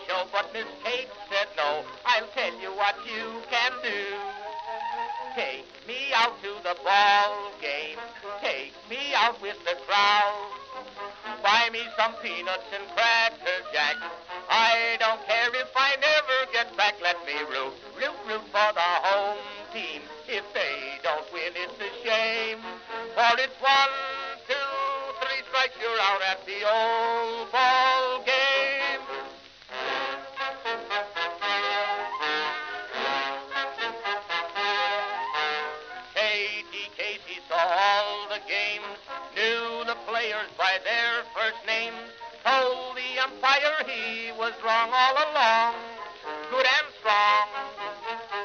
show, but Miss Kate said no. I'll tell you what you can do. Take me out to the ball game. Take me out with the crowd. Buy me some peanuts and cracker jack. I don't care if I never get back. Let me root for the home team. If they don't win, it's a shame. For it's 1, 2, 3 strikes, you're out at the old ball game. Katie Casey saw all the games, knew the players by their first names, told the umpire he was wrong all along, good and strong.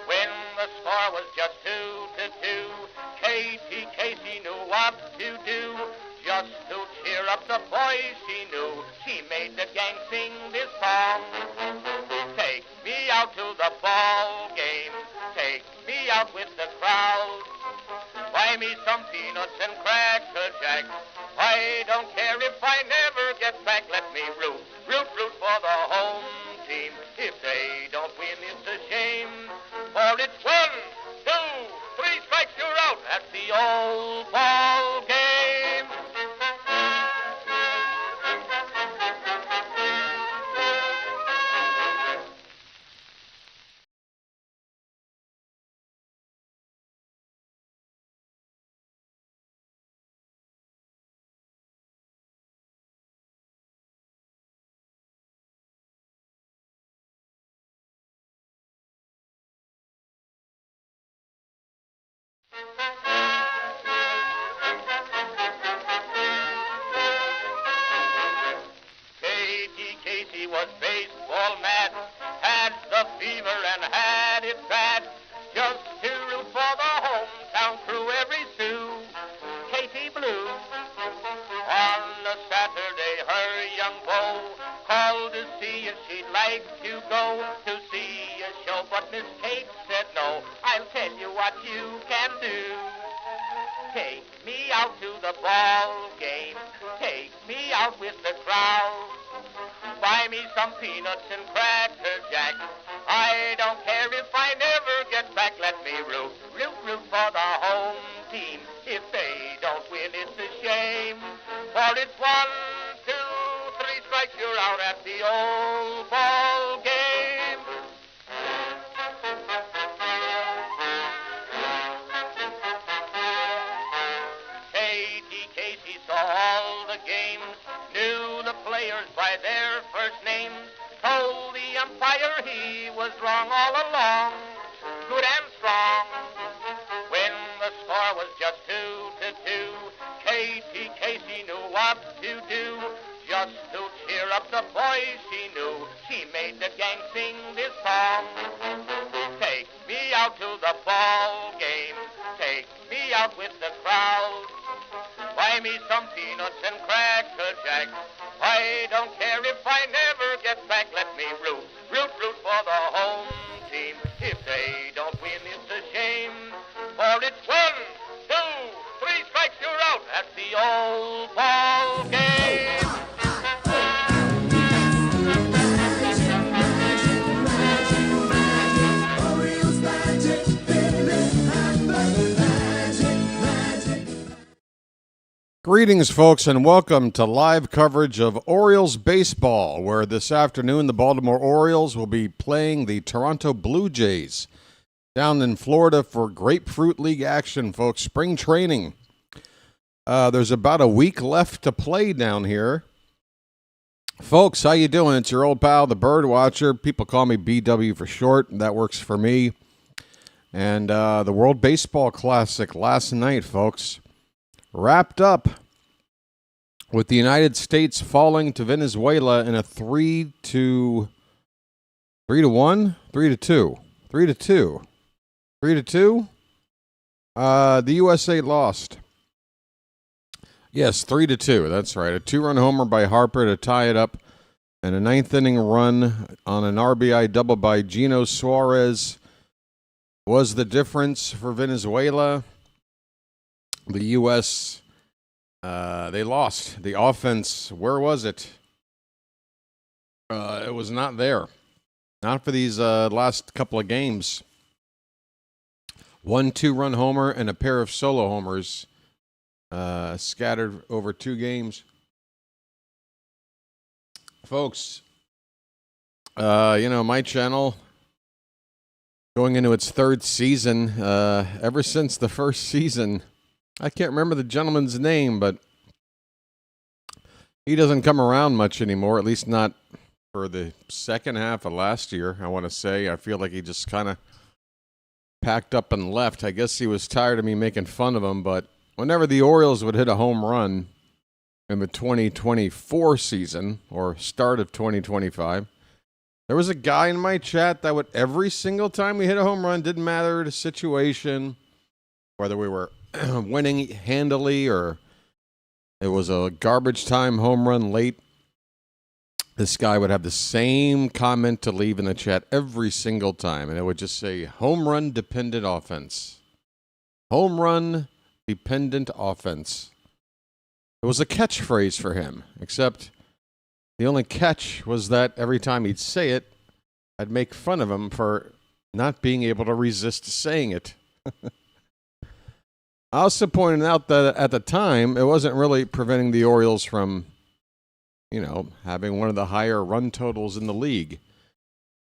When the score was just 2-2, Katie Casey knew what to do. Just to cheer up the boys she knew, she made the gang sing this song. Take me out to the ball game, take me out with the crowd. Buy me some peanuts and cracker jack. I don't care if I never get back. Let me root for the home team. If they don't win, it's a shame. For it's 1, 2, 3 strikes, you're out at the old ball game. Katie Casey was baseball mad, had the fever and had it bad, just to root for the hometown crew every Sue. Katie Blue. On a Saturday, her young beau called to see if she'd like to go to see a show, but Miss Kate said no. I'll tell you what you can do. Take me out to the ball game. Take me out with the crowd. Buy me some peanuts and cracker jack. I don't care if I never get back. Let me root for the home team. If they don't win, it's a shame. For it's 1, 2, 3 strikes, you're out at the old ball game. Katie Casey saw all the games, knew the players by their first names, told the umpire he was wrong all along, good and strong. When the score was just 2-2, Katie Casey knew what to do. Just to cheer up the boys she knew, she made the gang sing this song. Take me out to the ball game, take me out with the crowd. Buy me some peanuts and cracker jack. I don't care if I never get back. Let me root for the home team. If they don't win, it's a shame. For it's 1, 2, 3 strikes, you're out at the old ball game. Greetings, folks, and welcome to live coverage of Orioles baseball, where this afternoon the Baltimore Orioles will be playing the Toronto Blue Jays down in Florida for Grapefruit League action, folks. Spring training. There's about a week left to play down here. Folks, how you doing? It's your old pal, the BirdWatcher. People call me BW for short. That works for me. And the World Baseball Classic last night, folks, wrapped up with the United States falling to Venezuela in a 3-1, 3-2. The USA lost. Yes, 3-2. That's right. A 2-run homer by Harper to tie it up, and a ninth inning run on an RBI double by Gino Suarez was the difference for Venezuela. The U.S., they lost. The offense, where was it? It was not there. Not for these last couple of games. 1 2-run homer and a pair of solo homers scattered over 2 games. Folks, my channel, going into its 3rd season, ever since the first season, I can't remember the gentleman's name, but he doesn't come around much anymore, at least not for the second half of last year, I want to say. I feel like he just kind of packed up and left. I guess he was tired of me making fun of him, but whenever the Orioles would hit a home run in the 2024 season or start of 2025, there was a guy in my chat that would, every single time we hit a home run, didn't matter the situation, whether we were winning handily or it was a garbage time home run late, this guy would have the same comment to leave in the chat every single time, and it would just say, home run dependent offense. Home run dependent offense. It was a catchphrase for him, except the only catch was that every time he'd say it, I'd make fun of him for not being able to resist saying it. I also pointed out that at the time, it wasn't really preventing the Orioles from, having one of the higher run totals in the league.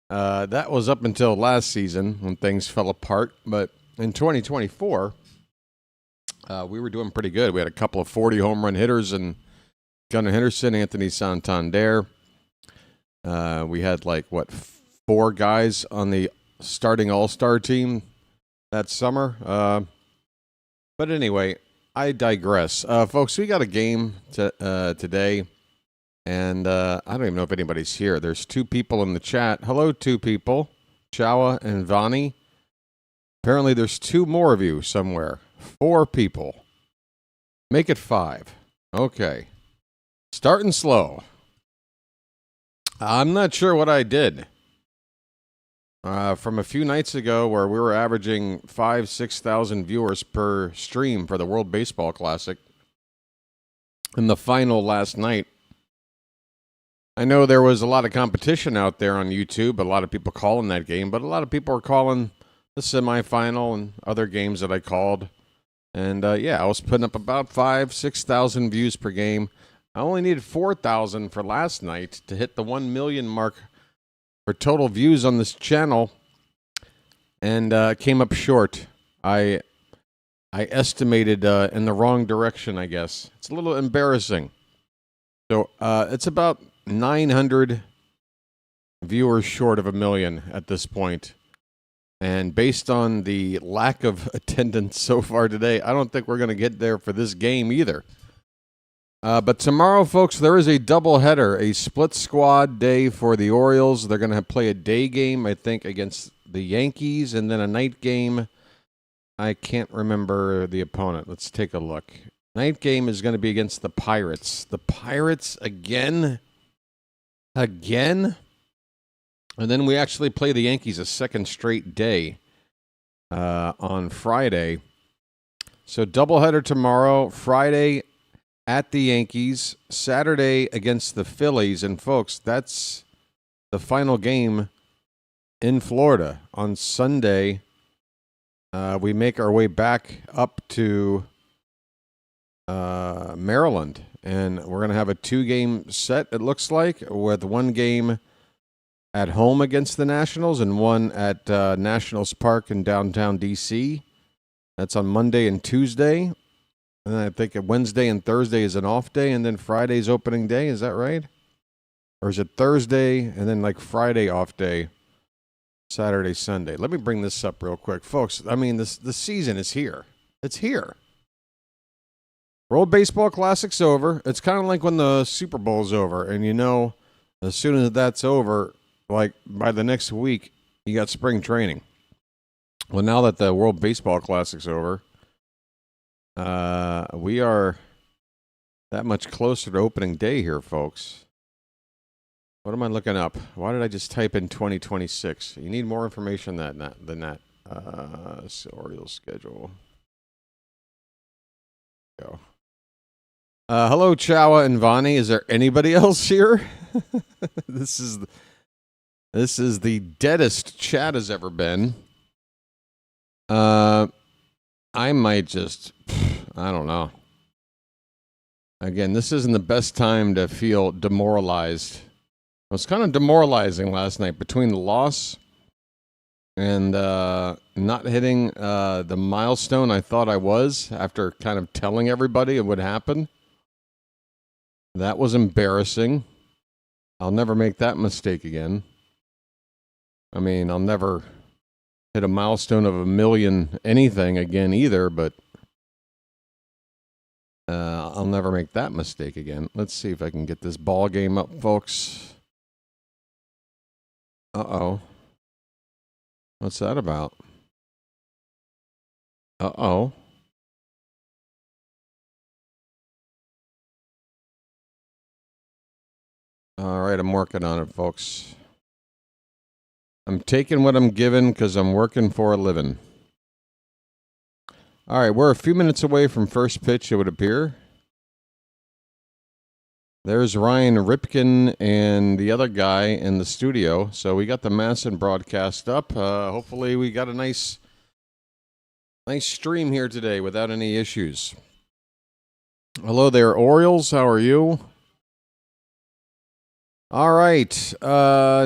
That was up until last season when things fell apart. But in 2024, we were doing pretty good. We had a couple of 40 home run hitters and Gunnar Henderson, Anthony Santander. We had 4 guys on the starting all-star team that summer. But anyway, I digress. Folks, we got a game today, and I don't even know if anybody's here. There's 2 people in the chat. Hello, 2 people, Chawa and Vani. Apparently there's 2 more of you somewhere. 4 people. Make it 5. Okay. Starting slow. I'm not sure what I did. From a few nights ago where we were averaging 5,000-6,000 viewers per stream for the World Baseball Classic in the final last night. I know there was a lot of competition out there on YouTube, a lot of people calling that game, but a lot of people were calling the semifinal and other games that I called. And I was putting up about 5,000-6,000 views per game. I only needed 4,000 for last night to hit the 1 million mark for total views on this channel, and came up short. I estimated in the wrong direction, I guess. It's a little embarrassing. So it's about 900 viewers short of 1 million at this point. And based on the lack of attendance so far today, I don't think we're going to get there for this game either. But tomorrow, folks, there is a doubleheader, a split squad day for the Orioles. They're going to play a day game, I think, against the Yankees, and then a night game. I can't remember the opponent. Let's take a look. Night game is going to be against the Pirates. The Pirates again? Again? And then we actually play the Yankees a second straight day on Friday. So doubleheader tomorrow, Friday at the Yankees, Saturday against the Phillies. And folks, that's the final game in Florida. On Sunday, we make our way back up to Maryland. And we're going to have a 2-game set, it looks like, with 1 game at home against the Nationals and 1 at Nationals Park in downtown D.C. That's on Monday and Tuesday. And then I think Wednesday and Thursday is an off day, and then Friday's opening day. Is that right? Or is it Thursday and then Friday off day, Saturday, Sunday? Let me bring this up real quick. Folks, I mean, the season is here. It's here. World Baseball Classic's over. It's kind of like when the Super Bowl's over. And as soon as that's over, by the next week, you got spring training. Well, now that the World Baseball Classic's over, we are that much closer to opening day here, folks. What am I looking up? Why did I just type in 2026? You need more information than that. Orioles schedule. Go. Hello, Chawa and Vani. Is there anybody else here? This is the deadest chat has ever been. I might just, I don't know. Again, this isn't the best time to feel demoralized. It was kind of demoralizing last night between the loss and not hitting the milestone I thought I was after kind of telling everybody it would happen. That was embarrassing. I'll never make that mistake again. I mean, I'll never hit a milestone of 1 million anything again either, but I'll never make that mistake again. Let's see if I can get this ball game up, folks. Uh-oh. What's that about? Uh-oh. All right, I'm working on it, folks. I'm taking what I'm given because I'm working for a living. All right, we're a few minutes away from first pitch, it would appear. There's Ryan Ripken and the other guy in the studio. So we got the Masson broadcast up. Hopefully we got a nice stream here today without any issues. Hello there, Orioles. How are you? All right.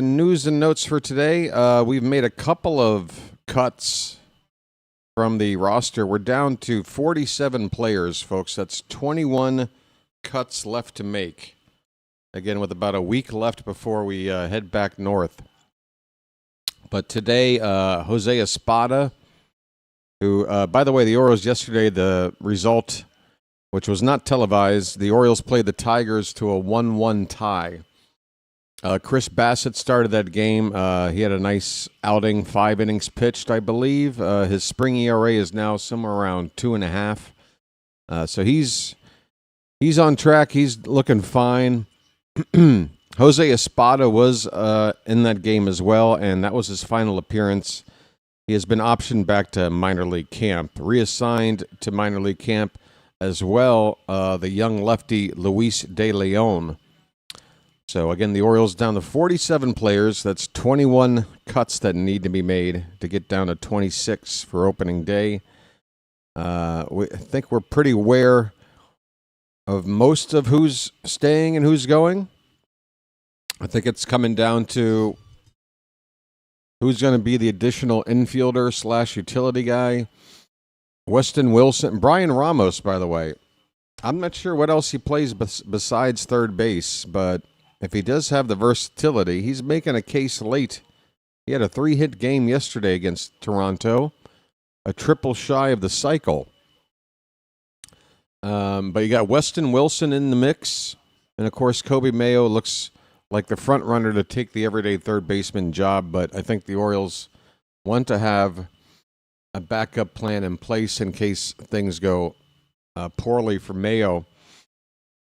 News and notes for today. We've made a couple of cuts from the roster. We're down to 47 players, folks. That's 21 cuts left to make. Again, with about a week left before we head back north. But today, Jose Espada, who, by the way, the Orioles yesterday, the result, which was not televised, the Orioles played the Tigers to a 1-1 tie. Chris Bassett started that game. He had a nice outing, 5 innings pitched, I believe. His spring ERA is now somewhere around 2.5. So he's on track. He's looking fine. Jose Espada was in that game as well, and that was his final appearance. He has been optioned back to minor league camp, reassigned to minor league camp as well, the young lefty Luis De Leon. So, again, the Orioles down to 47 players. That's 21 cuts that need to be made to get down to 26 for opening day. I think we're pretty aware of most of who's staying and who's going. I think it's coming down to who's going to be the additional infielder / utility guy. Weston Wilson. Brian Ramos, by the way. I'm not sure what else he plays besides third base, but if he does have the versatility, he's making a case late. He had a 3-hit game yesterday against Toronto, a triple shy of the cycle. But you got Weston Wilson in the mix, and of course Kobe Mayo looks like the front runner to take the everyday third baseman job, but I think the Orioles want to have a backup plan in place in case things go poorly for Mayo.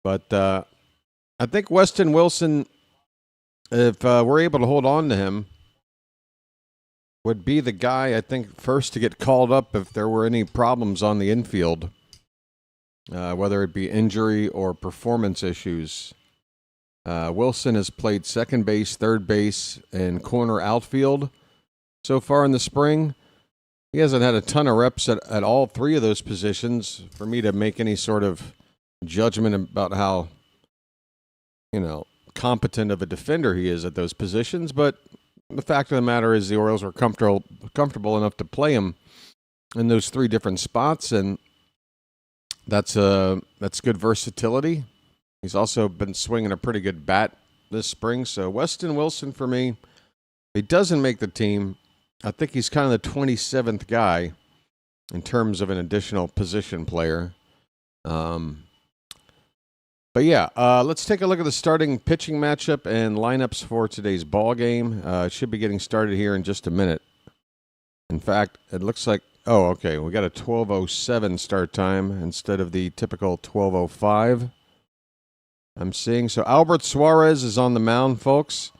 But I think Weston Wilson, if we're able to hold on to him, would be the guy, I think, first to get called up if there were any problems on the infield, whether it be injury or performance issues. Wilson has played second base, third base, and corner outfield so far in the spring. He hasn't had a ton of reps at all 3 of those positions for me to make any sort of judgment about how competent of a defender he is at those positions, but the fact of the matter is the Orioles were comfortable enough to play him in those 3 different spots, and that's good versatility. He's also been swinging a pretty good bat this spring, so Weston Wilson for me, he doesn't make the team. I think he's kind of the 27th guy in terms of an additional position player. But yeah, let's take a look at the starting pitching matchup and lineups for today's ball game. It should be getting started here in just a minute. In fact, it looks like, okay, we got a 12:07 start time instead of the typical 12:05. I'm seeing. So Albert Suarez is on the mound, folks.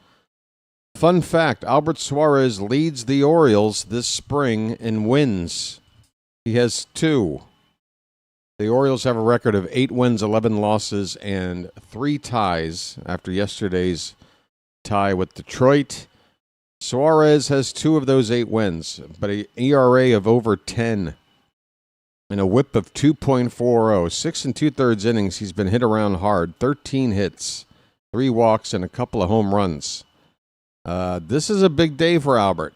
Fun fact, Albert Suarez leads the Orioles this spring in wins. He has 2. The Orioles have a record of 8 wins, 11 losses, and 3 ties after yesterday's tie with Detroit. Suarez has 2 of those 8 wins, but an ERA of over 10 and a whip of 2.40. 6 2/3 innings. He's been hit around hard. 13 hits, 3 walks, and a couple of home runs. This is a big day for Albert.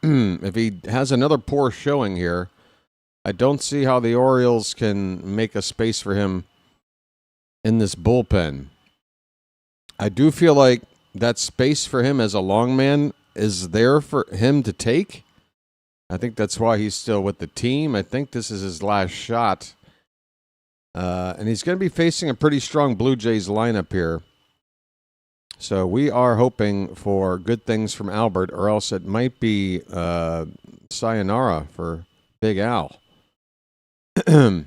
If he has another poor showing here, I don't see how the Orioles can make a space for him in this bullpen. I do feel like that space for him as a long man is there for him to take. I think that's why he's still with the team. I think this is his last shot. And he's going to be facing a pretty strong Blue Jays lineup here. So we are hoping for good things from Albert, or else it might be sayonara for Big Al. The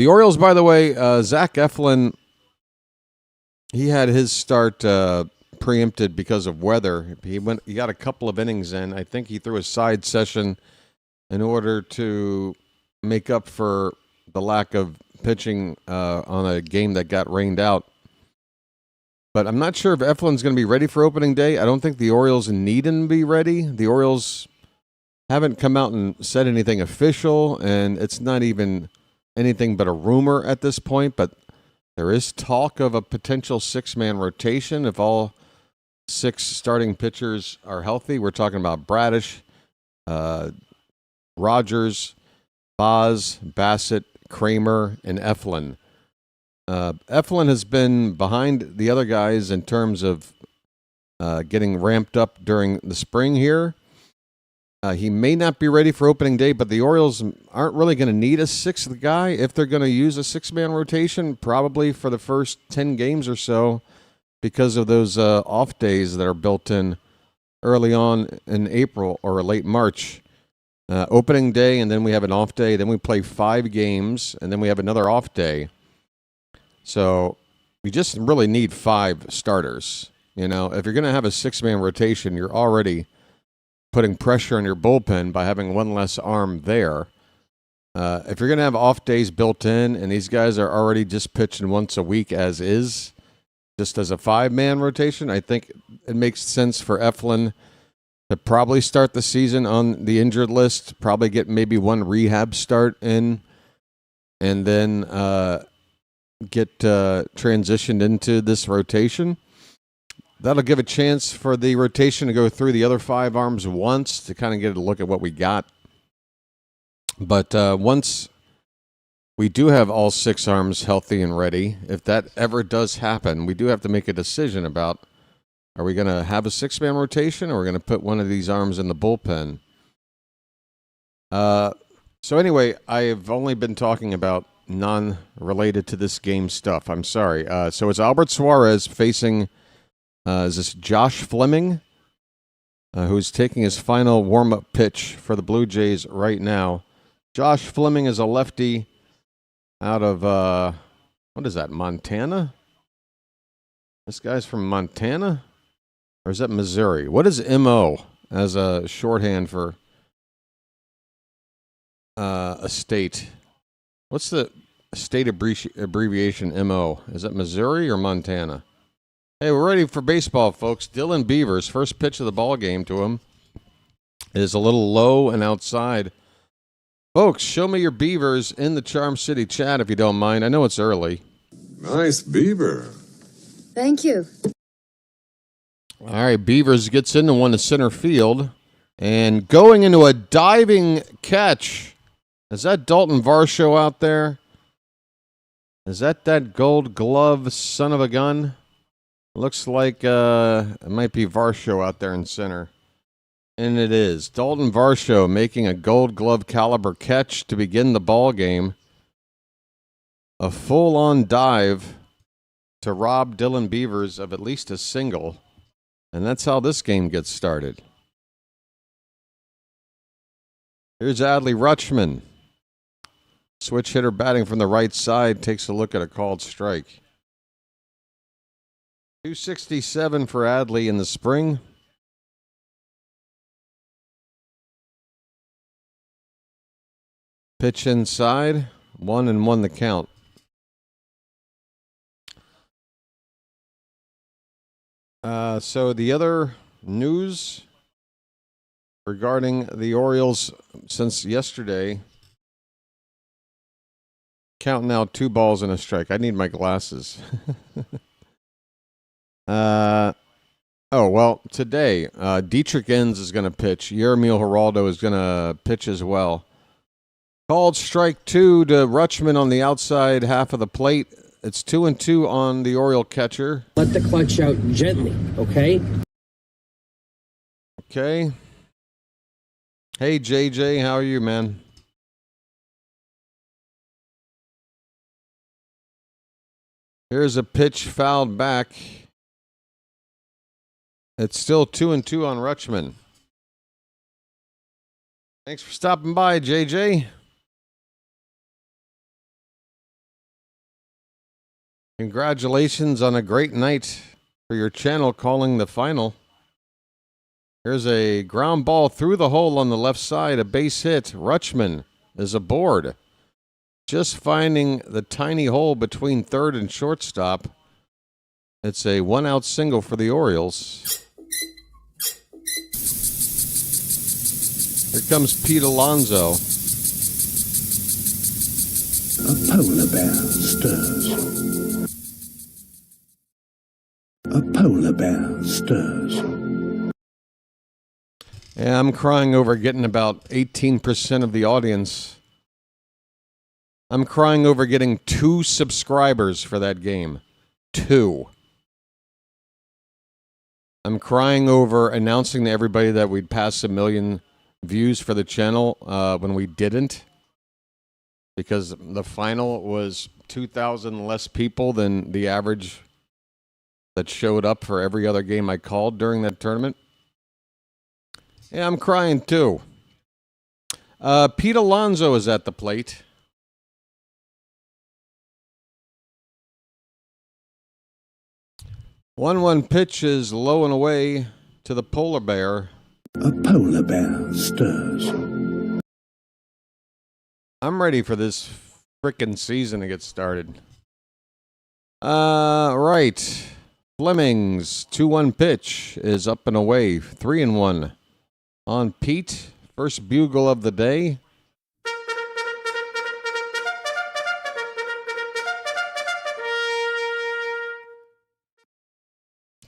Orioles, by the way, Zach Eflin, he had his start preempted because of weather. He got a couple of innings in. I think he threw a side session in order to make up for the lack of pitching on a game that got rained out. But I'm not sure if Eflin's going to be ready for opening day. I don't think the Orioles need him to be ready. The Orioles haven't come out and said anything official, and it's not even anything but a rumor at this point. But there is talk of a potential 6-man rotation if all 6 starting pitchers are healthy. We're talking about Bradish, Rogers, Boz, Bassett, Kramer, and Eflin. Eflin has been behind the other guys in terms of getting ramped up during the spring here. He may not be ready for opening day, but the Orioles aren't really going to need a 6th guy if they're going to use a 6-man rotation, probably for the first 10 games or so, because of those off days that are built in early on in April or late March. Opening day, and then we have an off day. Then we play 5 games, and then we have another off day. So we just really need 5 starters. You know, if you're going to have a 6-man rotation, you're already putting pressure on your bullpen by having one less arm there. If you're going to have off days built in, and these guys are already just pitching once a week as is, just as a 5-man rotation, I think it makes sense for Eflin to probably start the season on the injured list, probably get maybe one rehab start in, and then get transitioned into this rotation. That'll give a chance for the rotation to go through the other 5 arms once to kind of get a look at what we got. But once we do have all 6 arms healthy and ready, if that ever does happen, we do have to make a decision about, are we going to have a 6-man rotation, or are we going to put one of these arms in the bullpen? So anyway, I've only been talking about non-related to this game stuff. I'm sorry. So it's Albert Suarez facing, is this Josh Fleming, who's taking his final warm-up pitch for the Blue Jays right now. Josh Fleming is a lefty out of, what is that, Montana? This guy's from Montana? Or is that Missouri? What is MO as a shorthand for a state? What's the state abbreviation MO? Is that Missouri or Montana? Hey, we're ready for baseball, folks. Dylan Beavers, first pitch of the ball game to him, is a little low and outside. Folks, show me your Beavers in the Charm City chat if you don't mind. I know it's early. Nice beaver. Thank you. All right, Beavers gets into one to center field. And going into a diving catch. Is that Dalton Varsho out there? Is that Gold Glove son of a gun? Looks like it might be Varsho out there in center. And it is. Dalton Varsho making a Gold Glove caliber catch to begin the ball game. A full-on dive to rob Dylan Beavers of at least a single. And that's how this game gets started. Here's Adley Rutschman. Switch hitter batting from the right side takes a look at a called strike. 267 for Adley in the spring. Pitch inside. 1-1 the count. So the other news regarding the Orioles since yesterday, count now 2 balls and a strike. I need my glasses. Oh, well, today, Dietrich Enns is going to pitch. Yermil Geraldo is going to pitch as well. Called strike 2 to Rutschman on the outside half of the plate. It's 2-2 on the Oriole catcher. Let the clutch out gently, okay? Okay. Hey, JJ, how are you, man? Here's a pitch fouled back. It's still 2-2 on Rutschman. Thanks for stopping by, JJ. Congratulations on a great night for your channel calling the final. Here's a ground ball through the hole on the left side, a base hit. Rutschman is aboard. Just finding the tiny hole between third and shortstop. It's a 1-out single for the Orioles. Here comes Pete Alonso. A polar bear stirs. A polar bear stirs. Yeah, I'm crying over getting about 18% of the audience. I'm crying over getting 2 subscribers for that game. 2. I'm crying over announcing to everybody that we'd pass 1 million views for the channel when we didn't. Because the final was 2,000 less people than the average that showed up for every other game I called during that tournament. Yeah, I'm crying too. Pete Alonso is at the plate. One pitch is low and away to the polar bear. A polar bear stirs. I'm ready for this frickin' season to get started. Right. Fleming's 2-1 pitch is up and away. 3-1 on Pete. First bugle of the day.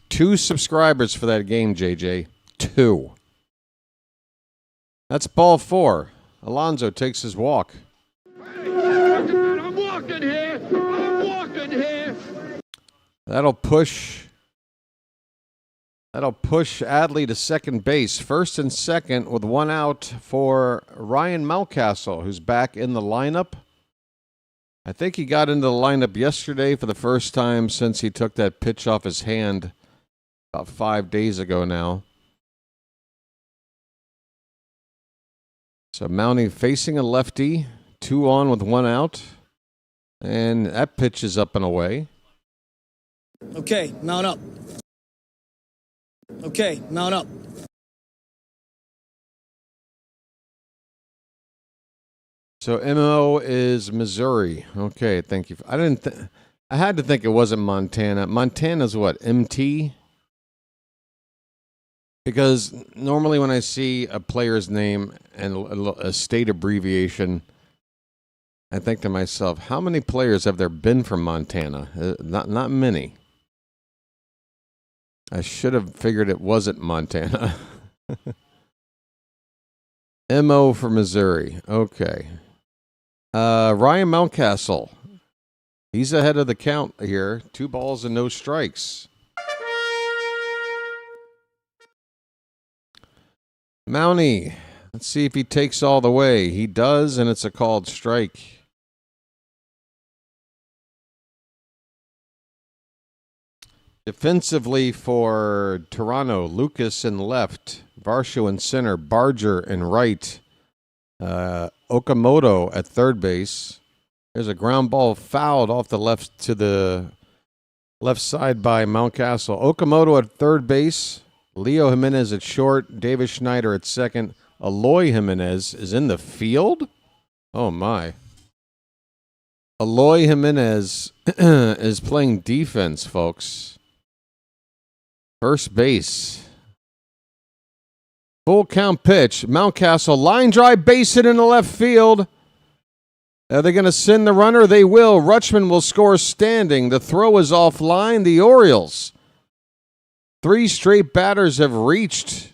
Two subscribers for that game, JJ. 2. That's ball 4. Alonso takes his walk. I'm walking here. I'm walking here. That'll push Adley to second base. First and second with 1 out for Ryan Mountcastle, who's back in the lineup. I think he got into the lineup yesterday for the first time since he took that pitch off his hand about 5 days ago now. So Mountie facing a lefty, 2 on with 1 out. And that pitch is up and away. Okay, mount up. Okay, mount up. So MO is Missouri. Okay, thank you. I had to think it wasn't Montana. Montana's what, MT? Because normally when I see a player's name and a state abbreviation, I think to myself, how many players have there been from Montana? Not many. I should have figured it wasn't Montana. MO for Missouri. Okay. Ryan Mountcastle. He's ahead of the count here. 2 balls and no strikes. Mountie. Let's see if he takes all the way. He does, and it's a called strike. Defensively for Toronto, Lucas in left, Varsho in center, Barger in right, Okamoto at third base. There's a ground ball fouled off the left to the left side by Mountcastle. Okamoto at third base, Leo Jimenez at short, Davis Schneider at second. Eloy Jimenez is in the field? Oh, my. Eloy Jimenez is playing defense, folks. First base. Full count pitch. Mountcastle, line drive, base hit in the left field. Are they going to send the runner? They will. Rutschman will score standing. The throw is offline. The Orioles, 3 straight batters have reached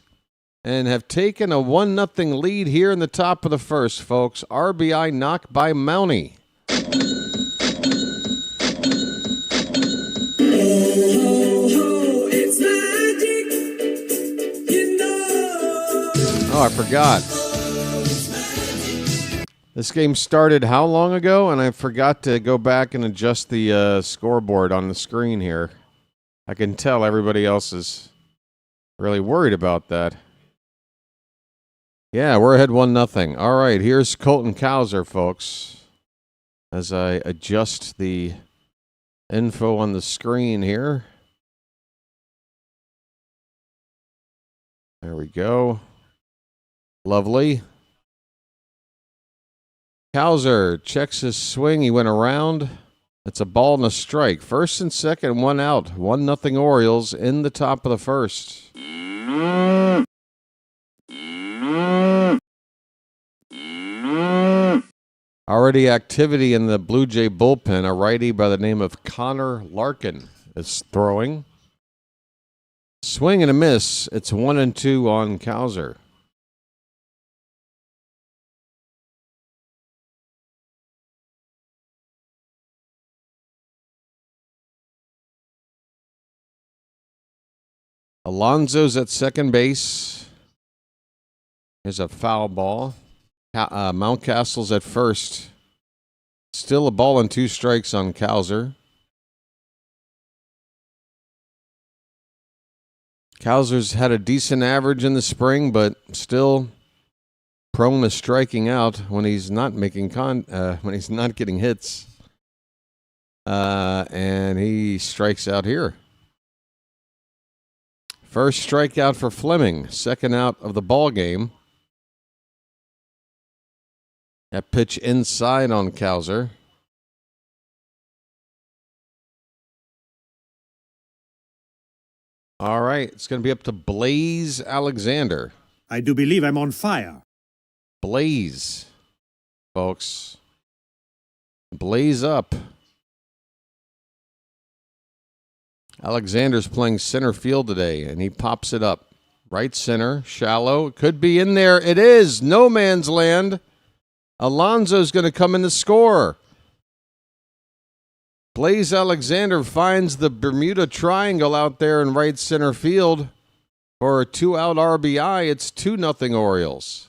and have taken a 1-0 lead here in the top of the first, folks. RBI knock by Mountie. Oh, I forgot. This game started how long ago? And I forgot to go back and adjust the scoreboard on the screen here. I can tell everybody else is really worried about that. Yeah, we're ahead 1-0. All right, here's Colton Cowser, folks, as I adjust the info on the screen here. There we go. Lovely. Cowser checks his swing. He went around. It's a ball and a strike. First and second, 1 out. 1-0 Orioles in the top of the first. Already activity in the Blue Jay bullpen. A righty by the name of Connor Larkin is throwing. Swing and a miss. It's 1-2 on Cowser. Alonso's at second base. Here's a foul ball. Mountcastle's at first. Still a ball and 2 strikes on Cowser. Cowser's had a decent average in the spring, but still prone to striking out when he's not making when he's not getting hits. And he strikes out here. First strikeout for Fleming, second out of the ball game. That pitch inside on Cowser. All right, it's going to be up to Blaze Alexander. I do believe I'm on fire. Blaze, folks. Blaze up. Alexander's playing center field today, and he pops it up. Right center, shallow. Could be in there. It is. No man's land. Alonso's going to come in to score. Blaze Alexander finds the Bermuda Triangle out there in right center field for a 2-out RBI. It's 2-0 Orioles.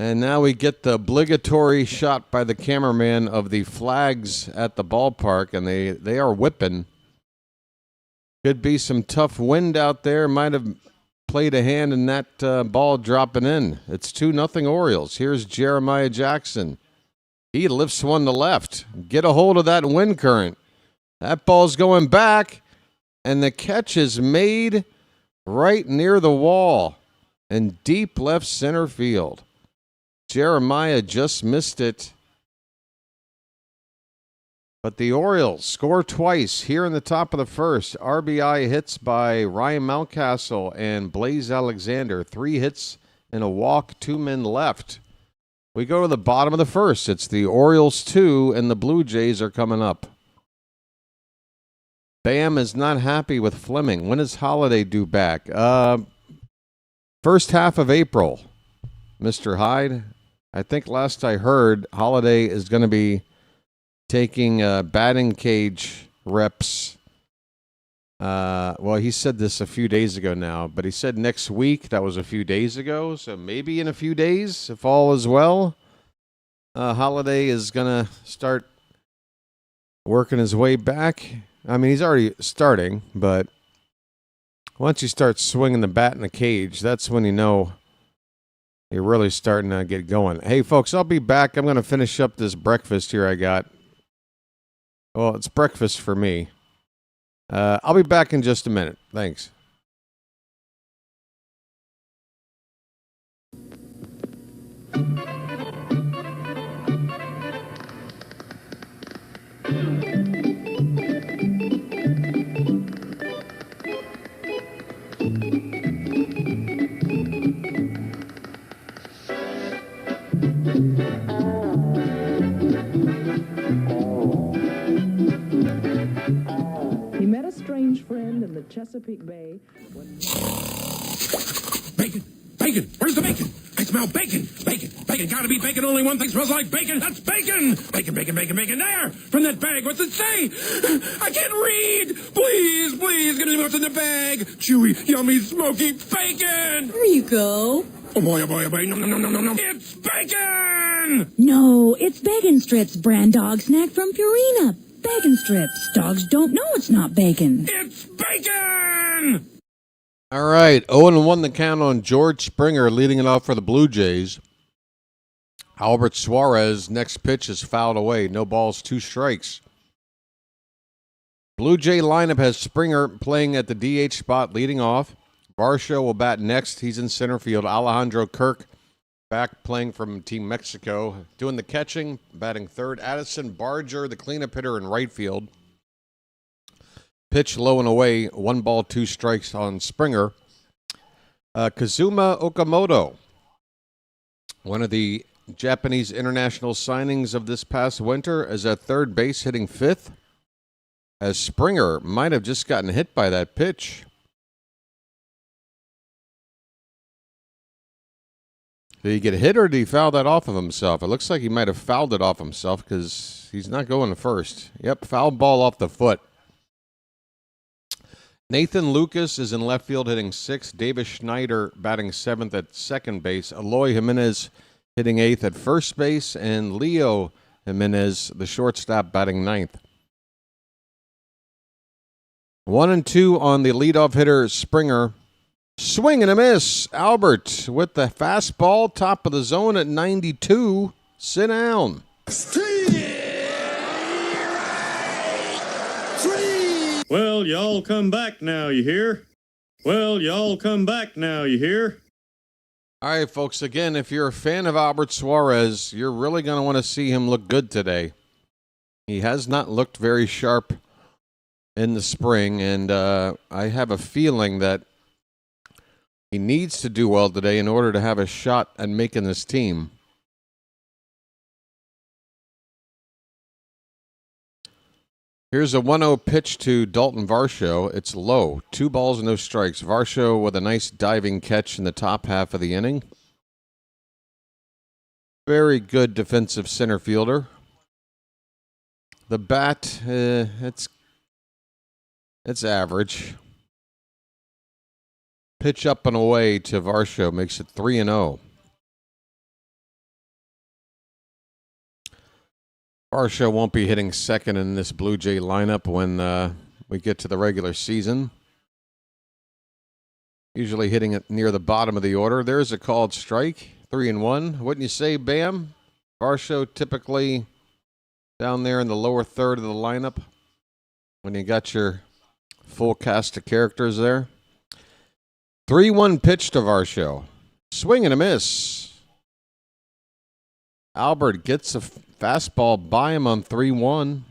And now we get the obligatory shot by the cameraman of the flags at the ballpark, and they are whipping. Could be some tough wind out there. Might have played a hand in that ball dropping in. It's 2-0 Orioles. Here's Jeremiah Jackson. He lifts one to left. Get a hold of that wind current. That ball's going back, and the catch is made right near the wall in deep left center field. Jeremiah just missed it. But the Orioles score twice here in the top of the first. RBI hits by Ryan Mountcastle and Blaze Alexander. 3 hits and a walk, 2 men left. We go to the bottom of the first. It's the Orioles 2 and the Blue Jays are coming up. Bam is not happy with Fleming. When is Holiday due back? First half of April, Mr. Hyde. I think last I heard, Holiday is going to be taking batting cage reps. Well, he said this a few days ago now, but he said next week. That was a few days ago, so maybe in a few days, if all is well, Holiday is going to start working his way back. I mean, he's already starting, but once you start swinging the bat in the cage, that's when you know you're really starting to get going. Hey, folks, I'll be back. I'm going to finish up this breakfast here I got. Well, it's breakfast for me. I'll be back in just a minute. Thanks. He met a strange friend in the Chesapeake Bay when... Bacon! Bacon! Where's the bacon? I smell bacon! Bacon! Bacon! Gotta be bacon! Only one thing smells like bacon! That's bacon! Bacon, bacon, bacon, bacon! There! From that bag! What's it say? I can't read! Please, please, get me what's in the bag! Chewy, yummy, smoky bacon! There you go. Oh boy, oh boy, oh boy! No, no, no, no, no, no! It's bacon! No, it's Bacon Strips, brand dog snack from Purina. Bacon Strips. Dogs don't know it's not bacon. It's bacon! All right, 0-1 the count on George Springer leading it off for the Blue Jays. Albert Suarez, next pitch is fouled away. No balls, 2 strikes. Blue Jay lineup has Springer playing at the DH spot leading off. Varsho will bat next. He's in center field. Alejandro Kirk back playing from Team Mexico. Doing the catching, batting third. Addison Barger, the cleanup hitter in right field. Pitch low and away, 1 ball, 2 strikes on Springer. Kazuma Okamoto, one of the Japanese international signings of this past winter, is at third base hitting 5th. As Springer might have just gotten hit by that pitch. Did he get hit or did he foul that off of himself? It looks like he might have fouled it off himself because he's not going to first. Yep, foul ball off the foot. Nathan Lucas is in left field hitting 6th. Davis Schneider batting 7th at second base. Eloy Jimenez hitting 8th at first base. And Leo Jimenez, the shortstop, batting 9th. 1-2 on the leadoff hitter, Springer. Swing and a miss. Albert with the fastball, top of the zone at 92. Sit down. Well, y'all come back now, you hear? Well, y'all come back now, you hear? All right, folks, again, if you're a fan of Albert Suarez, you're really going to want to see him look good today. He has not looked very sharp in the spring, and I have a feeling that he needs to do well today in order to have a shot at making this team. Here's a 1-0 pitch to Dalton Varsho. It's low. 2 balls, no strikes. Varsho with a nice diving catch in the top half of the inning. Very good defensive center fielder. The bat, it's average. Pitch up and away to Varsho makes it 3-0. Varsho won't be hitting second in this Blue Jay lineup when we get to the regular season. Usually hitting it near the bottom of the order. There's a called strike. 3-1. Wouldn't you say, Bam? Varsho typically down there in the lower third of the lineup when you got your full cast of characters there. 3-1 pitch to Varsho. Swing and a miss. Albert gets a fastball by him on 3-1.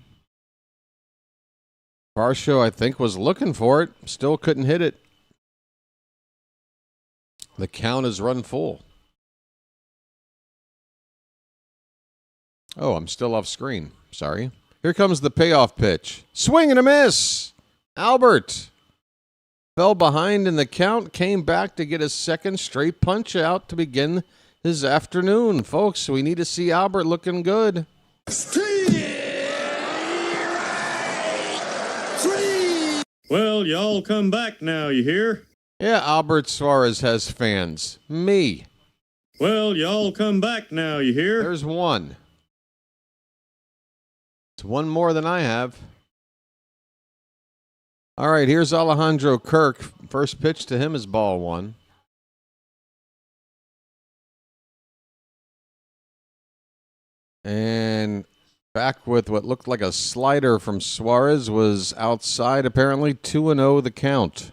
Varsho, I think, was looking for it. Still couldn't hit it. The count is run full. Oh, I'm still off screen. Sorry. Here comes the payoff pitch. Swing and a miss. Albert fell behind in the count, came back to get his second straight punch out to begin his afternoon. Folks, we need to see Albert looking good. Well, y'all come back now, you hear? Yeah, Albert Suarez has fans. Me. Well, y'all come back now, you hear? There's one. It's one more than I have. All right, here's Alejandro Kirk. First pitch to him is ball 1. And back with what looked like a slider from Suarez, was outside apparently. 2-0 the count.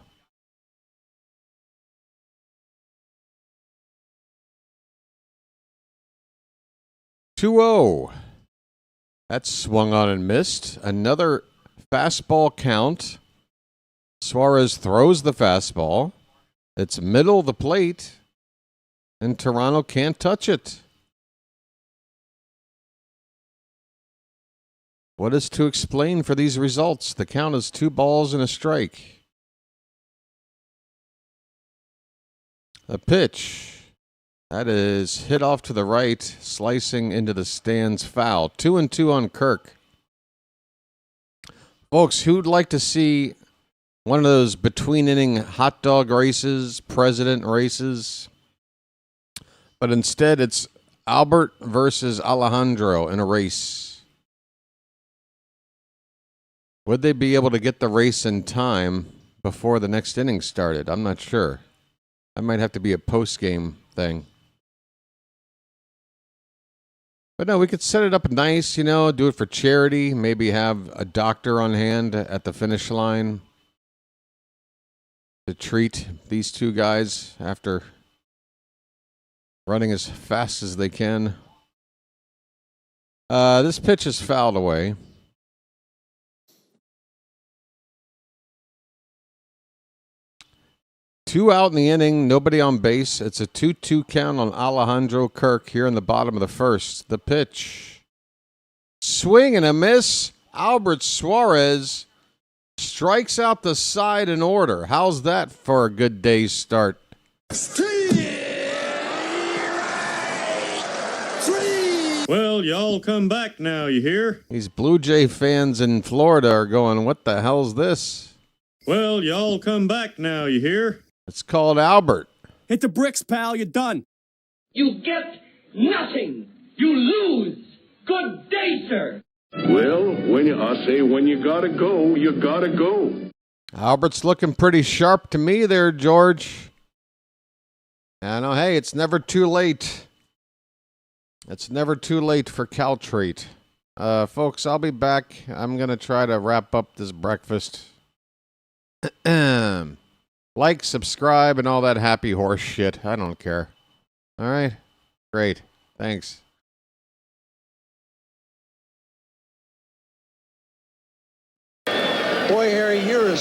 That swung on and missed. Another fastball count. Suarez throws the fastball. It's middle of the plate, and Toronto can't touch it. What is to explain for these results? The count is 2 balls and a strike. A pitch. That is hit off to the right, slicing into the stands, foul. 2-2 on Kirk. Folks, who'd like to see one of those between-inning hot dog races, president races? But instead, it's Albert versus Alejandro in a race. Would they be able to get the race in time before the next inning started? I'm not sure. That might have to be a post-game thing. But no, we could set it up nice, do it for charity. Maybe have a doctor on hand at the finish line to treat these two guys after running as fast as they can. This pitch is fouled away. Two out in the inning, nobody on base. It's a 2-2 count on Alejandro Kirk here in the bottom of the first. The pitch. Swing and a miss. Albert Suarez strikes out the side in order. How's that for a good day's start? Well, y'all come back now, you hear? These Blue Jay fans in Florida are going, what the hell's this? Well, y'all come back now, you hear? It's called Albert. Hit the bricks, pal. You're done. You get nothing. You lose. Good day, sir. Well, when you gotta go, you gotta go. Albert's looking pretty sharp to me there, George. I know, hey, it's never too late. It's never too late for Caltrate. Folks, I'll be back. I'm going to try to wrap up this breakfast. Like, subscribe, and all that happy horse shit. I don't care. All right? Great. Thanks. Boy, Harry, you're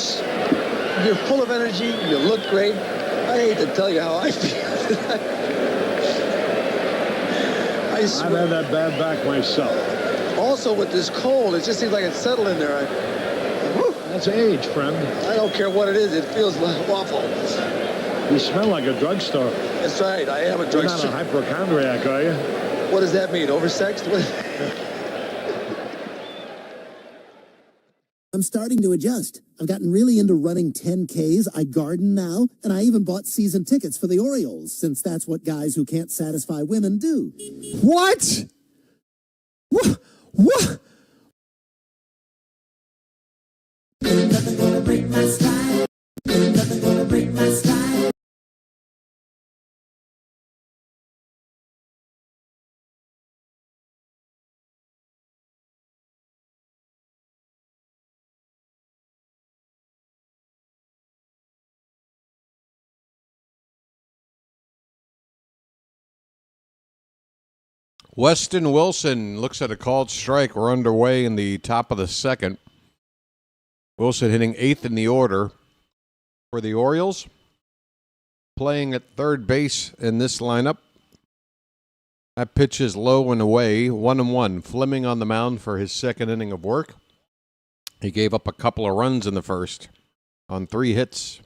full of energy. You look great. I hate to tell you how I feel. I swear. I've had that bad back myself. Also, with this cold, it just seems like it's settled in there. That's age, friend. I don't care what it is. It feels awful. You smell like a drugstore. That's right. I am a drugstore. You're not a hypochondriac, are you? What does that mean? Oversexed? I'm starting to adjust. I've gotten really into running 10Ks. I garden now, and I even bought season tickets for the Orioles, since that's what guys who can't satisfy women do. What? What? Nothing gonna break my style. Nothing gonna break my style. Weston Wilson looks at a called strike. We're underway in the top of the second. Wilson hitting 8th in the order for the Orioles. Playing at third base in this lineup. That pitch is low and away, 1-1. Fleming on the mound for his second inning of work. He gave up a couple of runs in the first on 3 hits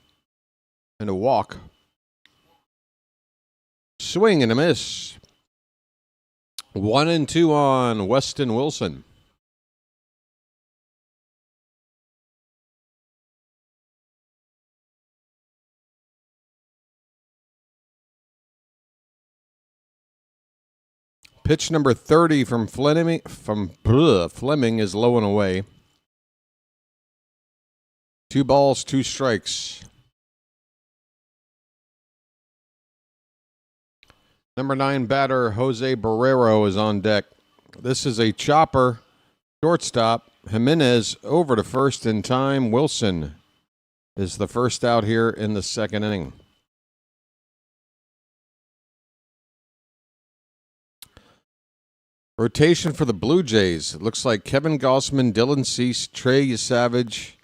and a walk. Swing and a miss. 1-2 on Weston Wilson. Pitch number 30 from Fleming is low and away. 2 balls, 2 strikes. Number 9 batter Jose Barrero is on deck. This is a chopper Shortstop, Jimenez over to first in time. Wilson is the first out here in the second inning. Rotation for the Blue Jays. It looks like Kevin Gausman, Dylan Cease, Trey Savage,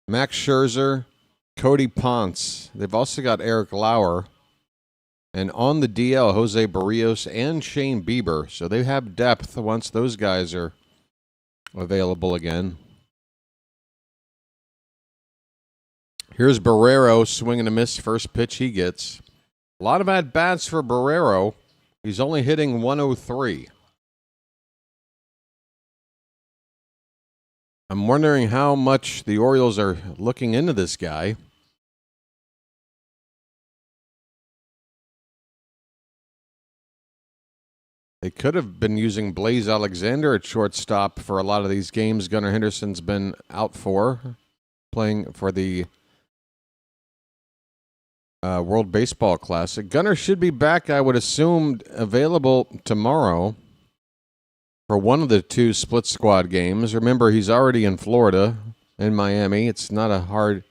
Max Scherzer, Cody Ponce. They've also got Eric Lauer. And on the DL, Jose Barrios and Shane Bieber. So they have depth once those guys are available again. Here's Barrero swinging a miss. First pitch he gets. A lot of at-bats for Barrero. He's only hitting 103. I'm wondering how much the Orioles are looking into this guy. They could have been using Blaze Alexander at shortstop for a lot of these games Gunnar Henderson's been out for, playing for the World Baseball Classic. Gunnar should be back, I would assume, available tomorrow for one of the two split squad games. Remember, he's already in Florida, in Miami. It's not a hard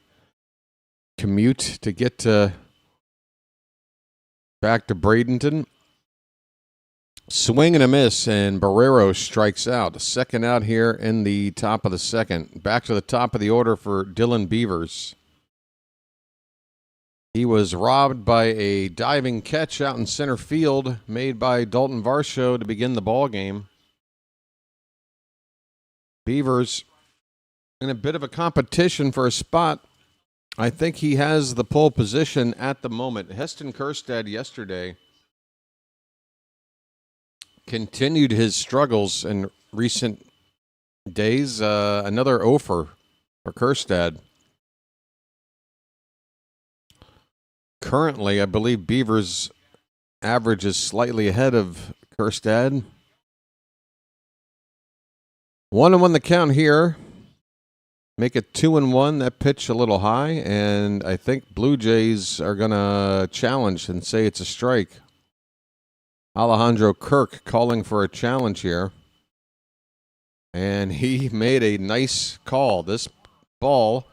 commute to get back to Bradenton. Swing and a miss, and Barrero strikes out. Second out here in the top of the second. Back to the top of the order for Dylan Beavers. He was robbed by a diving catch out in center field made by Dalton Varsho to begin the ball game. Beavers in a bit of a competition for a spot. I think he has the pole position at the moment. Heston Kjerstad yesterday continued his struggles in recent days. Another offer for Kjerstad. Currently, I believe Beavers' average is slightly ahead of Kjerstad. 1-1 the count here. Make it 2-1. That pitch a little high, and I think Blue Jays are going to challenge and say it's a strike. Alejandro Kirk calling for a challenge here. And he made a nice call. This ball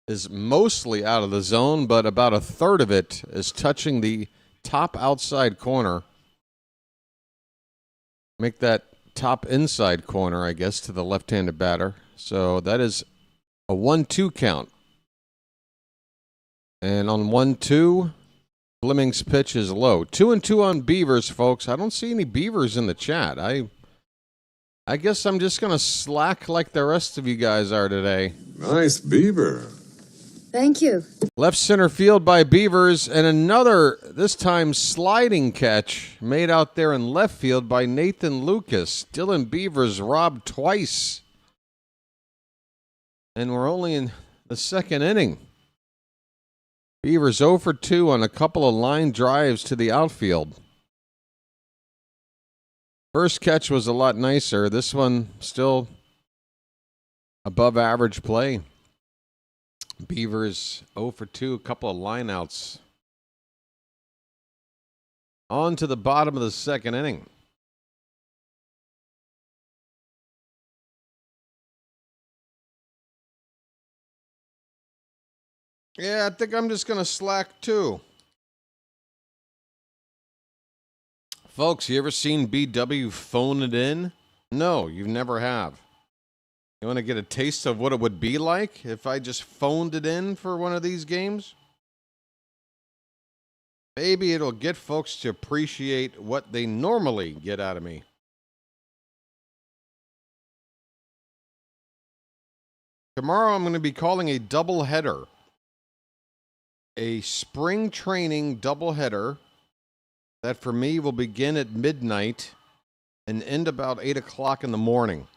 is mostly out of the zone, but about a third of it is touching the top outside corner. Make that top inside corner, I guess, to the left-handed batter. So that is a 1-2 count. And on 1-2, Fleming's pitch is low. 2-2 on Beavers, folks. I don't see any Beavers in the chat. I guess I'm just going to slack like the rest of you guys are today. Nice beaver. Thank you. Left center field by Beavers, and another, this time, sliding catch made out there in left field by Nathan Lucas. Dylan Beavers robbed twice. And we're only in the second inning. Beavers 0 for 2 on a couple of line drives to the outfield. First catch was a lot nicer. This one still above average play. Beavers 0 for 2, a couple of lineouts. On to the bottom of the second inning. Yeah, I think I'm just going to slack too. Folks, you ever seen BW phone it in? No, you never have. You want to get a taste of what it would be like if I just phoned it in for one of these games? Maybe it'll get folks to appreciate what they normally get out of me. Tomorrow I'm going to be calling a doubleheader. A spring training doubleheader that for me will begin at midnight and end about 8 o'clock in the morning.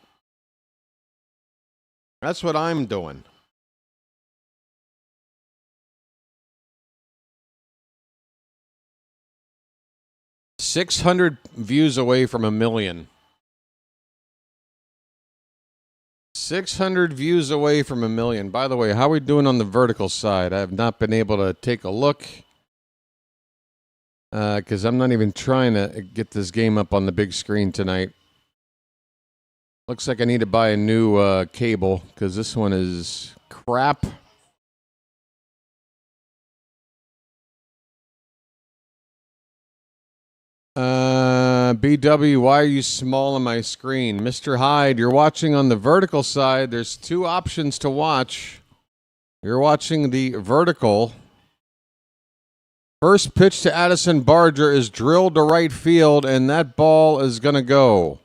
That's what I'm doing. $600 views away from 1 million. 600 views away from 1 million. By the way, how are we doing on the vertical side? I have not been able to take a look because I'm not even trying to get this game up on the big screen tonight. Looks like I need to buy a new cable because this one is crap. BW, why are you small on my screen? Mr. Hyde, you're watching on the vertical side. There's two options to watch. You're watching the vertical. First pitch to Addison Barger is drilled to right field, and that ball is going to go.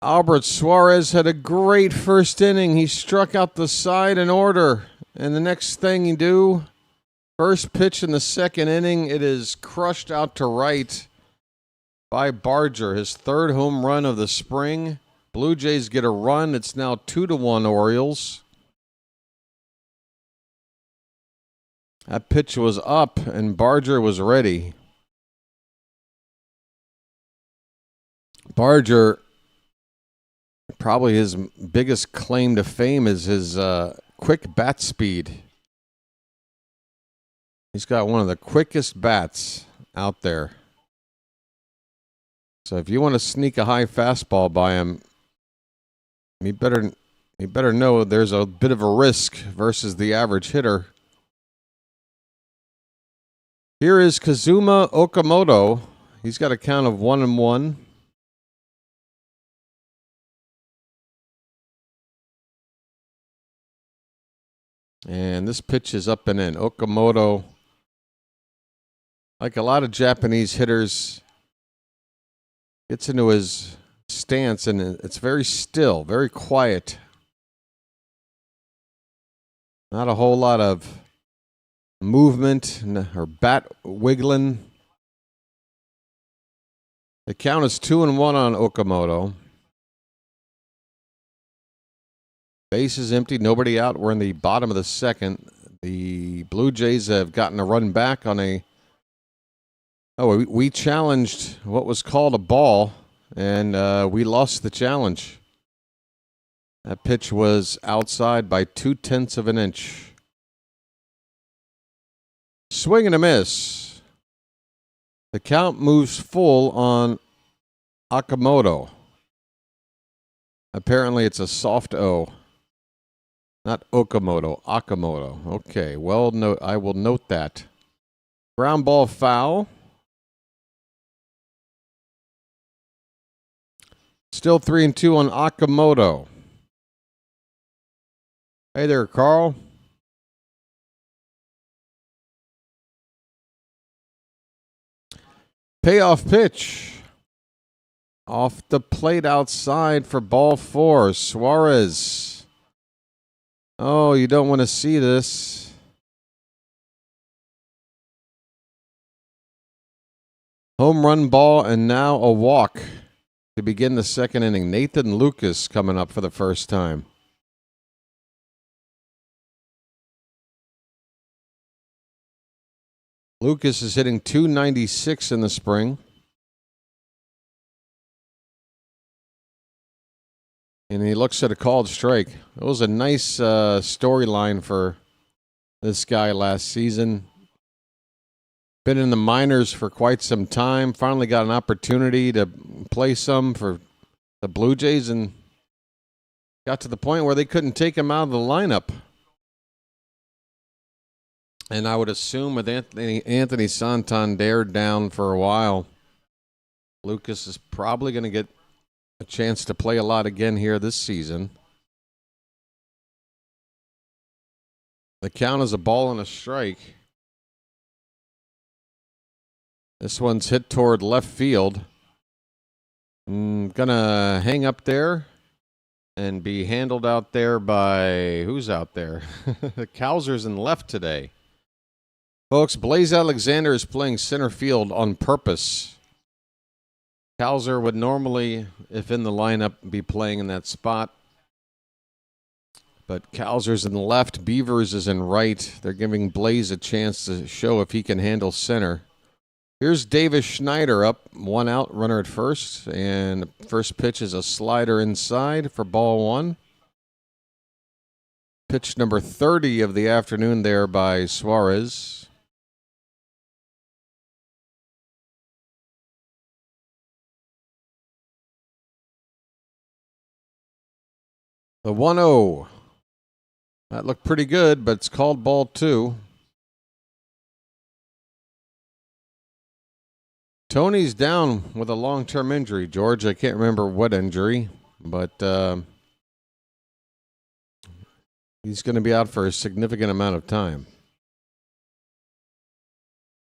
Albert Suarez had a great first inning. He struck out the side in order. And the next thing you do, first pitch in the second inning, it is crushed out to right by Barger. His third home run of the spring. Blue Jays get a run. It's now 2-1 Orioles. That pitch was up, and Barger was ready. Barger, probably his biggest claim to fame is his quick bat speed. He's got one of the quickest bats out there. So if you want to sneak a high fastball by him, you better know there's a bit of a risk versus the average hitter. Here is Kazuma Okamoto. He's got a count of 1-1. And this pitch is up and in. Okamoto, like a lot of Japanese hitters, gets into his stance and it's very still, very quiet. Not a whole lot of movement or bat wiggling. The count is 2-1 on Okamoto. Base is empty, nobody out. We're in the bottom of the second. The Blue Jays have gotten a run back on a... Oh, we challenged what was called a ball, and we lost the challenge. That pitch was outside by 0.2 of an inch. Swing and a miss. The count moves full on Okamoto. Apparently it's a soft O. Not Okamoto, Okamoto. Okay, well, I will note that. Ground ball foul. Still 3-2 on Okamoto. Hey there, Carl. Payoff pitch. Off the plate outside for ball 4. Suarez. Oh, you don't want to see this. Home run ball and now a walk to begin the second inning. Nathan Lucas coming up for the first time. Lucas is hitting .296 in the spring. And he looks at a called strike. It was a nice storyline for this guy last season. Been in the minors for quite some time. Finally got an opportunity to play some for the Blue Jays and got to the point where they couldn't take him out of the lineup. And I would assume with Anthony Santander down for a while, Lucas is probably going to get a chance to play a lot again here this season. The count is a ball and a strike. This one's hit toward left field. Gonna hang up there and be handled out there by... Who's out there? Cowser's in left today. Folks, Blaze Alexander is playing center field on purpose. Cowser would normally, if in the lineup, be playing in that spot. But Cowser's in the left, Beavers is in right. They're giving Blaze a chance to show if he can handle center. Here's Davis Schneider up, 1 out, runner at first. And the first pitch is a slider inside for ball 1. Pitch number 30 of the afternoon there by Suarez. The 1-0. That looked pretty good, but it's called ball 2. Tony's down with a long-term injury, George. I can't remember what injury, but he's going to be out for a significant amount of time.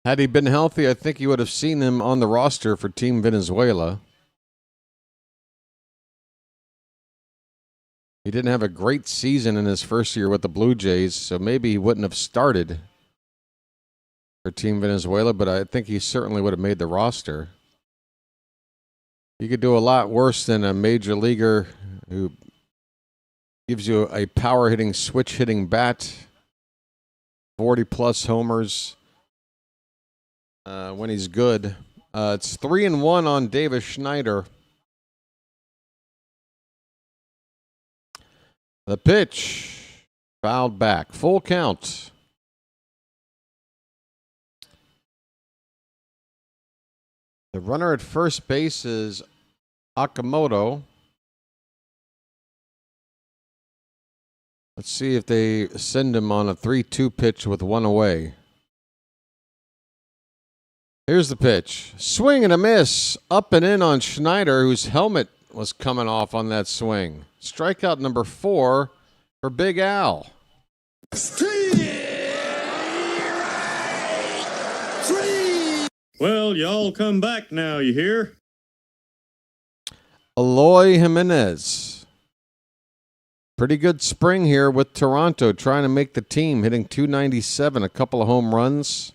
Had he been healthy, I think you would have seen him on the roster for Team Venezuela. He didn't have a great season in his first year with the Blue Jays, so maybe he wouldn't have started for Team Venezuela, but I think he certainly would have made the roster. You could do a lot worse than a major leaguer who gives you a power-hitting, switch-hitting bat, 40-plus homers when he's good. It's 3-1 on Davis Schneider. The pitch, fouled back, full count. The runner at first base is Okamoto. Let's see if they send him on a 3-2 pitch with one away. Here's the pitch. Swing and a miss. Up and in on Schneider, whose helmet was coming off on that swing. Strikeout number 4 for Big Al. Well, y'all come back now, you hear? Eloy Jimenez. Pretty good spring here with Toronto, trying to make the team, hitting .297, a couple of home runs.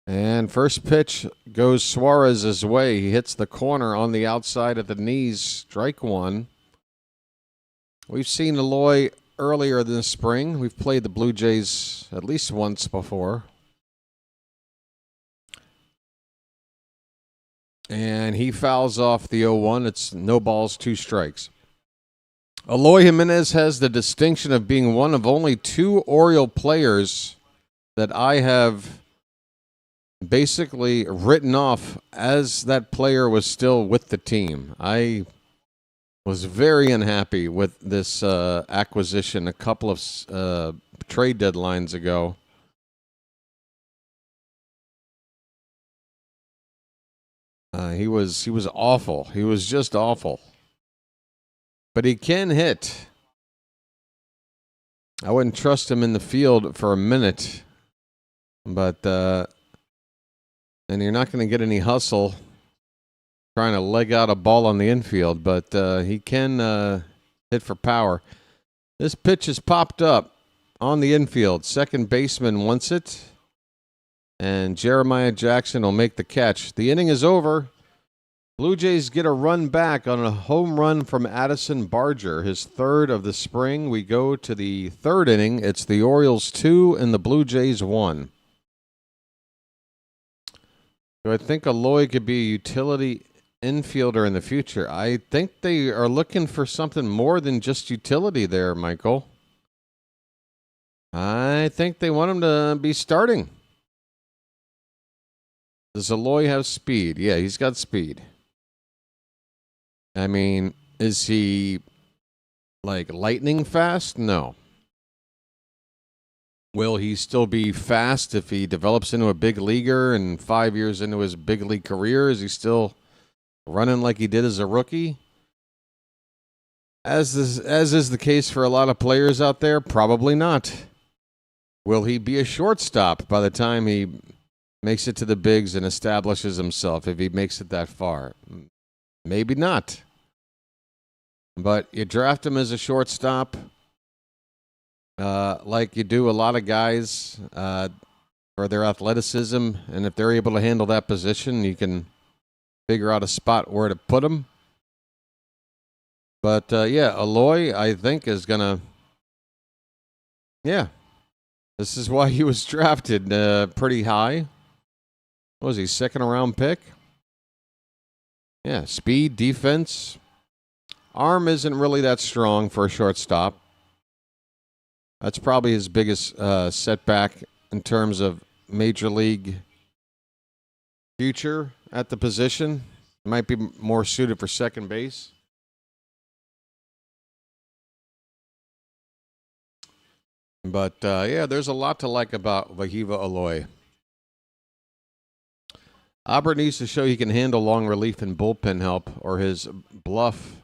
And first pitch goes Suarez's way. He hits the corner on the outside of the knees. Strike 1. We've seen Eloy earlier this spring. We've played the Blue Jays at least once before. And he fouls off the 0-1. It's no balls, 2 strikes. Eloy Jimenez has the distinction of being one of only 2 Oriole players that I have basically written off as that player was still with the team. I was very unhappy with this acquisition a couple of trade deadlines ago. He was awful. He was just awful. But he can hit. I wouldn't trust him in the field for a minute. But and you're not going to get any hustle trying to leg out a ball on the infield, but he can hit for power. This pitch is popped up on the infield. Second baseman wants it, and Jeremiah Jackson will make the catch. The inning is over. Blue Jays get a run back on a home run from Addison Barger, his 3rd of the spring. We go to the 3rd inning. It's the Orioles 2 and the Blue Jays 1. Do I think Eloy could be a utility infielder in the future? I think they are looking for something more than just utility there, Michael. I think they want him to be starting. Does Eloy have speed? Yeah, he's got speed. I mean, is he like lightning fast? No. Will he still be fast if he develops into a big leaguer and 5 years into his big league career? Is he still running like he did as a rookie? As is the case for a lot of players out there, probably not. Will he be a shortstop by the time he makes it to the bigs and establishes himself, if he makes it that far? Maybe not. But you draft him as a shortstop, like you do a lot of guys for their athleticism, and if they're able to handle that position, you can figure out a spot where to put them. But, yeah, Eloy, I think, is going to... Yeah. This is why he was drafted pretty high. What was he, 2nd-round pick? Yeah, speed, defense. Arm isn't really that strong for a shortstop. That's probably his biggest setback in terms of major league future at the position. Might be more suited for second base. But, yeah, there's a lot to like about Vahiva Aloy. Albert needs to show he can handle long relief and bullpen help, or his bluff,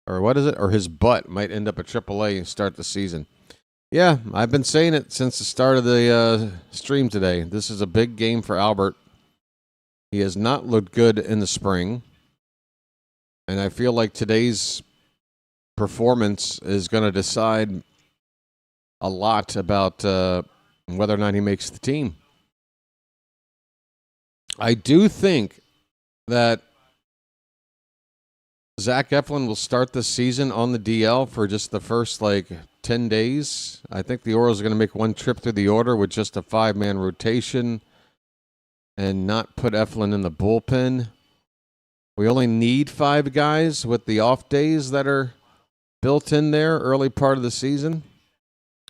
or what is it? Or his butt might end up at AAA and start the season. Yeah, I've been saying it since the start of the stream today. This is a big game for Albert. He has not looked good in the spring. And I feel like today's performance is going to decide a lot about whether or not he makes the team. I do think that Zach Eflin will start the season on the DL for just the first, 10 days. I think the Orioles are going to make one trip through the order with just a 5-man rotation and not put Eflin in the bullpen. We only need 5 guys with the off days that are built in there early part of the season.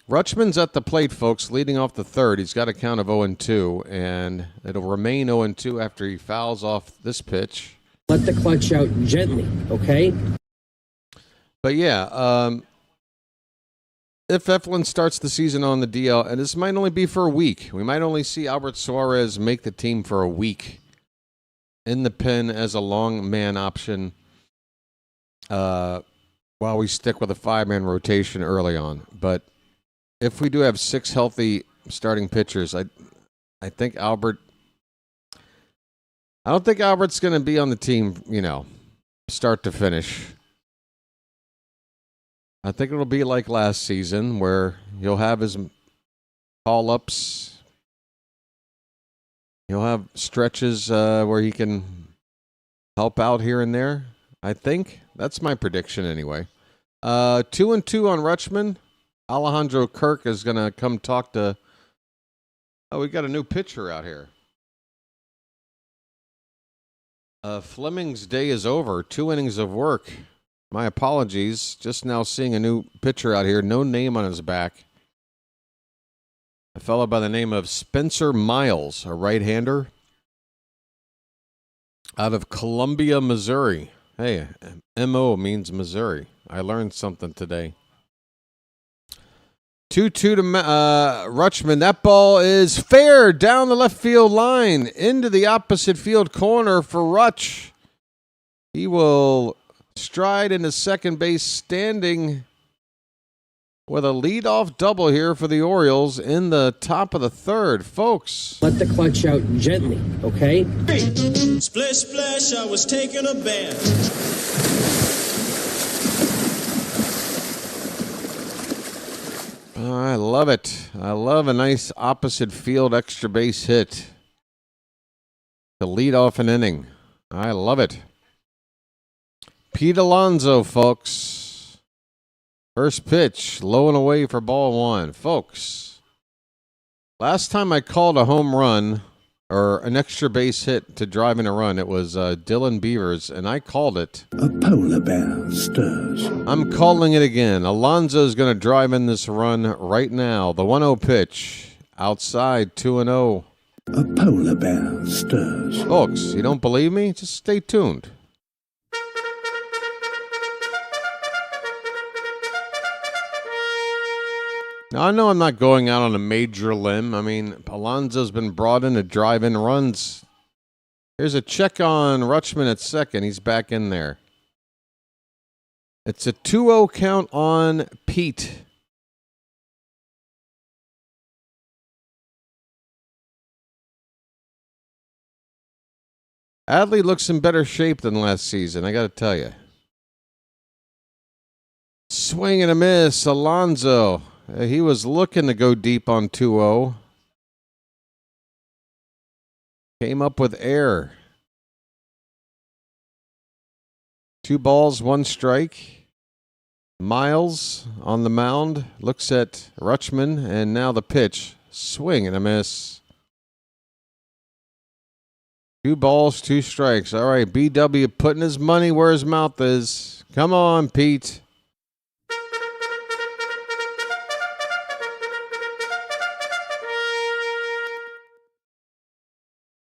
Rutschman's at the plate, folks, leading off the third. He's got a count of 0-2, and it'll remain 0-2 after he fouls off this pitch. Let the clutch out gently, okay? But yeah, if Eflin starts the season on the DL, and this might only be for a week, we might only see Albert Suarez make the team for a week in the pen as a long man option while we stick with a 5-man rotation early on. But if we do have 6 healthy starting pitchers, I think Albert. I don't think Albert's going to be on the team, start to finish. I think it'll be like last season where he'll have his call-ups. He'll have stretches where he can help out here and there. I think that's my prediction anyway. 2-2 on Rutschman. Alejandro Kirk is going to come talk to... Oh, we got a new pitcher out here. Fleming's day is over. 2 innings of work. My apologies. Just now seeing a new pitcher out here. No name on his back. A fellow by the name of Spencer Miles, a right-hander out of Columbia, Missouri. Hey, M-O means Missouri. I learned something today. 2-2 to Rutschman. That ball is fair down the left field line into the opposite field corner for Rutsch. He will stride into second base, standing with a leadoff double here for the Orioles in the top of the third, folks. Let the clutch out gently, okay? Splish, splash, I was taking a bath. I love it. I love a nice opposite field extra base hit to lead off an inning. I love it. Pete Alonso, folks. First pitch, low and away for ball 1. Folks, last time I called a home run or an extra base hit to drive in a run, it was Dylan Beavers, and I called it. A polar bear stirs. I'm calling it again. Alonso's going to drive in this run right now. The 1-0 pitch. Outside, 2-0. A polar bear stirs. Folks, you don't believe me? Just stay tuned. Now, I know I'm not going out on a major limb. I mean, Alonso's been brought in to drive in runs. Here's a check on Rutschman at second. He's back in there. It's a 2-0 count on Pete. Adley looks in better shape than last season, I got to tell you. Swing and a miss, Alonso. He was looking to go deep on 2-0. Came up with air. 2 balls, 1 strike. Miles on the mound. Looks at Rutschman, and now the pitch. Swing and a miss. 2 balls, 2 strikes. All right, BW putting his money where his mouth is. Come on, Pete.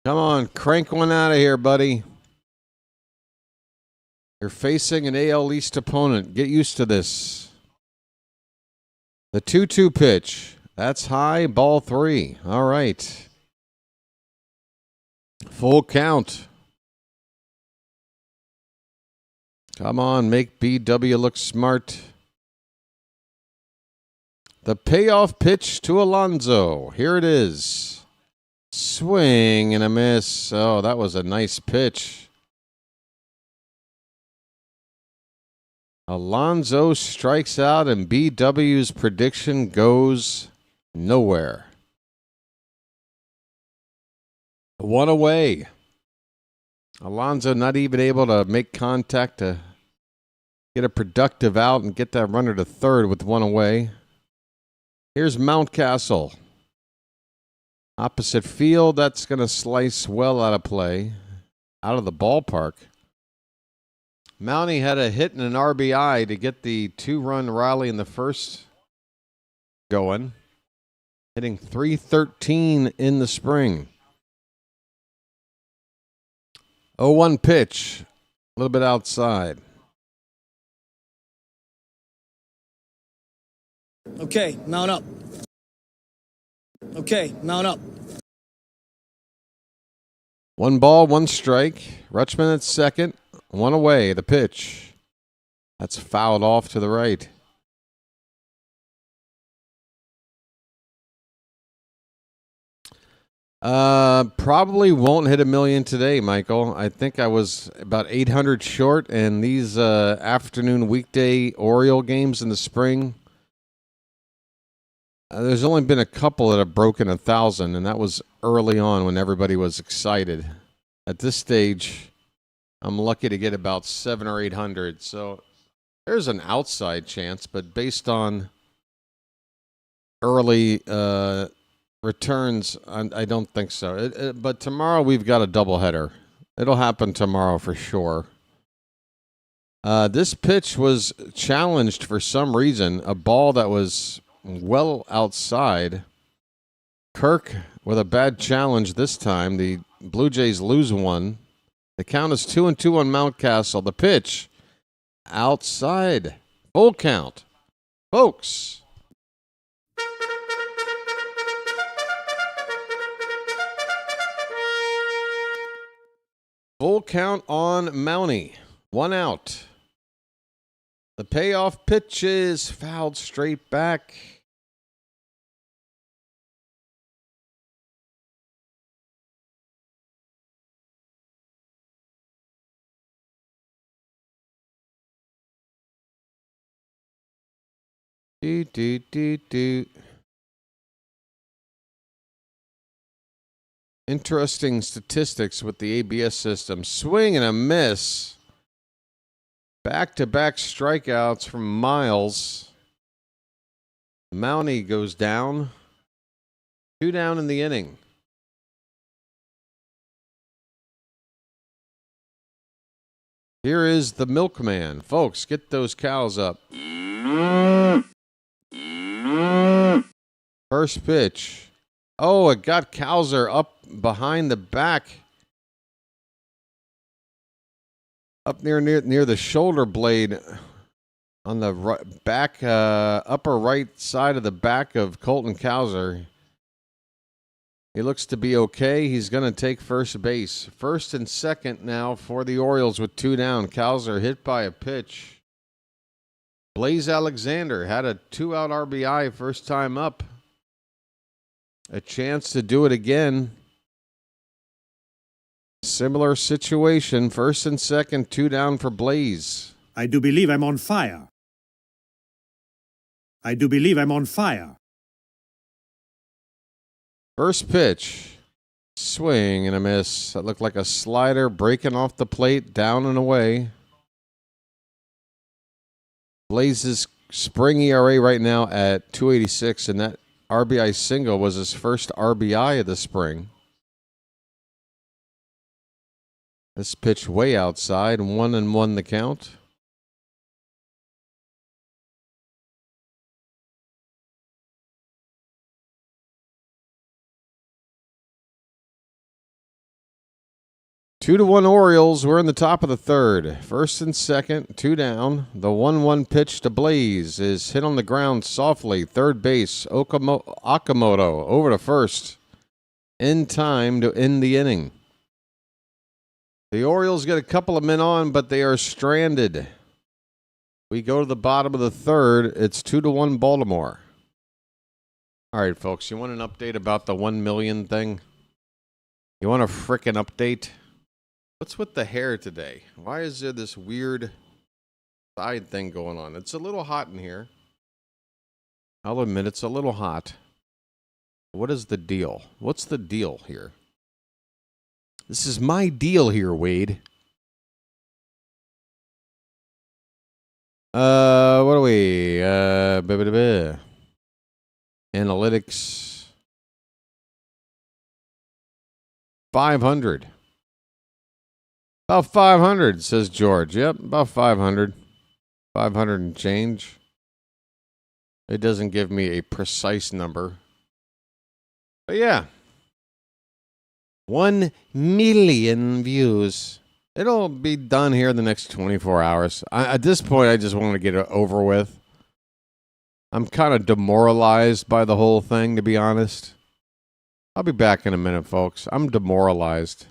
Come on, crank one out of here, buddy. You're facing an AL East opponent. Get used to this. The 2-2 pitch. That's high, ball 3. All right. Full count. Come on, make BW look smart. The payoff pitch to Alonso. Here it is. Swing and a miss. Oh, that was a nice pitch. Alonso strikes out, and BW's prediction goes nowhere. 1 away. Alonso not even able to make contact to get a productive out and get that runner to third with 1 away. Here's Mountcastle. Opposite field, that's going to slice well out of play, out of the ballpark. Mountie had a hit and an RBI to get the 2-run rally in the first going, hitting .313 in the spring. 0-1 pitch, a little bit outside. Okay, mount up. Okay, mount up. 1 ball, 1 strike. Rutschman at second. 1 away, the pitch. That's fouled off to the right. Probably won't hit $1 million today, Michael. I think I was about 800 short, and these afternoon weekday Oriole games in the spring, there's only been a couple that have broken 1,000, and that was early on when everybody was excited. At this stage, I'm lucky to get about 700 or 800. So there's an outside chance, but based on early returns, I don't think so. But tomorrow we've got a doubleheader. It'll happen tomorrow for sure. This pitch was challenged for some reason. A ball that was well outside. Kirk with a bad challenge this time. The Blue Jays lose 1. The count is 2-2 on Mountcastle. The pitch outside. Full count. Folks. Full count on Mountie. 1 out. The payoff pitch is fouled straight back. Interesting statistics with the ABS system. Swing and a miss. Back-to-back strikeouts from Miles. Mountie goes down. 2 down in the inning. Here is the milkman. Folks, get those cows up. First pitch. Oh, it got Cowser up behind the back. Up near the shoulder blade on the back, upper right side of the back of Colton Cowser. He looks to be okay. He's going to take first base. First and second now for the Orioles with 2 down. Cowser hit by a pitch. Blaze Alexander had a 2-out RBI first time up. A chance to do it again. Similar situation. First and second, 2 down for Blaze. I do believe I'm on fire. I do believe I'm on fire. First pitch. Swing and a miss. That looked like a slider breaking off the plate, down and away. Blaze's spring ERA right now at 2.86, and that RBI single was his first RBI of the spring. This pitch way outside, 1-1 the count. 2-1 Orioles. We're in the top of the third. First and second, 2 down. The 1-1 pitch to Blaze is hit on the ground softly. Third base, Okamoto over to first. In time to end the inning. The Orioles get a couple of men on, but they are stranded. We go to the bottom of the third. It's 2-1 Baltimore. All right, folks, you want an update about the 1 million thing? You want a frickin' update? What's with the hair today? Why is there this weird side thing going on? It's a little hot in here. I'll admit it's a little hot. What is the deal? What's the deal here? This is my deal here, Wade. What are we? Analytics. 500. About 500, says George. Yep, about 500. 500 and change. It doesn't give me a precise number. But yeah. 1 million views. It'll be done here in the next 24 hours. At this point, I just want to get it over with. I'm kind of demoralized by the whole thing, to be honest. I'll be back in a minute, folks. I'm demoralized.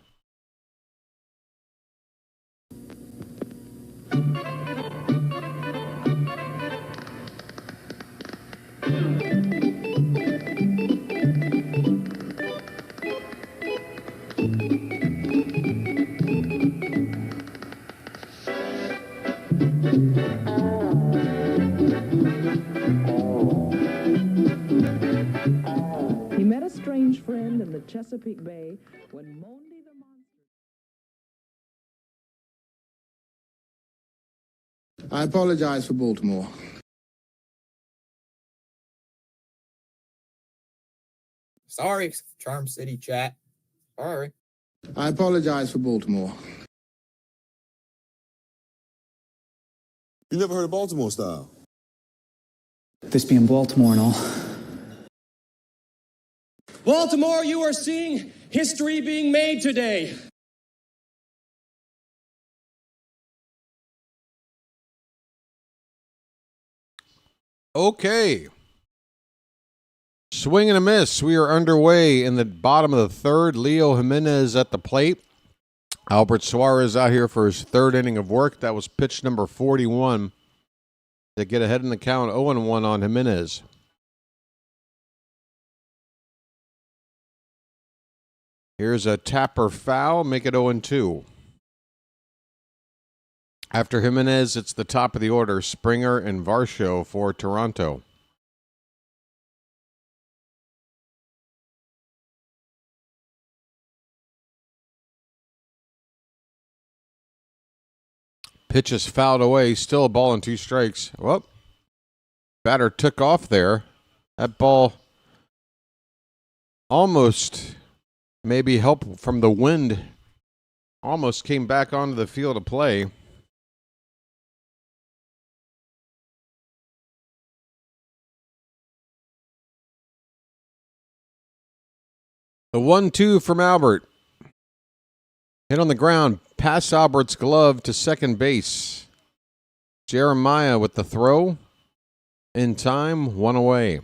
He met a strange friend in the Chesapeake Bay when Monday the Monster... I apologize for Baltimore. Sorry, Charm City chat. Sorry. I apologize for Baltimore. You never heard of Baltimore style? This being Baltimore and all. Baltimore, you are seeing history being made today. Okay. Swing and a miss. We are underway in the bottom of the third. Leo Jimenez at the plate. Albert Suarez out here for his third inning of work. That was pitch number 41 to get ahead in the count. 0-1 on Jimenez. Here's a tapper foul. Make it 0-2. After Jimenez, it's the top of the order. Springer and Varsho for Toronto. Pitch is fouled away. Still a ball and 2 strikes. Well, batter took off there. That ball almost, maybe help from the wind, almost came back onto the field of play. The 1-2 from Albert. Hit on the ground. Pass Albert's glove to second base. Jeremiah with the throw. In time, 1 away.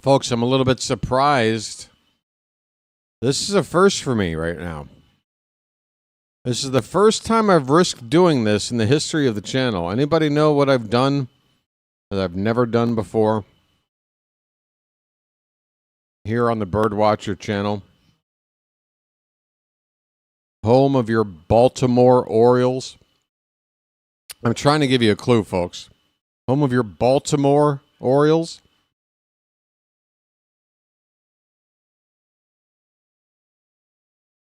Folks, I'm a little bit surprised. This is a first for me right now. This is the first time I've risked doing this in the history of the channel. Anybody know what I've done that I've never done before? Here on the BirdWatcher Channel. Home of your Baltimore Orioles. I'm trying to give you a clue, folks. Home of your Baltimore Orioles.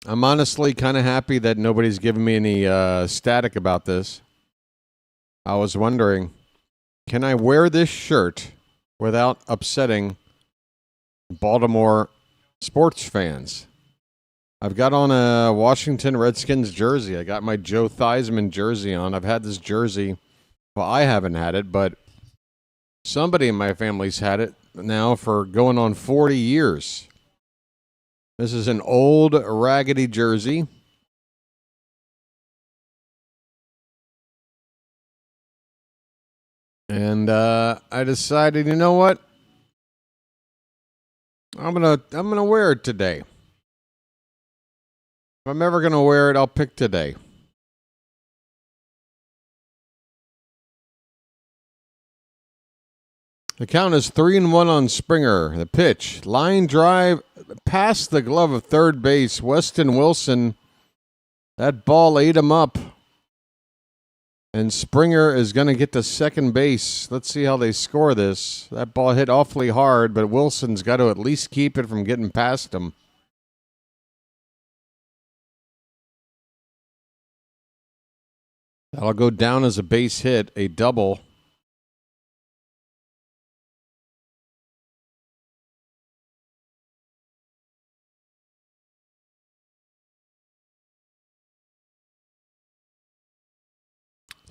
I'm honestly kind of happy that nobody's giving me any static about this. I was wondering, can I wear this shirt without upsetting Baltimore sports fans? I've got on a Washington Redskins jersey. I got my Joe Theismann jersey on. I've had this jersey. Well, I haven't had it, but somebody in my family's had it now for going on 40 years. This is an old raggedy jersey. And I decided, you know what? I'm gonna wear it today. If I'm ever gonna wear it, I'll pick today. The count is 3-1 on Springer. The pitch, line drive, past the glove of third base. Weston Wilson, that ball ate him up. And Springer is going to get to second base. Let's see how they score this. That ball hit awfully hard, but Wilson's got to at least keep it from getting past him. That'll go down as a base hit, a double.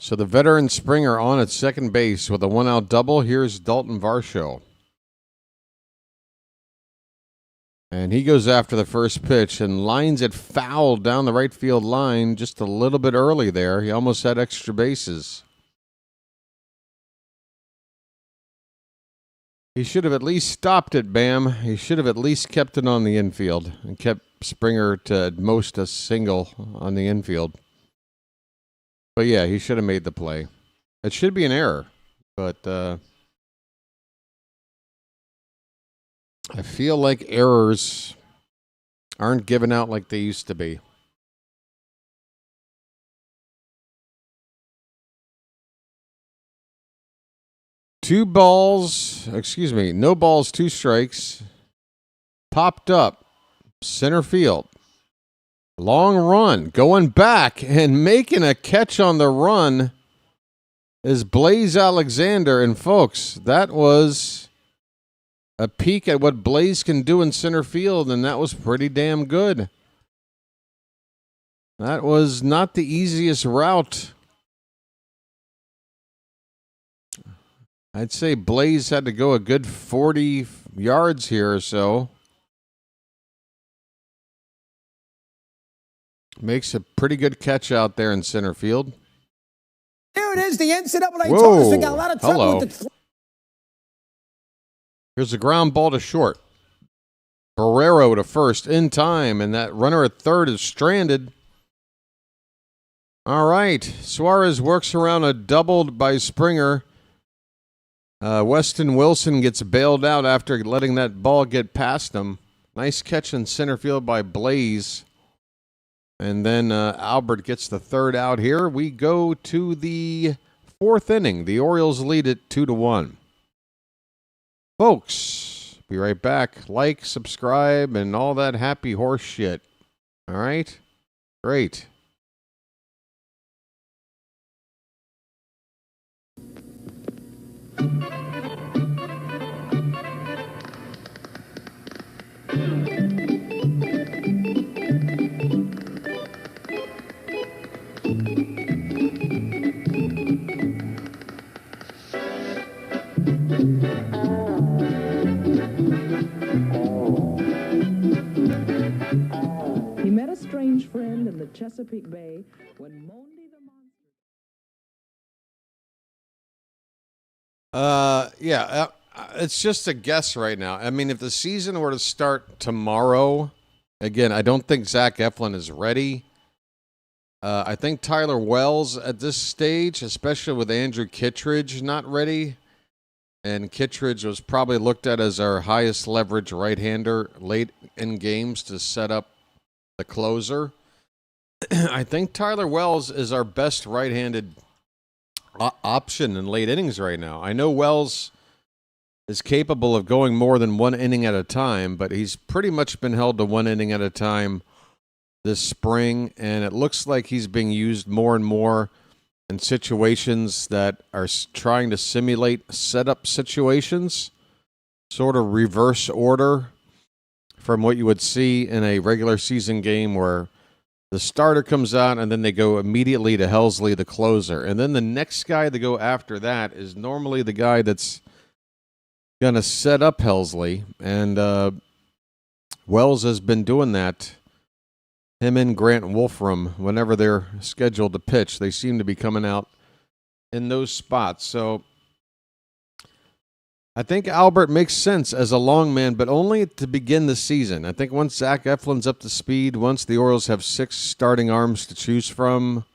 So the veteran Springer on at second base with a one-out double. Here's Dalton Varsho. And he goes after the first pitch and lines it foul down the right field line just a little bit early there. He almost had extra bases. He should have at least stopped it, Bam. He should have at least kept it on the infield and kept Springer to at most a single on the infield. But yeah, he should have made the play. It should be an error, but I feel like errors aren't given out like they used to be. No balls, 2 strikes. Popped up, center field. Long run, going back and making a catch on the run is Blaze Alexander. And folks, that was a peek at what Blaze can do in center field, and that was pretty damn good. That was not the easiest route. I'd say Blaze had to go a good 40 yards here or so. Makes a pretty good catch out there in center field. Here it is, the NCAA told us we got a lot of trouble with the... Here's a ground ball to short. Barrero to first in time, and that runner at third is stranded. All right, Suarez works around a doubled by Springer. Weston Wilson gets bailed out after letting that ball get past him. Nice catch in center field by Blaze. And then Albert gets the third out here. We go to the fourth inning. The Orioles lead it 2-1. Folks, be right back. Like, subscribe, and all that happy horse shit. All right? Great. He met a strange friend in the Chesapeake Bay when Monday the Monster... It's just a guess right now. I mean, if the season were to start tomorrow, again, I don't think Zach Eflin is ready. I think Tyler Wells at this stage, especially with Andrew Kittredge not ready, and Kittredge was probably looked at as our highest leverage right-hander late in games to set up the closer. I think Tyler Wells is our best right-handed option in late innings right now. I know Wells is capable of going more than one inning at a time, but he's pretty much been held to one inning at a time this spring, and it looks like he's being used more and more in situations that are trying to simulate setup situations, sort of reverse order from what you would see in a regular season game where the starter comes out and then they go immediately to Helsley, the closer. And then the next guy to go after that is normally the guy that's going to set up Helsley. And Wells has been doing that. Him and Grant Wolfram, whenever they're scheduled to pitch, they seem to be coming out in those spots. So I think Albert makes sense as a long man, but only to begin the season. I think once Zach Eflin's up to speed, once the Orioles have 6 starting arms to choose from,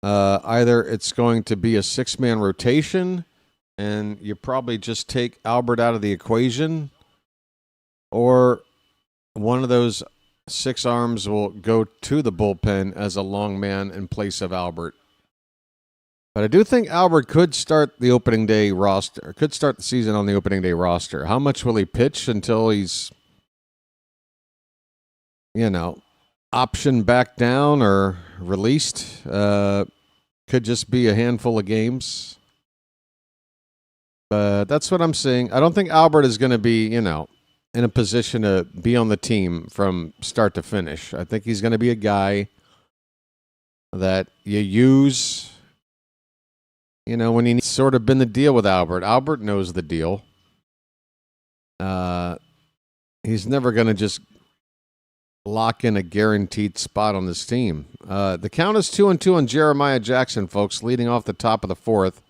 either it's going to be a 6-man rotation, and you probably just take Albert out of the equation, or one of those 6 arms will go to the bullpen as a long man in place of Albert. But I do think Albert could start the opening day roster, could start the season on the opening day roster. How much will he pitch until he's, optioned back down or released? Could just be a handful of games. But that's what I'm saying. I don't think Albert is going to be, in a position to be on the team from start to finish. I think he's going to be a guy that you use, when you sort of been the deal with Albert. Albert knows the deal. He's never going to just lock in a guaranteed spot on this team. The count is 2-2 on Jeremiah Jackson, folks, leading off the top of the 4th.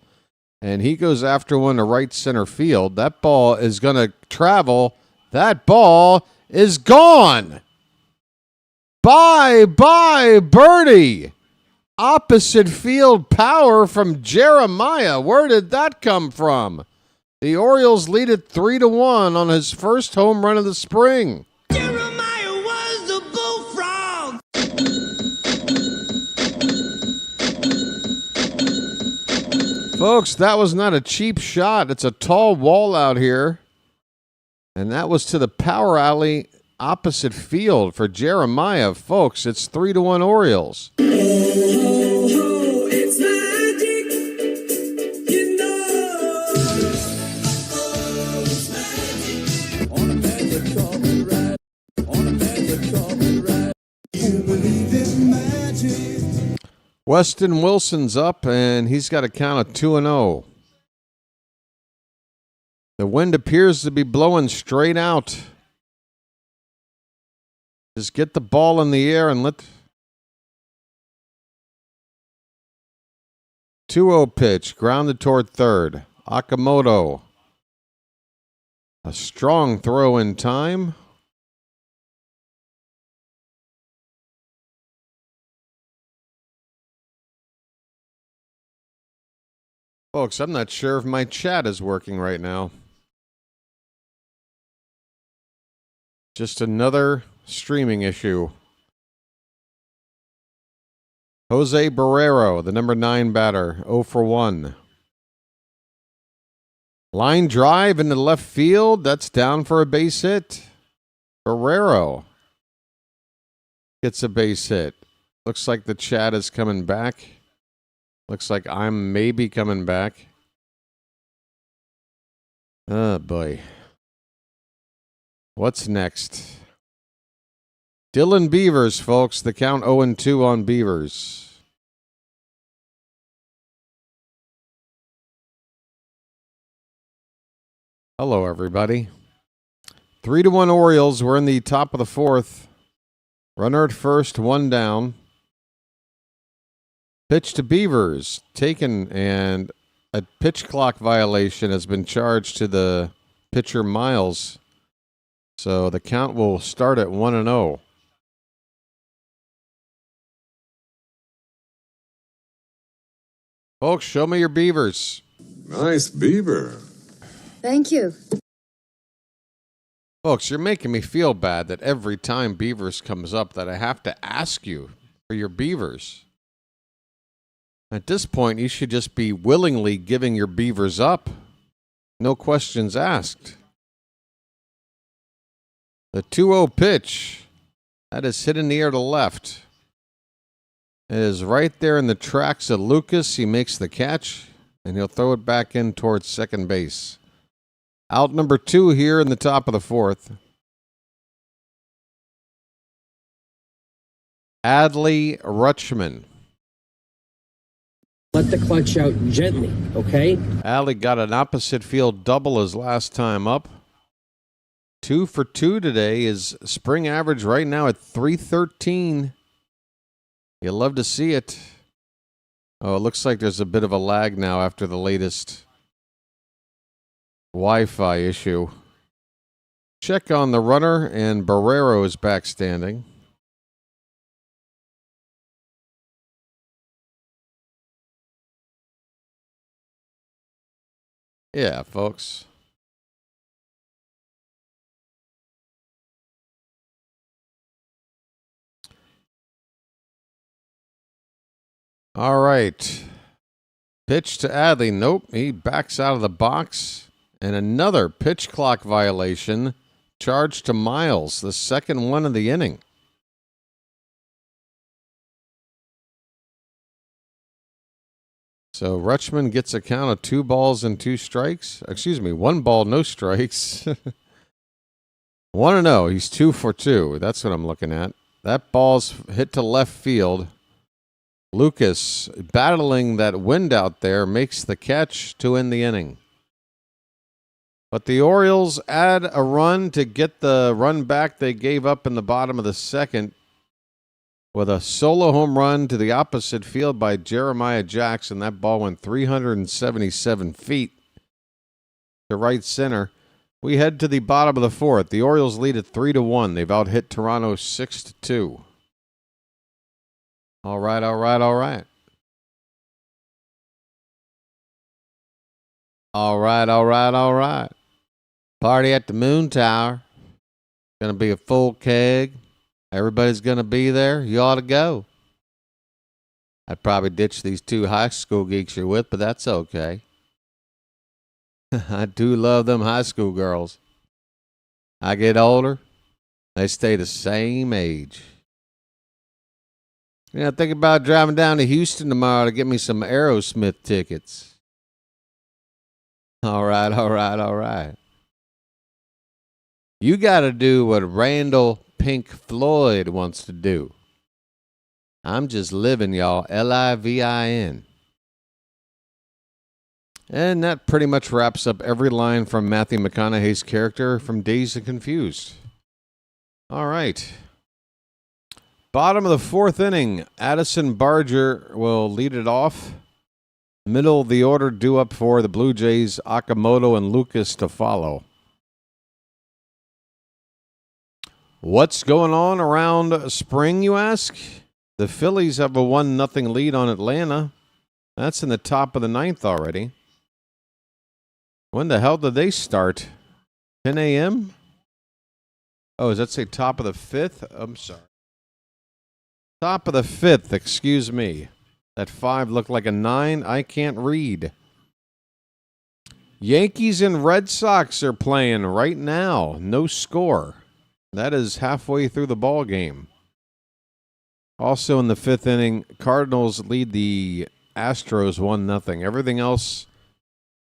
And he goes after one to right center field. That ball is going to travel. That ball is gone. Bye, birdie. Opposite field power from Jeremiah. Where did that come from? The Orioles lead it 3-1 on his first home run of the spring. Jeremiah was the bullfrog. Folks, that was not a cheap shot. It's a tall wall out here. And that was to the power alley opposite field for Jeremiah. Folks, it's 3-1 Orioles. It's magic, you know. On a magic carpet ride. On a magic carpet ride. You believe in magic. Weston Wilson's up, and he's got a count of 2-0. The wind appears to be blowing straight out. Just get the ball in the air and let... 2-0 pitch, grounded toward third. Okamoto. A strong throw in time. Folks, I'm not sure if my chat is working right now. Just another streaming issue. Jose Barrero, the number 9 batter, 0 for 1. Line drive into left field. That's down for a base hit. Barrero gets a base hit. Looks like the chat is coming back. Looks like I'm maybe coming back. Oh, boy. What's next? Dylan Beavers, folks. The count 0-2 on Beavers. Hello, everybody. 3-1 Orioles. We're in the top of the 4th. Runner at first, 1 down. Pitch to Beavers. Taken, and a pitch clock violation has been charged to the pitcher Miles. So the count will start at 1-0. Folks, show me your Beavers. Nice beaver. Thank you. Folks, you're making me feel bad that every time Beavers comes up that I have to ask you for your Beavers. At this point, you should just be willingly giving your Beavers up. No questions asked. The 2-0 pitch. That is hit in the air to left. It is right there in the tracks of Lucas. He makes the catch, and he'll throw it back in towards second base. Out number 2 here in the top of the 4th. Adley Rutschman. Let the clutch out gently, okay? Adley got an opposite field double his last time up. 2 for 2 today. His spring average right now at 313. You'll love to see it. Oh, it looks like there's a bit of a lag now after the latest Wi-Fi issue. Check on the runner, and Barrero is back standing. Yeah, folks. All right. Pitch to Adley. Nope. He backs out of the box. And another pitch clock violation. Charge to Miles, the second one of the inning. So Rutschman gets a count of 2 balls and 2 strikes. Excuse me, 1 ball, no strikes. 1-0. He's 2 for 2. That's what I'm looking at. That ball's hit to left field. Lucas, battling that wind out there, makes the catch to end the inning. But the Orioles add a run to get the run back they gave up in the bottom of the second with a solo home run to the opposite field by Jeremiah Jackson. That ball went 377 feet to right center. We head to the bottom of the fourth. The Orioles lead at 3-1. They've out-hit Toronto 6-2. All right. Party at the Moon Tower. Going to be a full keg. Everybody's going to be there. You ought to go. I'd probably ditch these 2 high school geeks you're with, but that's okay. I do love them high school girls. I get older, they stay the same age. Think about driving down to Houston tomorrow to get me some Aerosmith tickets. All right. You got to do what Randall Pink Floyd wants to do. I'm just living, y'all. Livin. And that pretty much wraps up every line from Matthew McConaughey's character from Dazed and Confused. All right. Bottom of the fourth inning, Addison Barger will lead it off. Middle of the order due up for the Blue Jays, Okamoto and Lucas to follow. What's going on around spring, you ask? The Phillies have a 1-0 lead on Atlanta. That's in the top of the 9th already. When the hell did they start? 10 a.m.? Oh, does that say top of the 5th? I'm sorry. Top of the 5th, excuse me. That 5 looked like a 9. I can't read. Yankees and Red Sox are playing right now. No score. That is halfway through the ball game. Also in the 5th inning, Cardinals lead the Astros 1-0. Everything else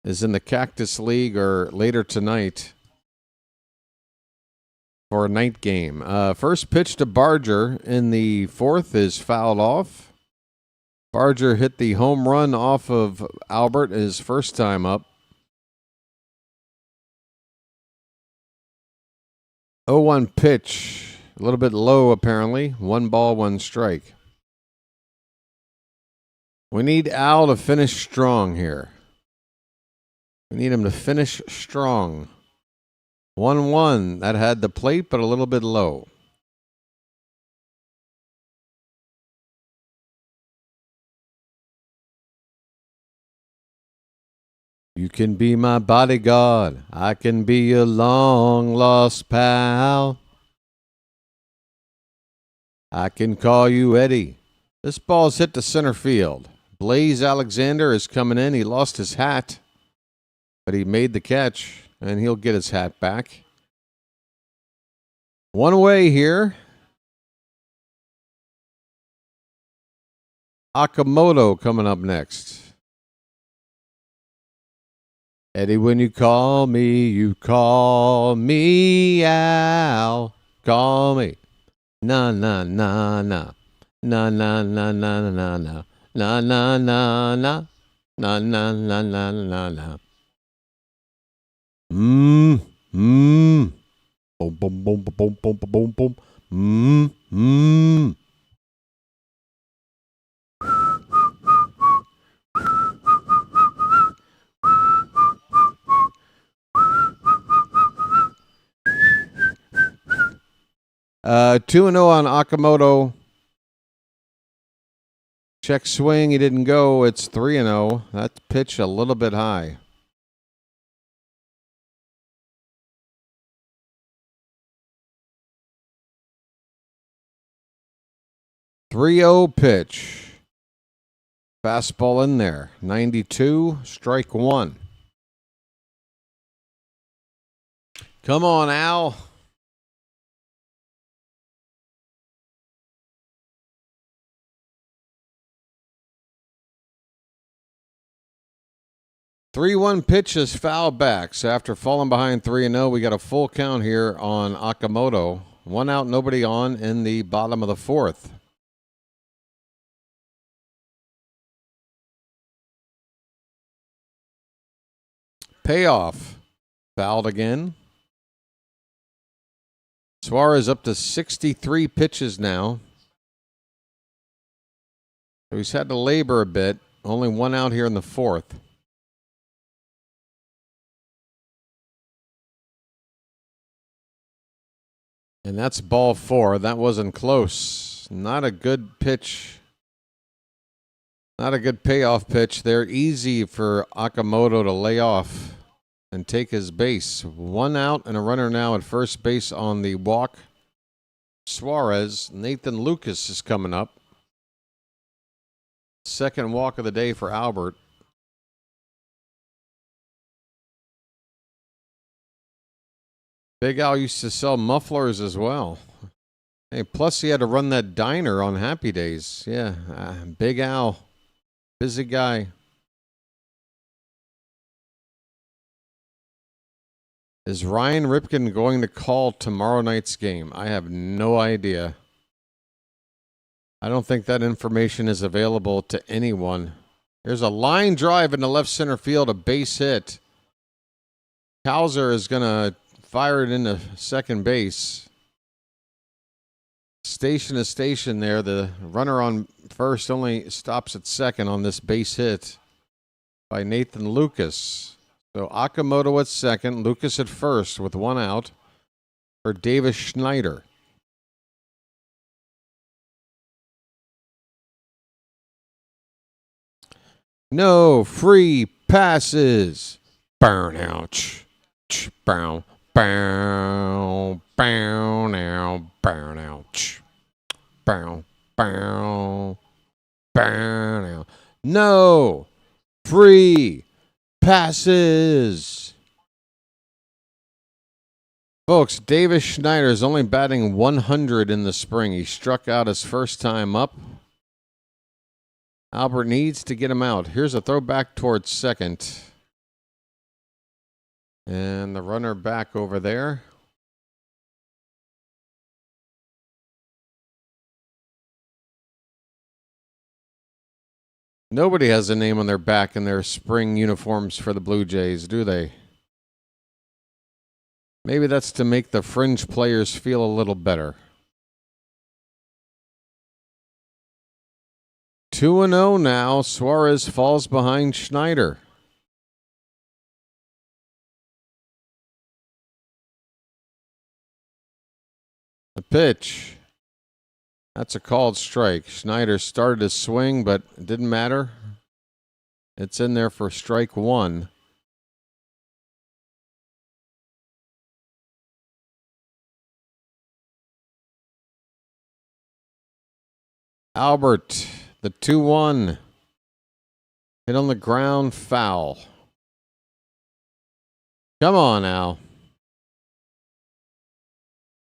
is in the Cactus League or later tonight for a night game. First pitch to Barger in the 4th is fouled off. Barger hit the home run off of Albert his first time up. 0-1 pitch. A little bit low, apparently. 1 ball, 1 strike. We need Al to finish strong here. We need him to finish strong. 1-1. That had the plate, but a little bit low. You can be my bodyguard. I can be your long-lost pal. I can call you Eddie. This ball's hit to center field. Blaze Alexander is coming in. He lost his hat, but he made the catch, and he'll get his hat back. One away here. Okamoto coming up next. Eddie, when you call me Al. Call me. Na na na na. Na na na na na na. Na na na na. Na na na na na na. boom, boom, boom, boom, boom, boom. Mmm. Uh, 2-0 on Okamoto. Check swing. He didn't go. It's 3-0. That pitch a little bit high. Pitch. Fastball in there. 92. Strike one. Come on, Al. Three-one pitch is foul back. So after falling behind 3-0, we got a full count here on Okamoto. One out, nobody on in the bottom of the fourth. Payoff. Fouled again. Suarez up to 63 pitches now. So he's had to labor a bit. Only one out here in the fourth. And that's ball four. That wasn't close. Not a good pitch. Not a good payoff pitch. They're easy for Okamoto to lay off and take his base. One out and a runner now at first base on the walk. Suarez. Nathan Lucas is coming up. Second walk of the day for Albert. Big Al used to sell mufflers as well. Hey, plus he had to run that diner on Happy Days. Yeah, Big Al. Busy guy. Is Ryan Ripken going to call tomorrow night's game? I have no idea. I don't think that information is available to anyone. There's a line drive in the left center field, a base hit. Kowser is going to fire it into second base. Station to station there. The runner on first only stops at second on this base hit by Nathan Lucas. So Okamoto at second, Lucas at first with one out for Davis Schneider. No free passes. Burnout. Bow. Bow, bow, now, bow, ouch. Bow, bow, bow, now. No free passes. Folks, Davis Schneider is only batting 100 in the spring. He struck out his first time up. Albert needs to get him out. Here's a throw back towards second. And the runner back over there. Nobody has a name on their back in their spring uniforms for the Blue Jays, do they? Maybe that's to make the fringe players feel a little better. 2-0 now. Suarez falls behind Schneider. The pitch. That's a called strike. Schneider started his swing, but it didn't matter. It's in there for strike one. Albert, the 2-1. Hit on the ground, foul. Come on, Al.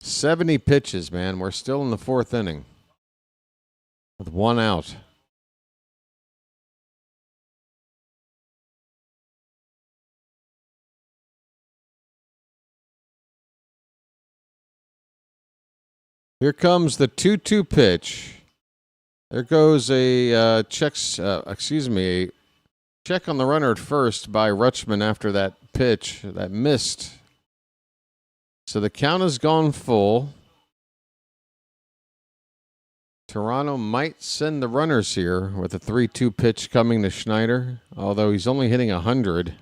70 pitches, man. We're still in the fourth inning with one out. Here comes the 2-2 pitch. There goes a check on the runner at first by Rutschman after that pitch, that missed So the count has gone full. Toronto might send the runners here with a 3-2 pitch coming to Schneider, although he's only hitting 100.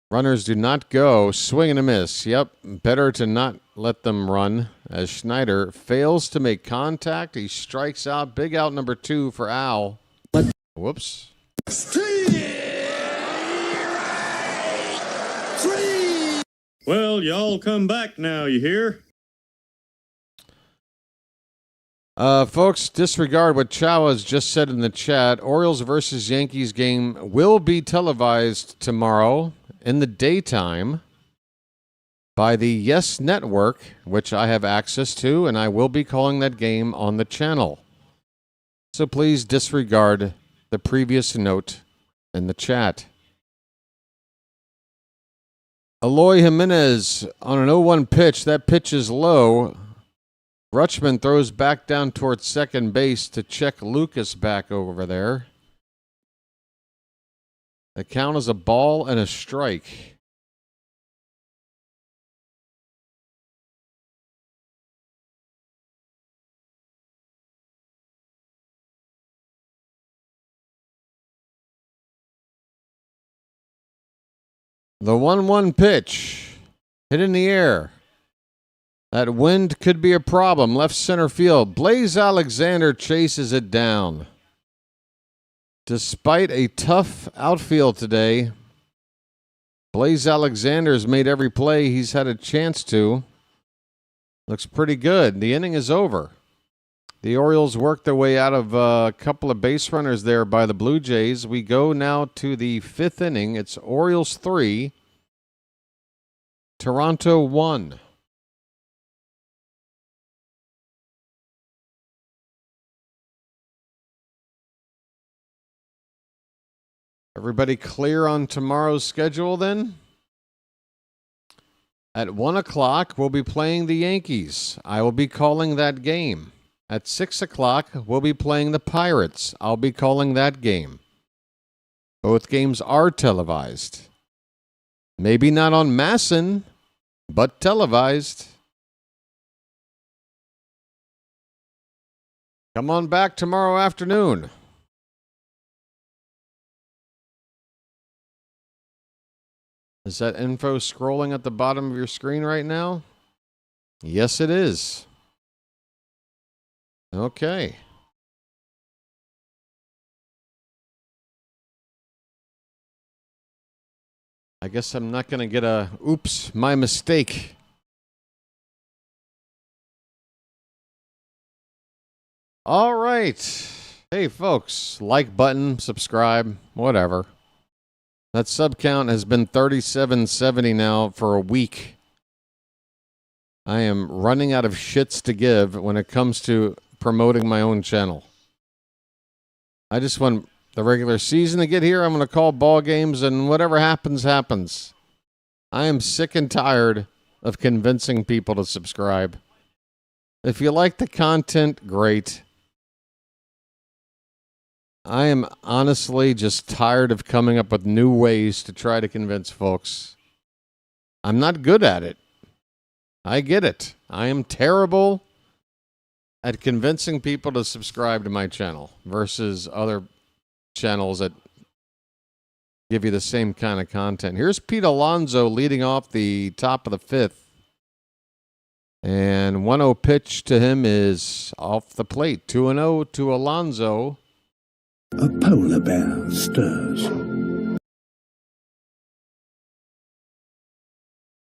Runners do not go. Swing and a miss. Yep, better to not let them run as Schneider fails to make contact. He strikes out. Big out number 2 for Al. Whoops. Well, y'all come back now, you hear? Folks, disregard what Chow has just said in the chat. Orioles versus Yankees game will be televised tomorrow in the daytime by the Yes Network, which I have access to, and I will be calling that game on the channel. So please disregard the previous note in the chat. Eloy Jimenez on an 0-1 pitch. That pitch is low. Rutschman throws back down towards second base to check Lucas back over there. The count is a ball and a strike. The 1-1 pitch. Hit in the air. That wind could be a problem. Left center field. Blaze Alexander chases it down. Despite a tough outfield today, Blaze Alexander's made every play he's had a chance to. Looks pretty good. The inning is over. The Orioles worked their way out of a couple of base runners there by the Blue Jays. We go now to the 5th inning. It's Orioles 3, Toronto 1. Everybody clear on tomorrow's schedule then? At 1 o'clock, we'll be playing the Yankees. I will be calling that game. At 6 o'clock, we'll be playing the Pirates. I'll be calling that game. Both games are televised. Maybe not on Masson, but televised. Come on back tomorrow afternoon. Is that info scrolling at the bottom of your screen right now? Yes, it is. Okay. I guess I'm not going to get a, oops, my mistake. All right. Hey, folks, like button, subscribe, whatever. That sub count has been 3770 now for a week. I am running out of shits to give when it comes to promoting my own channel. I just want the regular season to get here. I'm going to call ball games, and whatever happens, happens. I am sick and tired of convincing people to subscribe. If you like the content, great. I am honestly just tired of coming up with new ways to try to convince folks. I'm not good at it. I get it. I am terrible at convincing people to subscribe to my channel versus other channels that give you the same kind of content. Here's Pete Alonso leading off the top of the 5th. And 1-0 pitch to him is off the plate. 2-0 to Alonso. A polar bear stirs.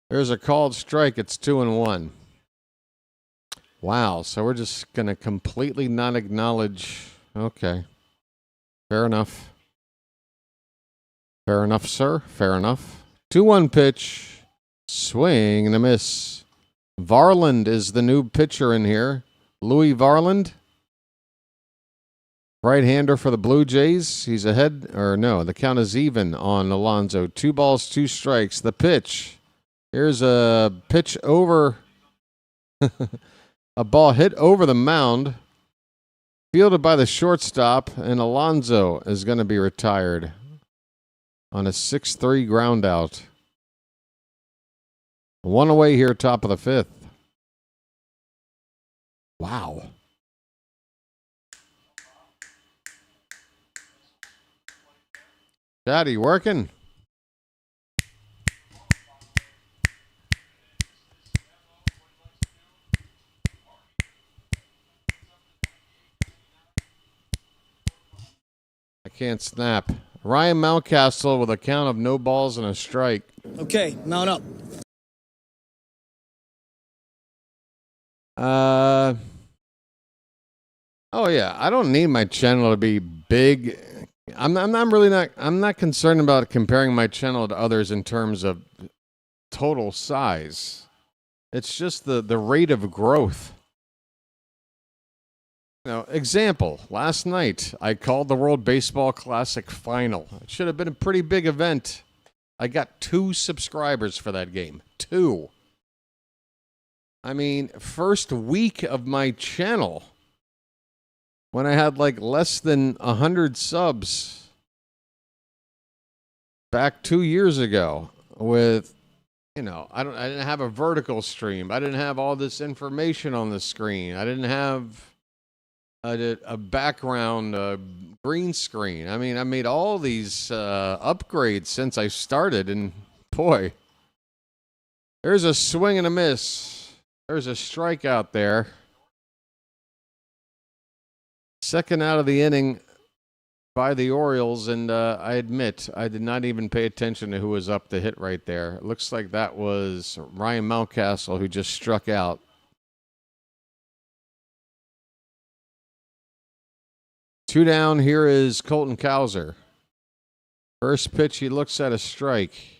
There's a called strike. It's 2-1. Wow. So we're just going to completely not acknowledge. Okay. Fair enough. Fair enough, sir. Fair enough. 2-1 pitch. Swing and a miss. Varland is the new pitcher in here. Louis Varland. Right-hander for the Blue Jays. He's ahead, or no, the count is even on Alonso. 2 balls, 2 strikes. The pitch. Here's a pitch over, a ball hit over the mound, fielded by the shortstop, and Alonso is going to be retired on a 6-3 ground out. One away here, top of the fifth. Wow. Dad, are you working? I can't snap. Ryan Mountcastle with a count of no balls and a strike. Okay, mount up. Oh yeah, I don't need my channel to be big. I'm not concerned about comparing my channel to others in terms of total size. It's just the rate of growth. Example, last night I called the World Baseball Classic final. It should have been a pretty big event. I got 2 subscribers for that game. 2. I mean, first week of my channel, when I had like less than 100 subs back 2 years ago with, I didn't have a vertical stream. I didn't have all this information on the screen. I didn't have a background green screen. I mean, I made all these upgrades since I started, and boy, there's a swing and a miss. There's a strikeout there. Second out of the inning by the Orioles, and I admit I did not even pay attention to who was up to hit right there. It looks like that was Ryan Mountcastle, who just struck out. Two down, here is Colton Cowser. First pitch, he looks at a strike.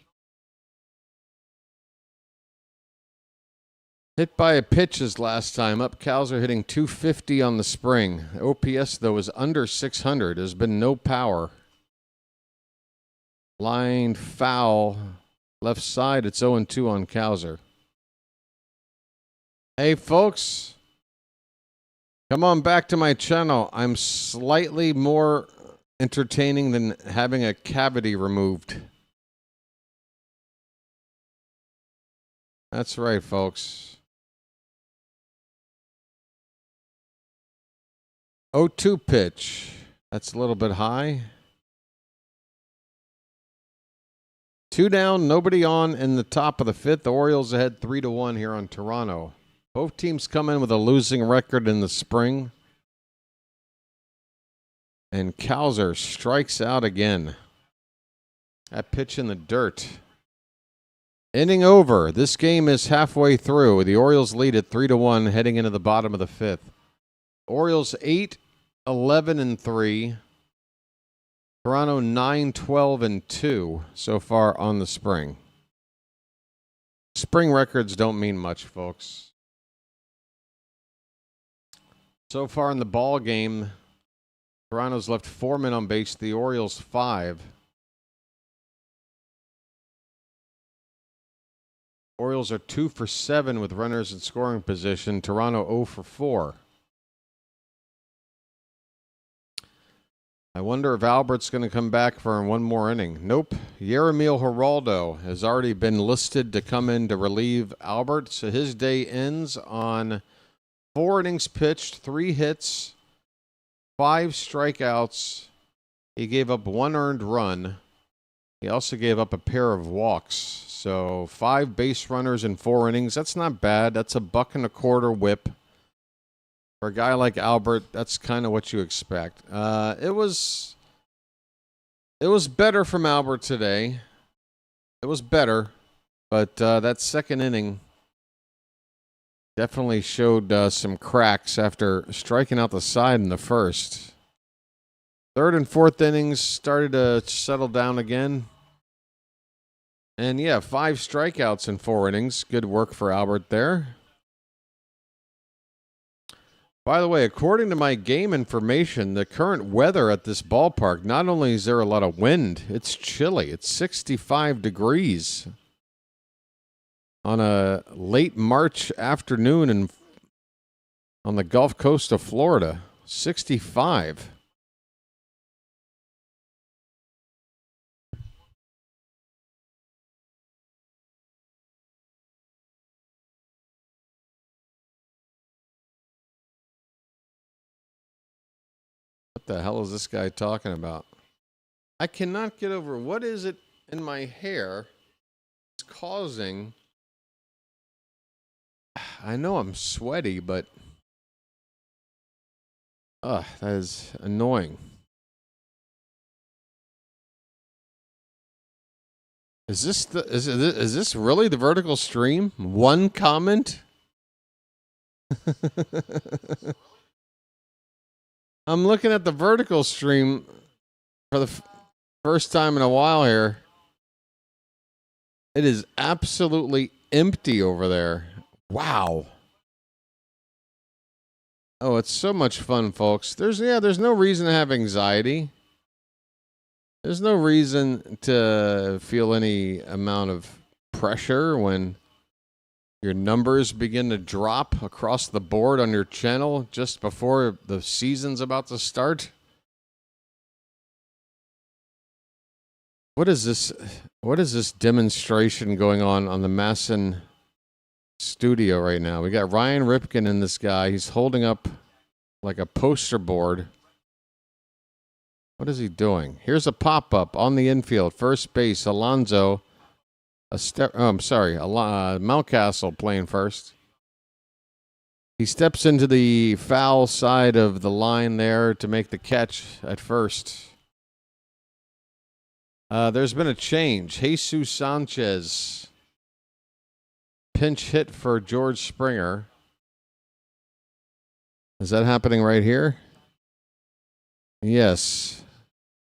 Hit by a pitch his last time up. Cowser hitting .250 on the spring. OPS, though, is under 600. There's been no power. Line foul. Left side, it's 0-2 on Cowser. Hey, folks. Come on back to my channel. I'm slightly more entertaining than having a cavity removed. That's right, folks. 0-2 pitch. That's a little bit high. 2 down, nobody on in the top of the fifth. The Orioles ahead 3-1 here on Toronto. Both teams come in with a losing record in the spring. And Cowser strikes out again. That pitch in the dirt. Inning over. This game is halfway through. The Orioles lead at 3-1 heading into the bottom of the fifth. Orioles 8-11-3. Toronto 9-12-2 so far on the spring. Spring records don't mean much, folks. So far in the ball game, Toronto's left 4 men on base. The Orioles 5. Orioles are 2 for 7 with runners in scoring position. Toronto 0 for 4. I wonder if Albert's going to come back for one more inning. Nope. Yeremil Geraldo has already been listed to come in to relieve Albert, so his day ends on 4 innings pitched, 3 hits, 5 strikeouts. He gave up 1 earned run. He also gave up a pair of walks. So 5 base runners in 4 innings. That's not bad. That's a $1.25 whip. For a guy like Albert, that's kind of what you expect. It was better from Albert today. It was better, but that second inning definitely showed some cracks after striking out the side in the first. Third and fourth innings started to settle down again. And yeah, 5 strikeouts in 4 innings. Good work for Albert there. By the way, according to my game information, the current weather at this ballpark, not only is there a lot of wind, it's chilly. It's 65 degrees on a late March afternoon on the Gulf Coast of Florida. 65. the hell is this guy talking about? I cannot get over what is it in my hair that's causing. I know I'm sweaty, but that is annoying. Is this really the vertical stream? One comment? I'm looking at the vertical stream for the first time in a while here. It is absolutely empty over there. Wow. Oh, it's so much fun, folks. There's no reason to have anxiety. There's no reason to feel any amount of pressure when your numbers begin to drop across the board on your channel just before the season's about to start. What is this demonstration going on the Masson studio right now? We got Ryan Ripken and this guy. He's holding up like a poster board. What is he doing? Here's a pop-up on the infield. First base, Alonso. Mountcastle playing first. He steps into the foul side of the line there to make the catch at first. There's been a change. Jesus Sanchez. Pinch hit for George Springer. Is that happening right here? Yes.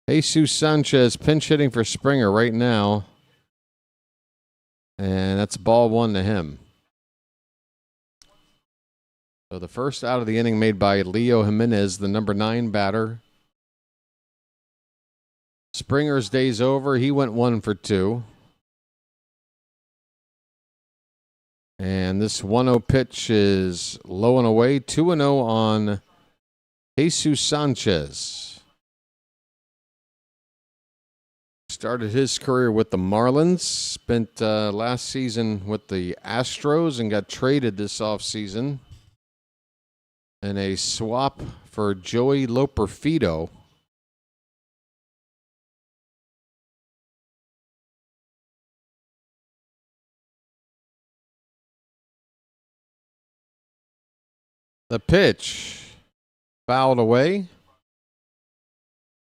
Jesus Sanchez pinch hitting for Springer right now. And that's ball one to him. So the first out of the inning made by Leo Jimenez, the number 9 batter. Springer's day's over. He went 1 for 2. And this 1-0 pitch is low and away. 2-0 on Jesus Sanchez. Started his career with the Marlins. Spent last season with the Astros and got traded this offseason in a swap for Joey Loperfido. The pitch fouled away.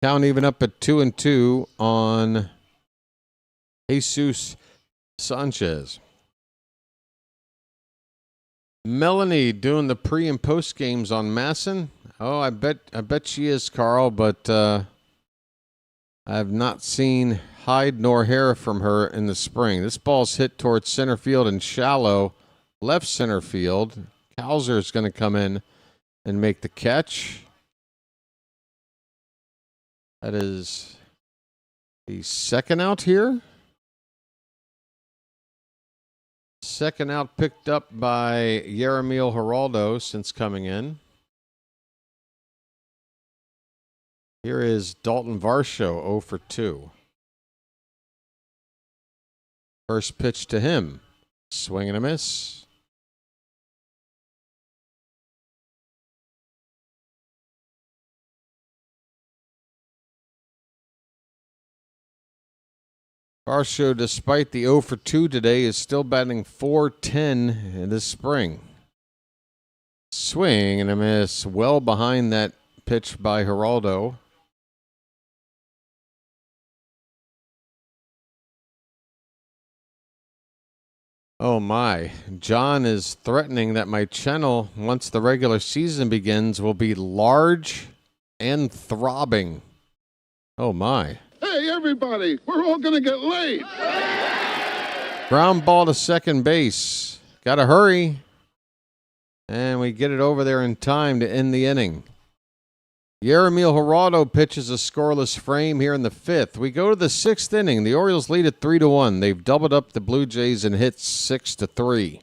Count even up at 2-2 on Jesus Sanchez. Melanie doing the pre and post games on Masson. Oh, I bet she is, Carl, but I have not seen hide nor hair from her in the spring. This ball's hit towards center field and shallow left center field. Hauser is going to come in and make the catch. That is the second out here. Second out picked up by Yeremil Geraldo since coming in. Here is Dalton Varsho, 0 for 2. First pitch to him. Swing and a miss. Varsho, despite the 0 for 2 today, is still batting .410 in this spring. Swing and a miss, well behind that pitch by Geraldo. Oh my, John is threatening that my channel, once the regular season begins, will be large and throbbing. Oh my. Hey, everybody, we're all going to get laid. Ground ball to second base. Got to hurry. And we get it over there in time to end the inning. Yeremil Geraldo pitches a scoreless frame here in the 5th. We go to the 6th inning. The Orioles lead at 3-1. They've doubled up the Blue Jays and hit 6-3.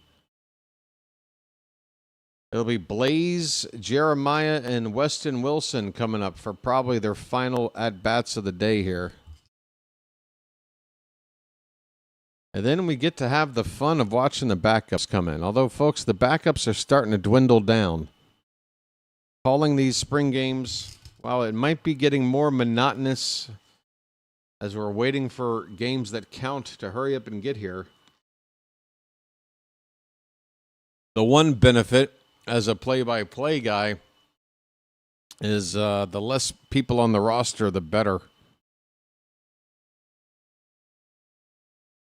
It'll be Blaze, Jeremiah, and Weston Wilson coming up for probably their final at-bats of the day here. And then we get to have the fun of watching the backups come in. Although, folks, the backups are starting to dwindle down. Calling these spring games, while it might be getting more monotonous as we're waiting for games that count to hurry up and get here, the one benefit as a play-by-play guy is the less people on the roster, the better.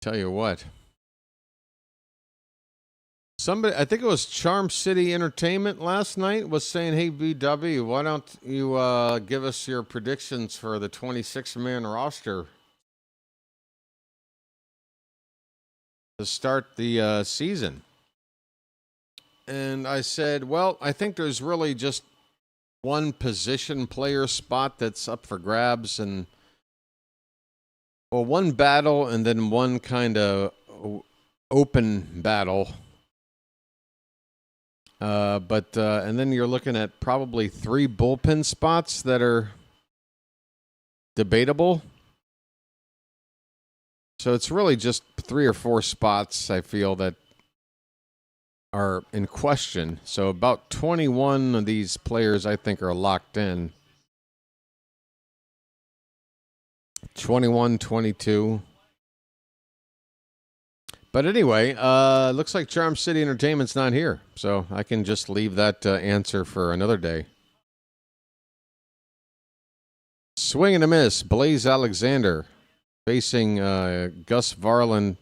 Tell you what. Somebody, I think it was Charm City Entertainment last night, was saying, hey, BW, why don't you give us your predictions for the 26-man roster to start the season? And I said, well, I think there's really just one position player spot that's up for grabs, and well, one battle and then one kind of open battle. And then you're looking at probably 3 bullpen spots that are debatable. So it's really just 3 or 4 spots, I feel, that are in question. So about 21 of these players, I think, are locked in. 21, 22. But anyway, looks like Charm City Entertainment's not here, so I can just leave that answer for another day. Swing and a miss. Blaze Alexander facing Gus Varland.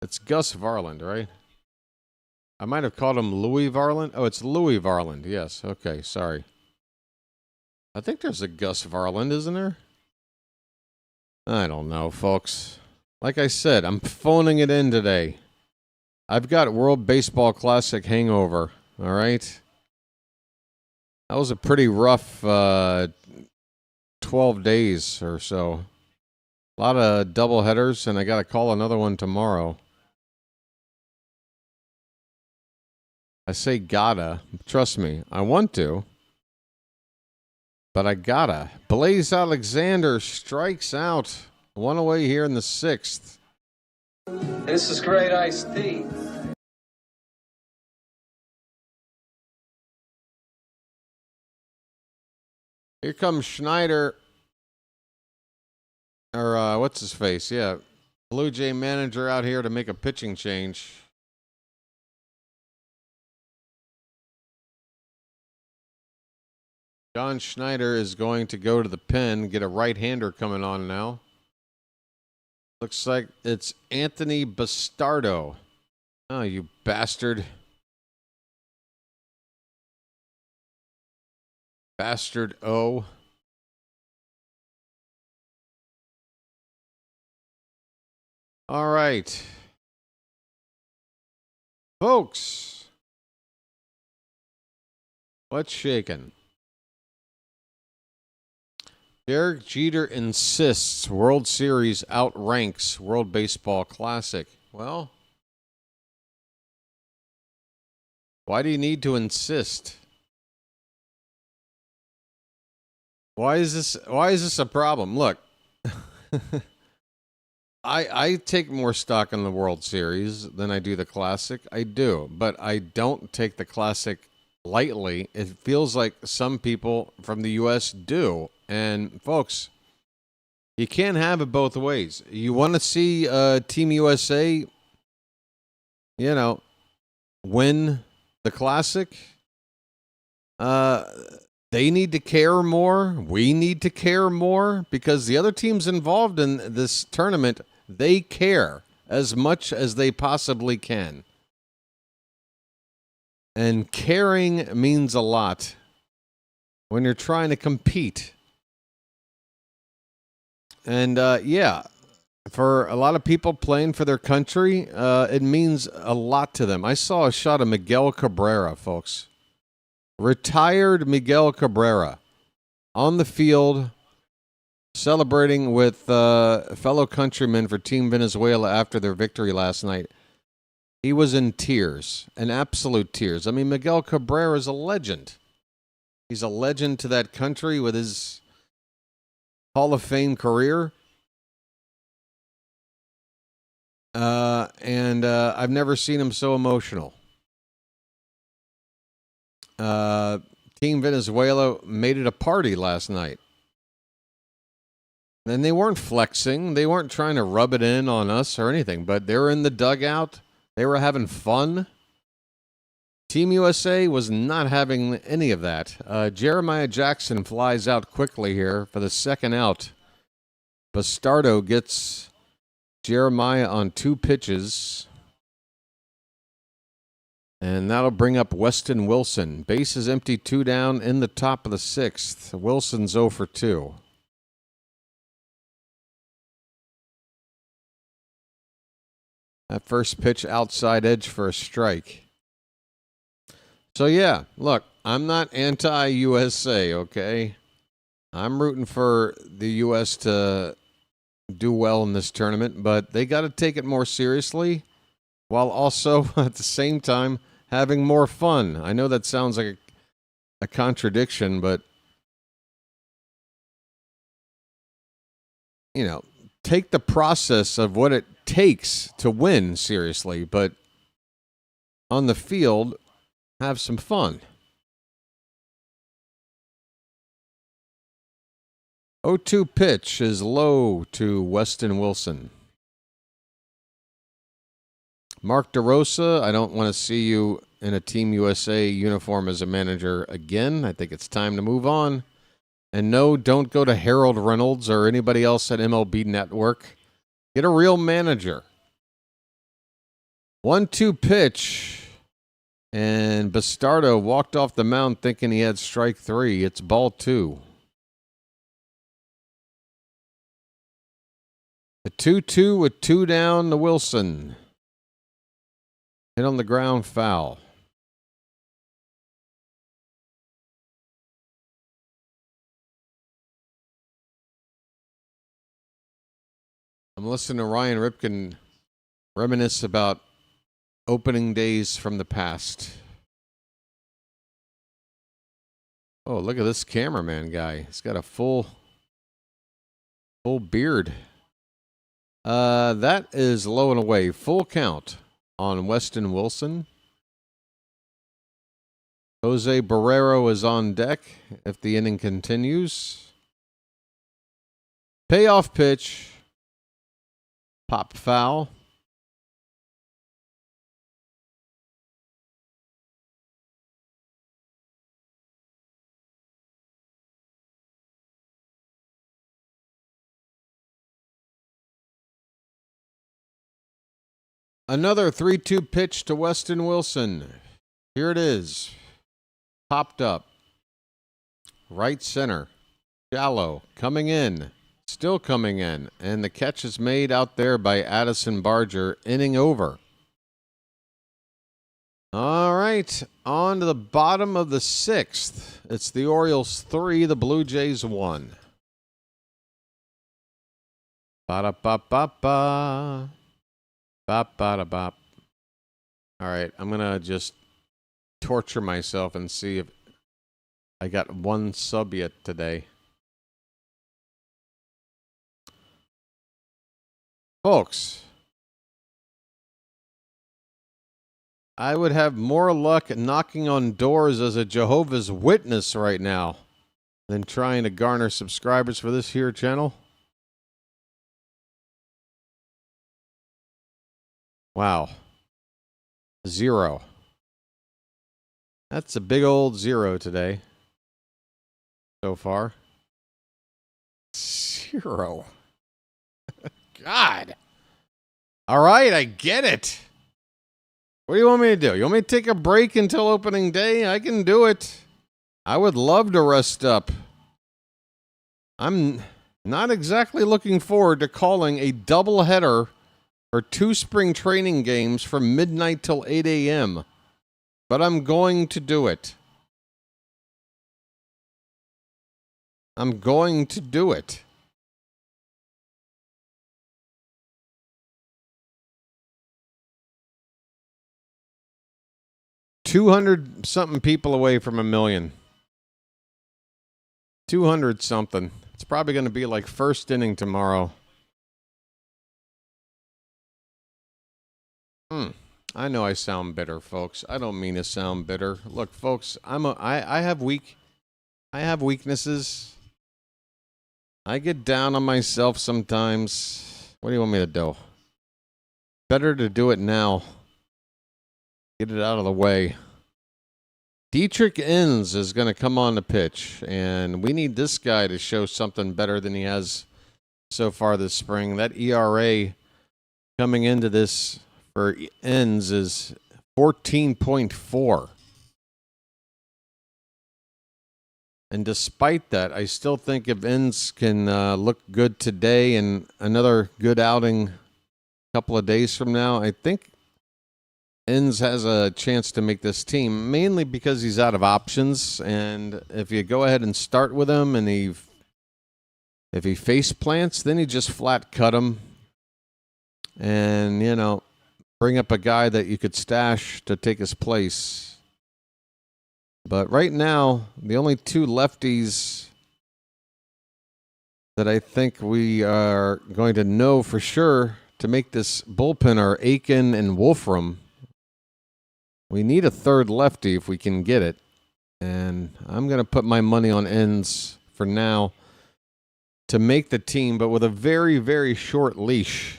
It's Gus Varland, right? I might have called him Louis Varland. Oh, it's Louis Varland. Yes. Okay, sorry. I think there's a Gus Varland, isn't there? I don't know, folks. Like I said, I'm phoning it in today. I've got World Baseball Classic hangover, all right? That was a pretty rough 12 days or so. A lot of double headers, and I got to call another one tomorrow. I say gotta. Trust me, I want to. But I gotta. Blaze Alexander strikes out. One away here in the 6th. This is great iced tea. Here comes Schneider. Or what's his face? Yeah. Blue Jay manager out here to make a pitching change. John Schneider is going to go to the pen, get a right-hander coming on now. Looks like it's Anthony Bastardo. Oh, you bastard. Bastard O. All right. Folks. What's shaking? Derek Jeter insists World Series outranks World Baseball Classic. Well, why do you need to insist? Why is this a problem? Look, I take more stock in the World Series than I do the Classic. I do, but I don't take the Classic lightly. It feels like some people from the U.S. do. And, folks, you can't have it both ways. You want to see Team USA, win the Classic? They need to care more. We need to care more because the other teams involved in this tournament, they care as much as they possibly can. And caring means a lot when you're trying to compete. And, for a lot of people playing for their country, it means a lot to them. I saw a shot of Miguel Cabrera, folks. Retired Miguel Cabrera on the field celebrating with fellow countrymen for Team Venezuela after their victory last night. He was in tears, in absolute tears. I mean, Miguel Cabrera is a legend. He's a legend to that country with his Hall of Fame career. And I've never seen him so emotional. Team Venezuela made it a party last night. And they weren't flexing. They weren't trying to rub it in on us or anything, but they were in the dugout. They were having fun. Team USA was not having any of that. Jeremiah Jackson flies out quickly here for the second out. Bastardo gets Jeremiah on 2 pitches. And that'll bring up Weston Wilson. Bases empty, 2 down in the top of the 6th. Wilson's 0 for 2. That first pitch outside edge for a strike. So, yeah, look, I'm not anti-USA, okay? I'm rooting for the U.S. to do well in this tournament, but they got to take it more seriously while also, at the same time, having more fun. I know that sounds like a contradiction, but, you know, take the process of what it takes to win seriously, but on the field, have some fun. 0-2 pitch is low to Weston Wilson. Mark DeRosa, I don't want to see you in a Team USA uniform as a manager again. I think it's time to move on. And no, don't go to Harold Reynolds or anybody else at MLB Network. Get a real manager. 1-2 pitch. And Bastardo walked off the mound thinking he had strike 3. It's ball 2. The 2-2 with 2 down to Wilson. Hit on the ground, foul. I'm listening to Ryan Ripken reminisce about opening days from the past. Oh, look at this cameraman guy. He's got a full beard. That is low and away. Full count on Weston Wilson. Jose Barrero is on deck if the inning continues. Payoff pitch. Pop foul. Another 3-2 pitch to Weston Wilson. Here it is. Popped up. Right center. Shallow. Coming in. Still coming in. And the catch is made out there by Addison Barger. Inning over. All right. On to the bottom of the 6th. It's the Orioles 3, the Blue Jays 1. Ba-da-ba-ba-ba. Bop-ba-da-bop. All right, I'm going to just torture myself and see if I got one sub yet today. Folks, I would have more luck knocking on doors as a Jehovah's Witness right now than trying to garner subscribers for this here channel. Wow. 0. That's a big old 0 today. So far. 0. God. All right, I get it. What do you want me to do? You want me to take a break until opening day? I can do it. I would love to rest up. I'm not exactly looking forward to calling a doubleheader or 2 spring training games from midnight till 8 a.m. But I'm going to do it. I'm going to do it. $200-something people away from 1 million. 200-something. It's probably going to be like first inning tomorrow. I know I sound bitter, folks. I don't mean to sound bitter. Look, folks, I have weaknesses. I get down on myself sometimes. What do you want me to do? Better to do it now. Get it out of the way. Dietrich Inns is going to come on the pitch, and we need this guy to show something better than he has so far this spring. That ERA coming into this for Inns is 14.4. And despite that, I still think if Inns can look good today and another good outing a couple of days from now, I think Inns has a chance to make this team, mainly because he's out of options. And if you go ahead and start with him and if he face plants, then you just flat cut him and, you know, bring up a guy that you could stash to take his place. But right now, the only two lefties that I think we are going to know for sure to make this bullpen are Aiken and Wolfram. We need a third lefty if we can get it. And I'm going to put my money on Inns for now to make the team, but with a very, very short leash.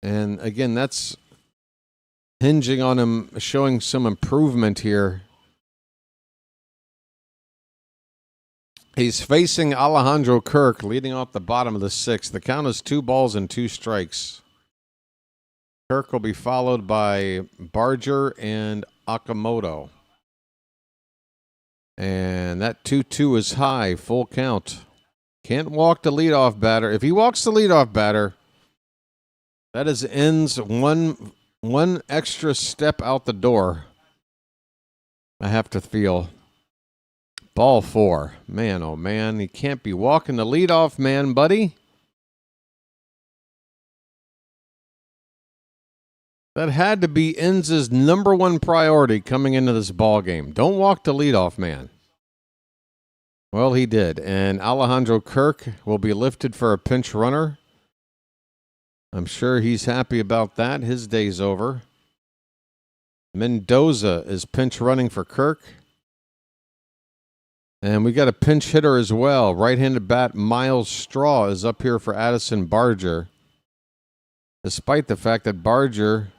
And again, that's hinging on him showing some improvement here. He's facing Alejandro Kirk, leading off the bottom of the sixth. The count is 2 balls and 2 strikes. Kirk will be followed by Barger and Okamoto. And that 2-2 is high, full count. Can't walk the leadoff batter. If he walks the leadoff batter, that is ends one extra step out the door. I have to feel. Ball 4. Man, oh man, he can't be walking the leadoff man, buddy. That had to be Inns' number 1 priority coming into this ball game. Don't walk the leadoff man. Well, he did, and Alejandro Kirk will be lifted for a pinch runner. I'm sure he's happy about that. His day's over. Mendoza is pinch running for Kirk. And we got a pinch hitter as well. Right-handed bat Miles Straw is up here for Addison Barger. Despite the fact that Barger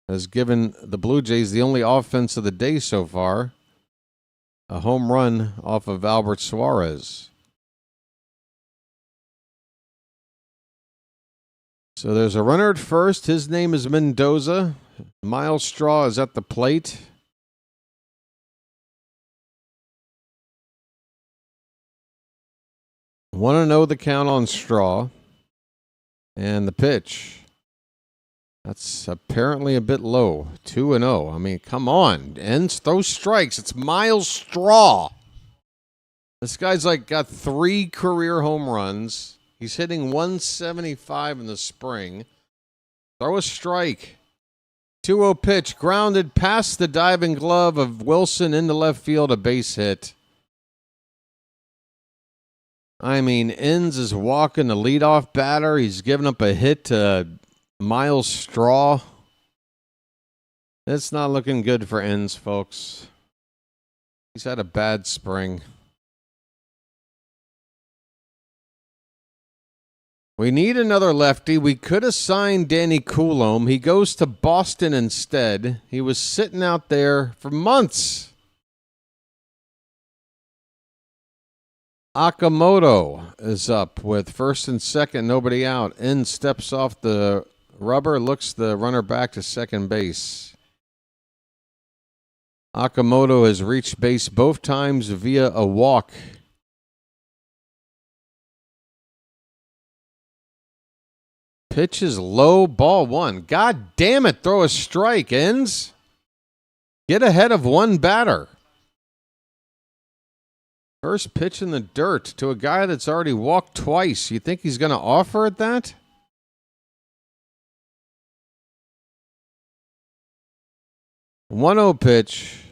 has given the Blue Jays the only offense of the day so far. A home run off of Albert Suarez. So there's a runner at first. His name is Mendoza. Miles Straw is at the plate. Want to know the count on Straw. And the pitch. That's apparently a bit low. 2-0. I mean, come on. Ends, throw strikes. It's Miles Straw. This guy's like got 3 career home runs. He's hitting 175 in the spring. Throw a strike. 2-0 pitch. Grounded past the diving glove of Wilson into left field. A base hit. I mean, Inns is walking the leadoff batter. He's giving up a hit to Miles Straw. It's not looking good for Inns, folks. He's had a bad spring. We need another lefty. We could have signed Danny Coulombe. He goes to Boston instead. He was sitting out there for months. Okamoto is up with first and second, nobody out. Inns steps off the rubber, looks the runner back to second base. Okamoto has reached base both times via a walk. Pitch is low, ball 1. God damn it, throw a strike, Inns. Get ahead of one batter. First pitch in the dirt to a guy that's already walked twice. You think he's going to offer at that? One 1-0 pitch.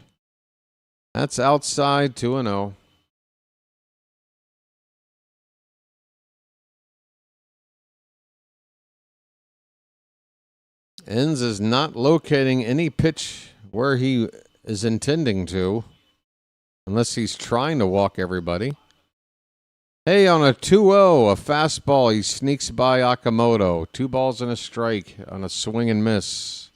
That's outside, 2-0. Enns is not locating any pitch where he is intending to, unless he's trying to walk everybody. Hey, on a 2-0, a fastball, he sneaks by Okamoto. 2 balls and a strike on a swing and miss.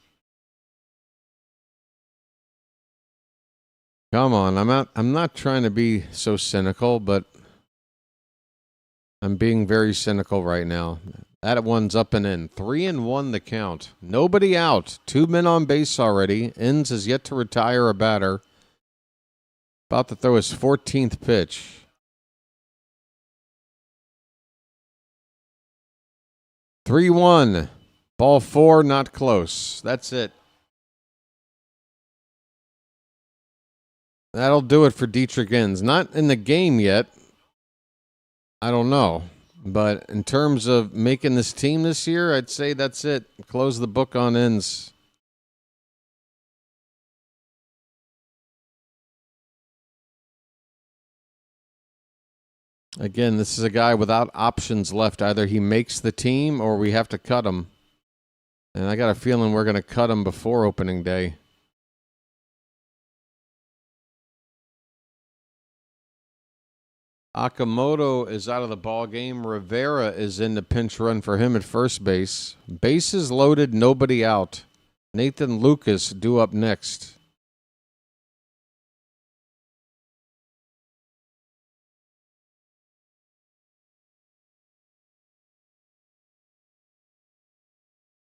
Come on, I'm not trying to be so cynical, but I'm being very cynical right now. That one's up and in. 3-1 the count. Nobody out. 2 men on base already. Enns is yet to retire a batter. About to throw his 14th pitch. Three-1. Ball 4, not close. That's it. That'll do it for Dietrich Enns. Not in the game yet. I don't know. But in terms of making this team this year, I'd say that's it. Close the book on Enns. Again, this is a guy without options left. Either he makes the team or we have to cut him. And I got a feeling we're going to cut him before opening day. Okamoto is out of the ball game. Rivera is in the pinch run for him at first base. Bases loaded, nobody out. Nathan Lucas due up next.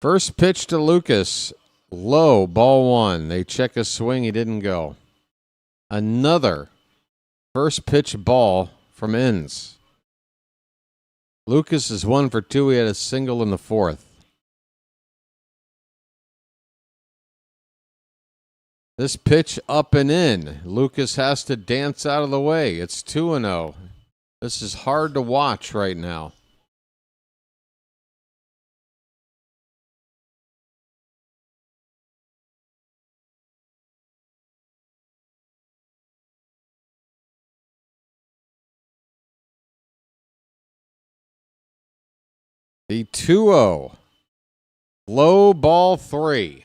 First pitch to Lucas. Low, ball 1. They check a swing, he didn't go. Another first pitch ball from Enns. Lucas is 1 for 2. He had a single in the 4th. This pitch up and in. Lucas has to dance out of the way. It's 2-0. This is hard to watch right now. The 2-0. Low, ball 3.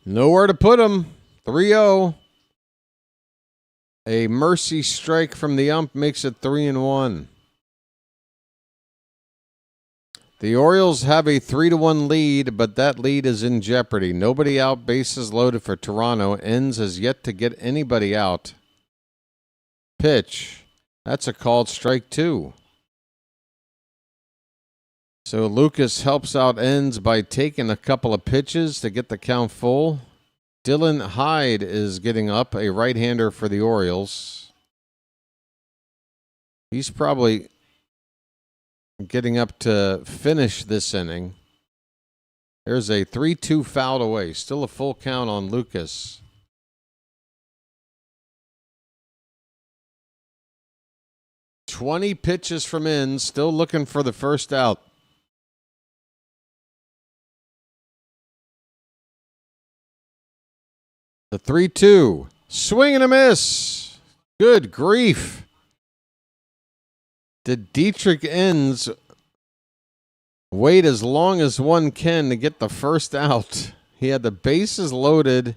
Nowhere to put him. 3-0. A mercy strike from the ump makes it 3-1. The Orioles have a 3-1 lead, but that lead is in jeopardy. Nobody out, bases loaded for Toronto. Enns has yet to get anybody out. Pitch. That's a called strike 2. So Lucas helps out Enns by taking a couple of pitches to get the count full. Dylan Hyde is getting up, a right-hander for the Orioles. He's probably getting up to finish this inning. There's a 3-2 fouled away. Still a full count on Lucas. "20 pitches from Enns, still looking for the first out. The 3-2. Swing and a miss. Good grief. Did Dietrich Enns wait as long as one can to get the first out? He had the bases loaded,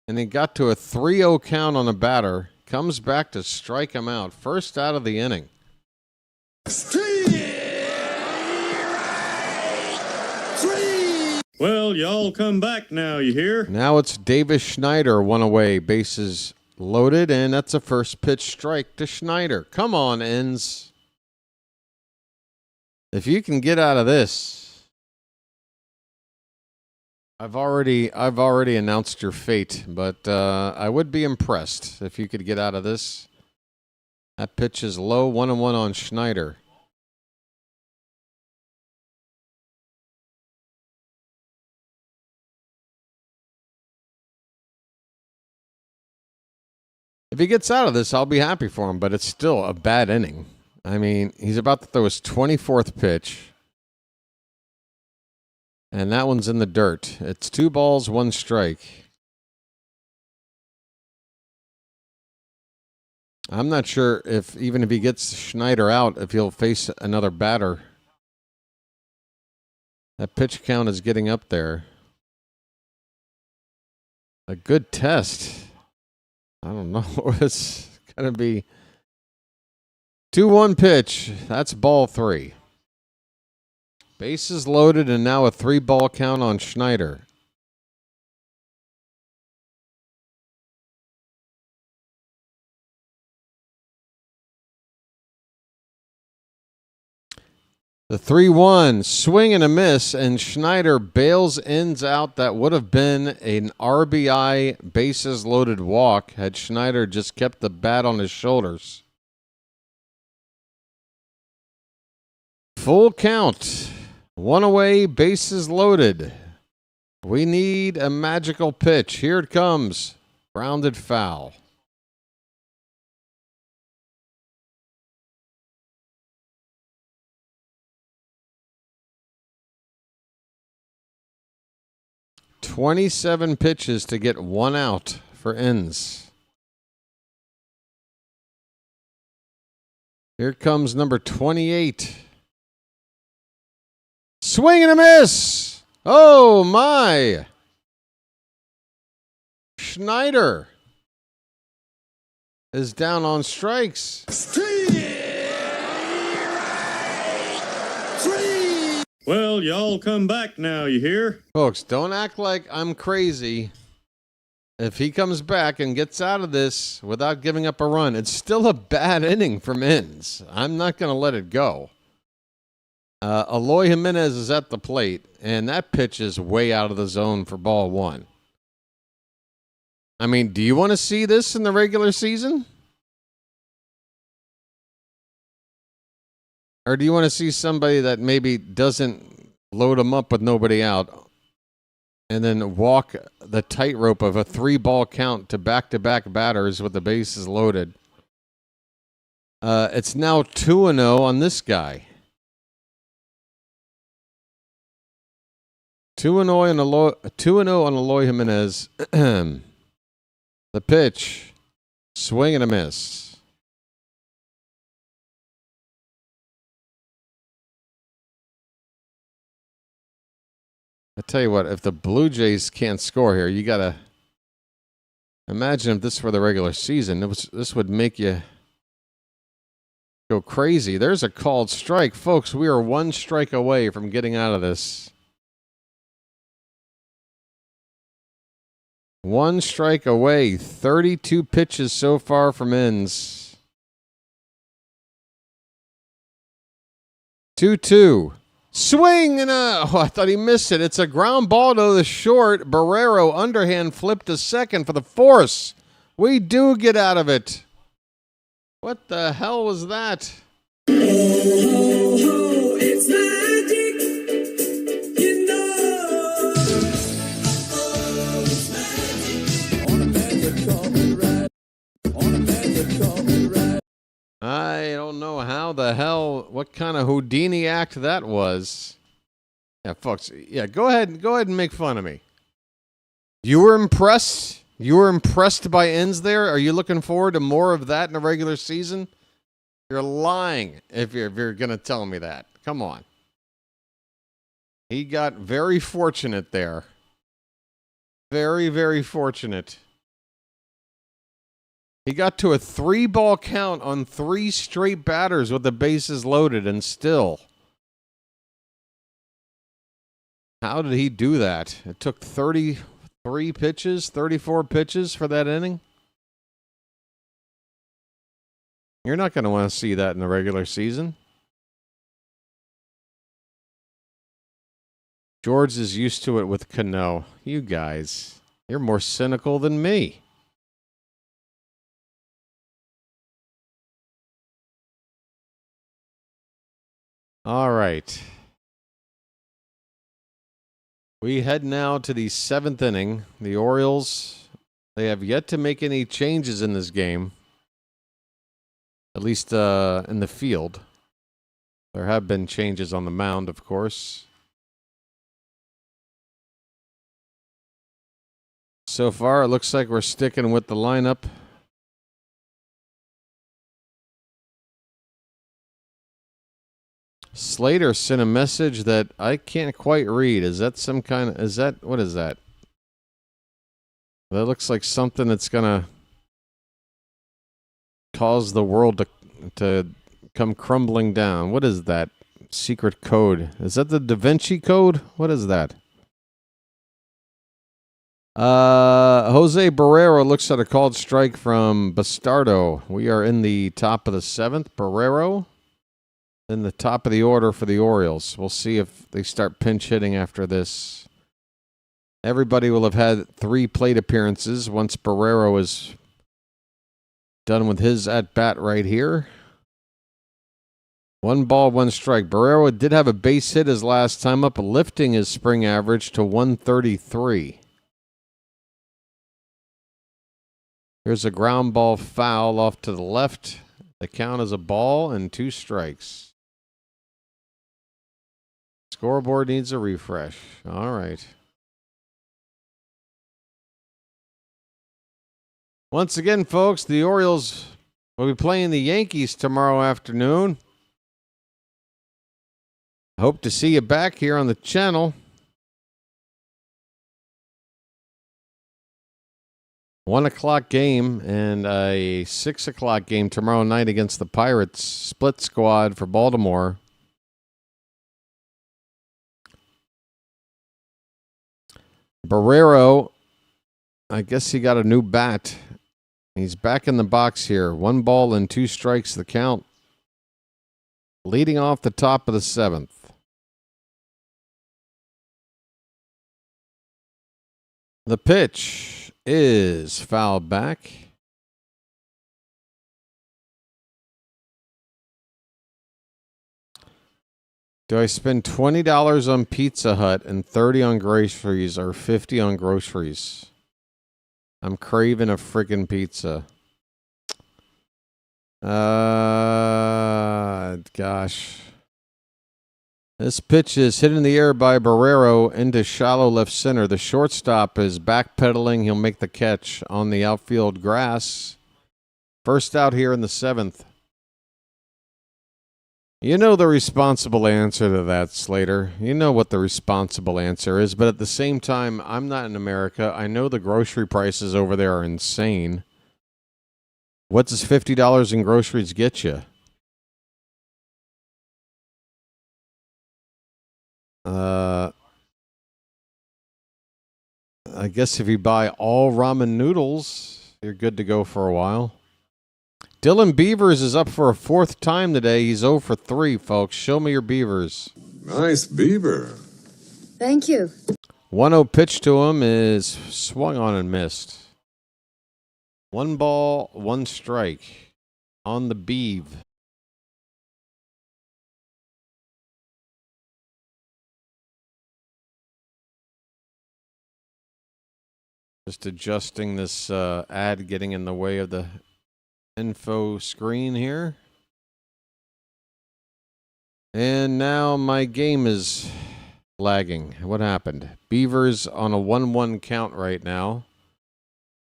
and he got to a 3-0 count on a batter. Comes back to strike him out. First out of the inning. Well, y'all come back now, you hear? Now it's Davis Schneider, one away, bases loaded, and that's a first pitch strike to Schneider. Come on, Enns. If you can get out of this, I've already announced your fate, but I would be impressed if you could get out of this. That pitch is low, 1-1 on Schneider. If he gets out of this, I'll be happy for him, but it's still a bad inning. I mean, he's about to throw his 24th pitch, and that one's in the dirt. It's 2 balls, 1 strike. I'm not sure if even if he gets Schneider out, if he'll face another batter. That pitch count is getting up there. A good test. I don't know. It's going to be 2-1 pitch. That's ball 3. Bases loaded and now a 3-ball count on Schneider. The 3-1, swing and a miss, and Schneider bails ends out. That would have been an RBI bases loaded walk had Schneider just kept the bat on his shoulders. Full count. 1 away, bases loaded. We need a magical pitch. Here it comes. Grounded foul. "27 pitches to get 1 out for Inns. Here comes number 28. Swing and a miss. Oh, my. Schneider is down on strikes. Well, y'all come back now, you hear? Folks, don't act like I'm crazy. If he comes back and gets out of this without giving up a run, it's still a bad inning from Inns. I'm not going to let it go. Eloy Jimenez is at the plate, and that pitch is way out of the zone for ball 1. I mean, do you want to see this in the regular season? Or do you want to see somebody that maybe doesn't load them up with nobody out and then walk the tightrope of a 3-ball count to back-to-back batters with the bases loaded? It's now 2-0 on this guy. 2-0 on Eloy Jimenez. The pitch, swing and a miss. I tell you what, if the Blue Jays can't score here, you got to imagine if this were the regular season. This would make you go crazy. There's a called strike. Folks, we are 1 strike away from getting out of this. 1 strike away. 32 pitches so far from Inns. 2-2. Swing and I thought he missed it. It's a ground ball to the short. Barrero underhand flipped to second for the force. We do get out of it. What the hell was that? Oh, oh, it's magic, you know. Oh, it's magic. On a magic carpet ride. On a magic carpet ride. I don't know how the hell, what kind of Houdini act that was. Yeah, folks, yeah, go ahead and make fun of me. You were impressed? You were impressed by Inns there? Are you looking forward to more of that in the regular season? You're lying if you're going to tell me that. Come on. He got very fortunate there. Very, very fortunate. He got to a 3-ball count on 3 straight batters with the bases loaded, and still. How did he do that? It took 33 pitches, 34 pitches for that inning. You're not going to want to see that in the regular season. George is used to it with Cano. You guys, you're more cynical than me. All right. We head now to the 7th inning. The Orioles, they have yet to make any changes in this game, at least in the field. There have been changes on the mound, of course. So far, it looks like we're sticking with the lineup Slater sent a message that I can't quite read. Is that some kind of... What is that? That looks like something that's going to cause the world to come crumbling down. What is that secret code? Is that the Da Vinci Code? What is that? Jose Barrero looks at a called strike from Bastardo. We are in the top of the 7th. Barrero in the top of the order for the Orioles. We'll see if they start pinch hitting after this. Everybody will have had 3 plate appearances once Barrero is done with his at-bat right here. 1 ball, 1 strike. Barrero did have a base hit his last time up, lifting his spring average to 133. Here's a ground ball foul off to the left. The count is a ball and 2 strikes. Scoreboard needs a refresh. All right. Once again, folks, the Orioles will be playing the Yankees tomorrow afternoon. Hope to see you back here on the channel. 1 o'clock game and a 6 o'clock game tomorrow night against the Pirates. Split squad for Baltimore. Barrero, I guess he got a new bat. He's back in the box here. 1 ball and 2 strikes the count. Leading off the top of the 7th. The pitch is fouled back. Do I spend $20 on Pizza Hut and $30 on groceries or $50 on groceries? I'm craving a friggin' pizza. Gosh. This pitch is hit in the air by Barrero into shallow left center. The shortstop is backpedaling. He'll make the catch on the outfield grass. First out here in the 7th. You know the responsible answer to that, Slater. You know what the responsible answer is, but at the same time, I'm not in America. I know the grocery prices over there are insane. What does $50 in groceries get you? I guess if you buy all ramen noodles, you're good to go for a while. Dylan Beavers is up for a 4th time today. He's 0 for 3, folks. Show me your Beavers. Nice beaver. Thank you. 1-0 pitch to him is swung on and missed. 1 ball, 1 strike on the Beav. Just adjusting this ad getting in the way of the info screen here. And now my game is lagging. What happened? Beavers on a 1-1 count right now.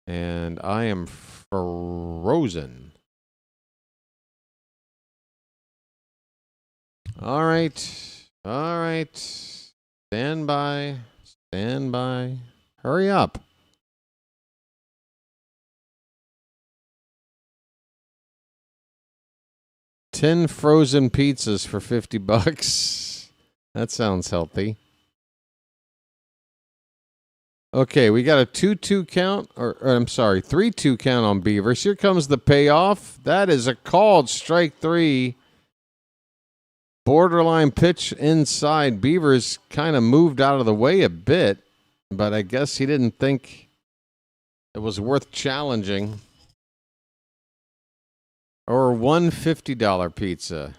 And I am frozen. All right. All right. Stand by. Stand by. Hurry up. $10 frozen pizzas for $50. That sounds healthy. Okay, we got a 2-2 count, or I'm sorry, 3-2 count on Beavers. Here comes the payoff. That is a called strike 3. Borderline pitch inside. Beavers kind of moved out of the way a bit, but I guess he didn't think it was worth challenging. Or one $50 pizza.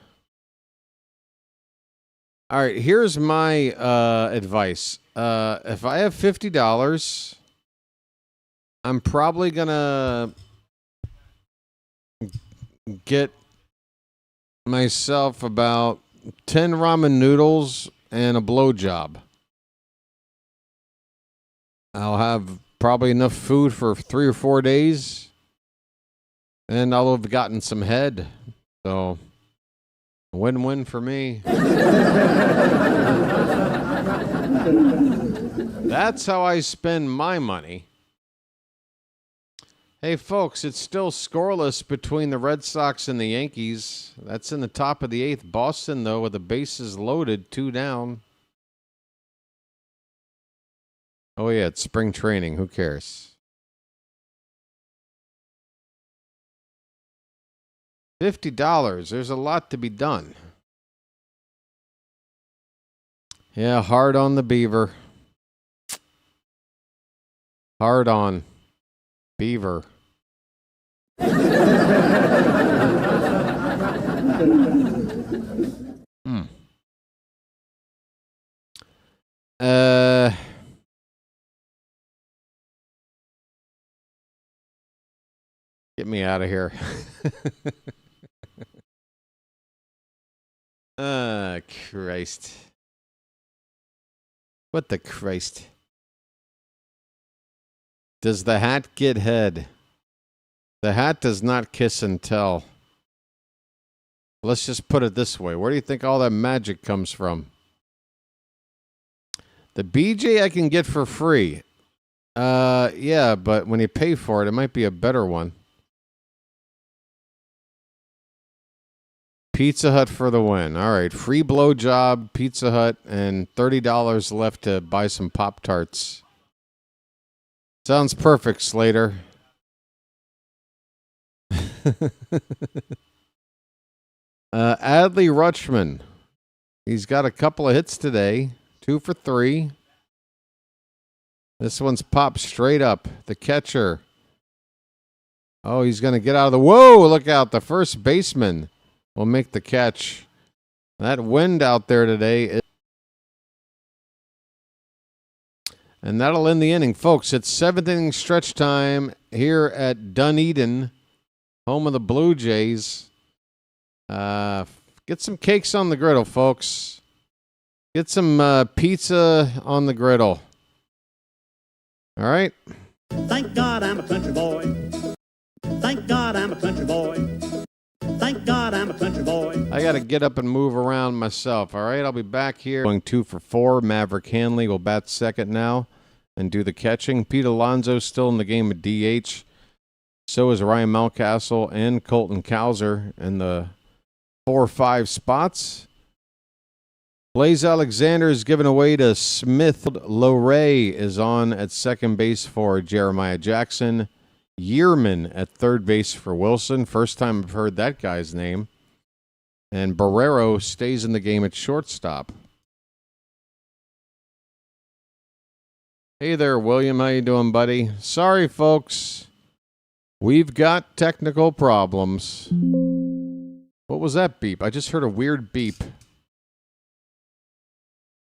All right, here's my advice. If I have $50, I'm probably going to get myself about 10 ramen noodles and a blowjob. I'll have probably enough food for 3 or 4 days. And I'll have gotten some head. So Win-win for me. That's how I spend my money. Hey, folks, it's still scoreless between the Red Sox and the Yankees. That's in the top of the 8th. Boston, though, with the bases loaded, 2 down. Oh, yeah, it's spring training. Who cares? $50. There's a lot to be done. Yeah, hard on the Beaver. Hard on Beaver. Get me out of here. Christ. What the Christ? Does the hat get head? The hat does not kiss and tell. Let's just put it this way. Where do you think all that magic comes from? The BJ I can get for free. Yeah, but when you pay for it, it might be a better one. Pizza Hut for the win. All right, free blowjob, Pizza Hut, and $30 left to buy some Pop-Tarts. Sounds perfect, Slater. Adley Rutschman. He's got a couple of hits today. 2 for 3. This one's popped straight up. The catcher. Oh, he's going to get out of the... Whoa, look out. The first baseman will make the catch. That wind out there today. And that'll end the inning. Folks, it's 7th inning stretch time here at Dunedin, home of the Blue Jays. Get some cakes on the griddle, folks. Get some pizza on the griddle. All right? Thank God I'm a country boy. Thank God I'm a country boy. Thank God I'm a country boy. I got to get up and move around myself. All right? I'll be back here. Going 2 for 4. Maverick Hanley will bat second now and do the catching. Pete Alonso still in the game at DH. So is Ryan Mountcastle and Colton Cowser in the 4-5 spots. Blaze Alexander is given away to Smith. Loray is on at second base for Jeremiah Jackson. Yearman at third base for Wilson. First time I've heard that guy's name. And Barrero stays in the game at shortstop. Hey there, William. How you doing, buddy? Sorry, folks. We've got technical problems. What was that beep? I just heard a weird beep.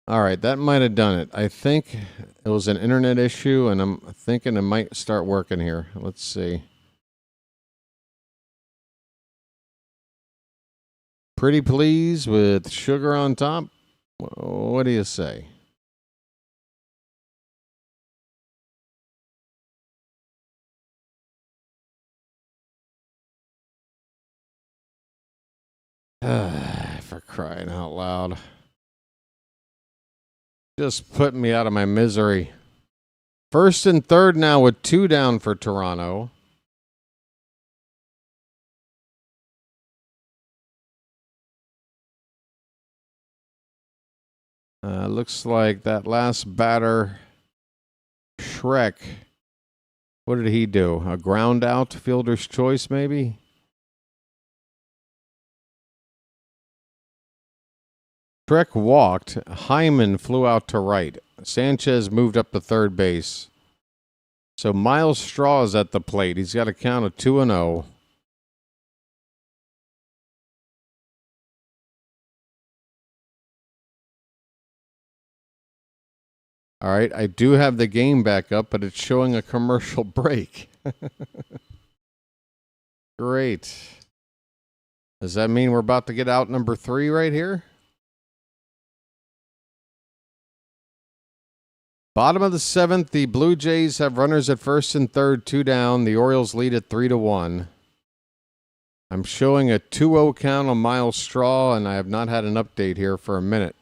All right, that might have done it. I think it was an internet issue, and I'm thinking it might start working here. Let's see. Pretty please with sugar on top? What do you say? For crying out loud. Just putting me out of my misery. First and third now with 2 down for Toronto. Looks like that last batter, Shrek. What did he do? A ground out, fielder's choice maybe? Shrek walked. Hyman flew out to right. Sanchez moved up to third base. So Miles Straw is at the plate. He's got a count of 2-0. All right, I do have the game back up, but it's showing a commercial break. Great. Does that mean we're about to get out number 3 right here? Bottom of the 7th, the Blue Jays have runners at first and third, 2 down. The Orioles lead at 3-1. I'm showing a 2-0 count on Miles Straw, and I have not had an update here for a minute.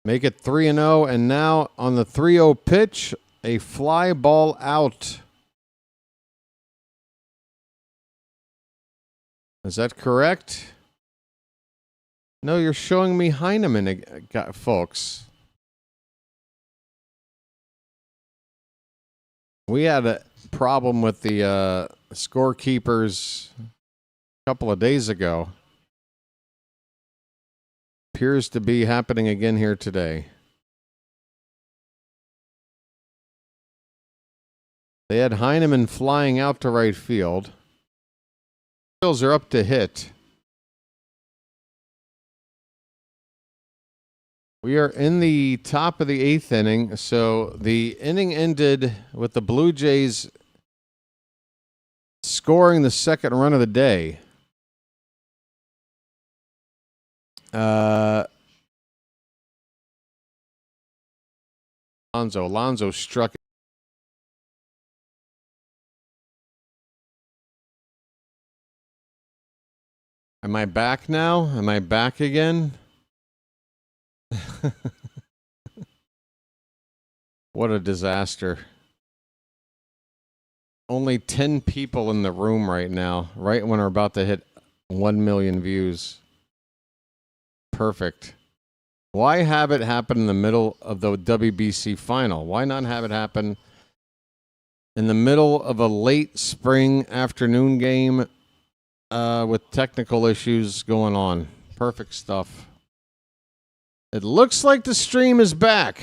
Make it 3-0, and now on the 3-0 pitch, a fly ball out. Is that correct? No, you're showing me Heineman, folks. We had a problem with the scorekeepers a couple of days ago. Appears to be happening again here today. They had Heineman flying out to right field. Orioles are up to hit. We are in the top of the 8th inning, so the inning ended with the Blue Jays scoring the second run of the day. Alonso struck. Am I back now? Am I back again? What a disaster. Only 10 people in the room right now, right when we're about to hit 1 million views. Perfect. Why have it happen in the middle of the WBC final? Why not have it happen in the middle of a late spring afternoon game with technical issues going on? Perfect stuff. It looks like the stream is back.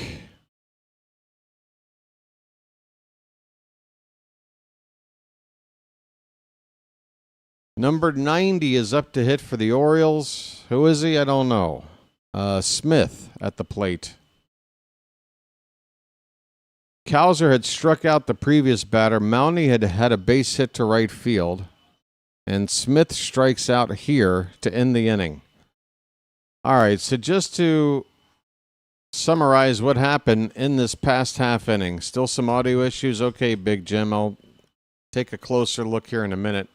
Number 90 is up to hit for the Orioles. Who is he? I don't know. Smith at the plate. Cowser had struck out the previous batter. Mounty had had a base hit to right field. And Smith strikes out here to end the inning. All right, so just to summarize what happened in this past half inning. Still some audio issues. Okay, Big Jim, I'll take a closer look here in a minute.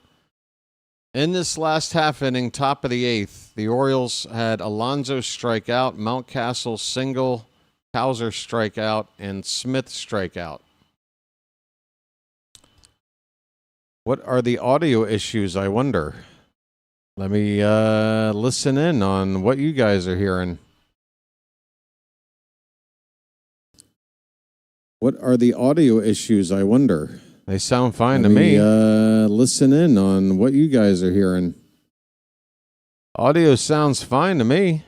In this last half inning, top of the 8th, the Orioles had Alonso strike out, Mountcastle single, Cowser strike out, and Smith strike out. What are the audio issues, I wonder? Let me listen in on what you guys are hearing. What are the audio issues, I wonder? They sound fine to me. Listen in on what you guys are hearing. Audio sounds fine to me.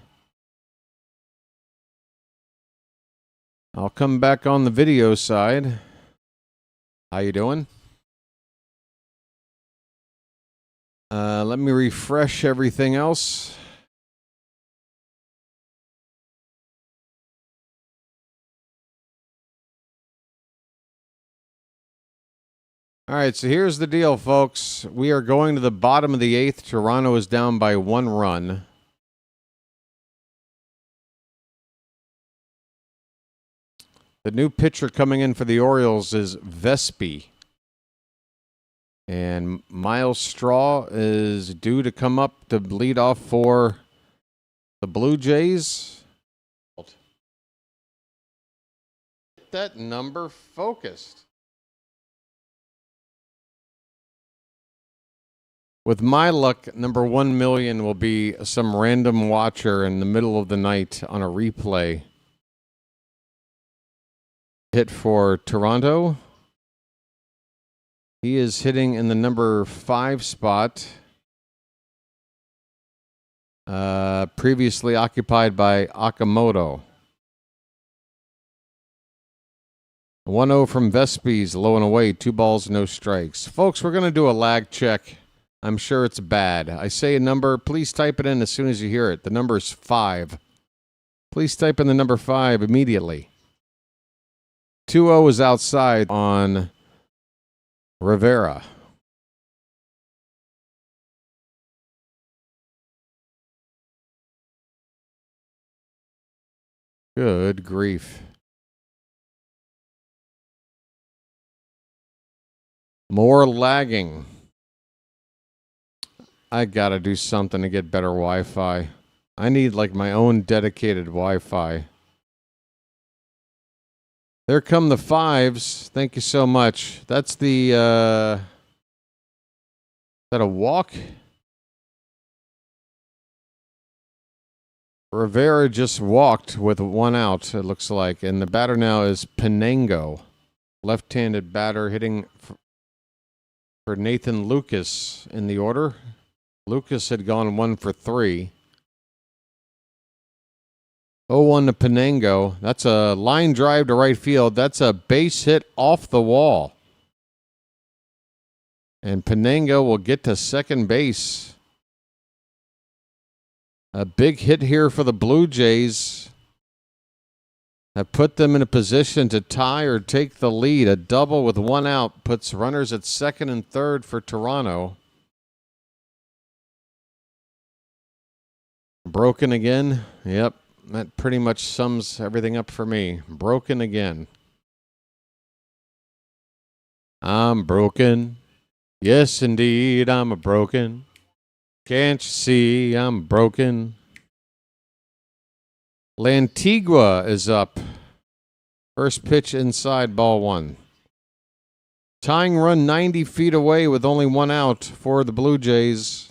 I'll come back on the video side. How you doing? Let me refresh everything else. All right, so here's the deal, folks. We are going to the bottom of the 8th. Toronto is down by 1 run. The new pitcher coming in for the Orioles is Vespi. And Miles Straw is due to come up to lead off for the Blue Jays. Get that number focused. With my luck, number 1 million will be some random watcher in the middle of the night on a replay. Hit for Toronto. He is hitting in the number 5 spot. Previously occupied by Okamoto. 1-0 from Vespi's, low and away, 2 balls, no strikes. Folks, we're going to do a lag check. I'm sure it's bad. I say a number, please type it in as soon as you hear it. The number is 5. Please type in the number 5 immediately. 2-0 is outside on Rivera. Good grief. More lagging. I gotta do something to get better Wi-Fi. I need like my own dedicated Wi-Fi. There come the fives. Thank you so much. That's the, is that a walk? Rivera just walked with 1 out, it looks like. And the batter now is Penango. Left-handed batter hitting for Nathan Lucas in the order. Lucas had gone 1 for 3. 0-1 to Penango. That's a line drive to right field. That's a base hit off the wall. And Penango will get to second base. A big hit here for the Blue Jays. That put them in a position to tie or take the lead. A double with 1 out puts runners at second and third for Toronto. Broken again. Yep, that pretty much sums everything up for me. Broken again. I'm broken. Yes, indeed, I'm a broken. Can't you see I'm broken? Lantigua is up. First pitch inside, ball 1. Tying run 90 feet away with only 1 out for the Blue Jays.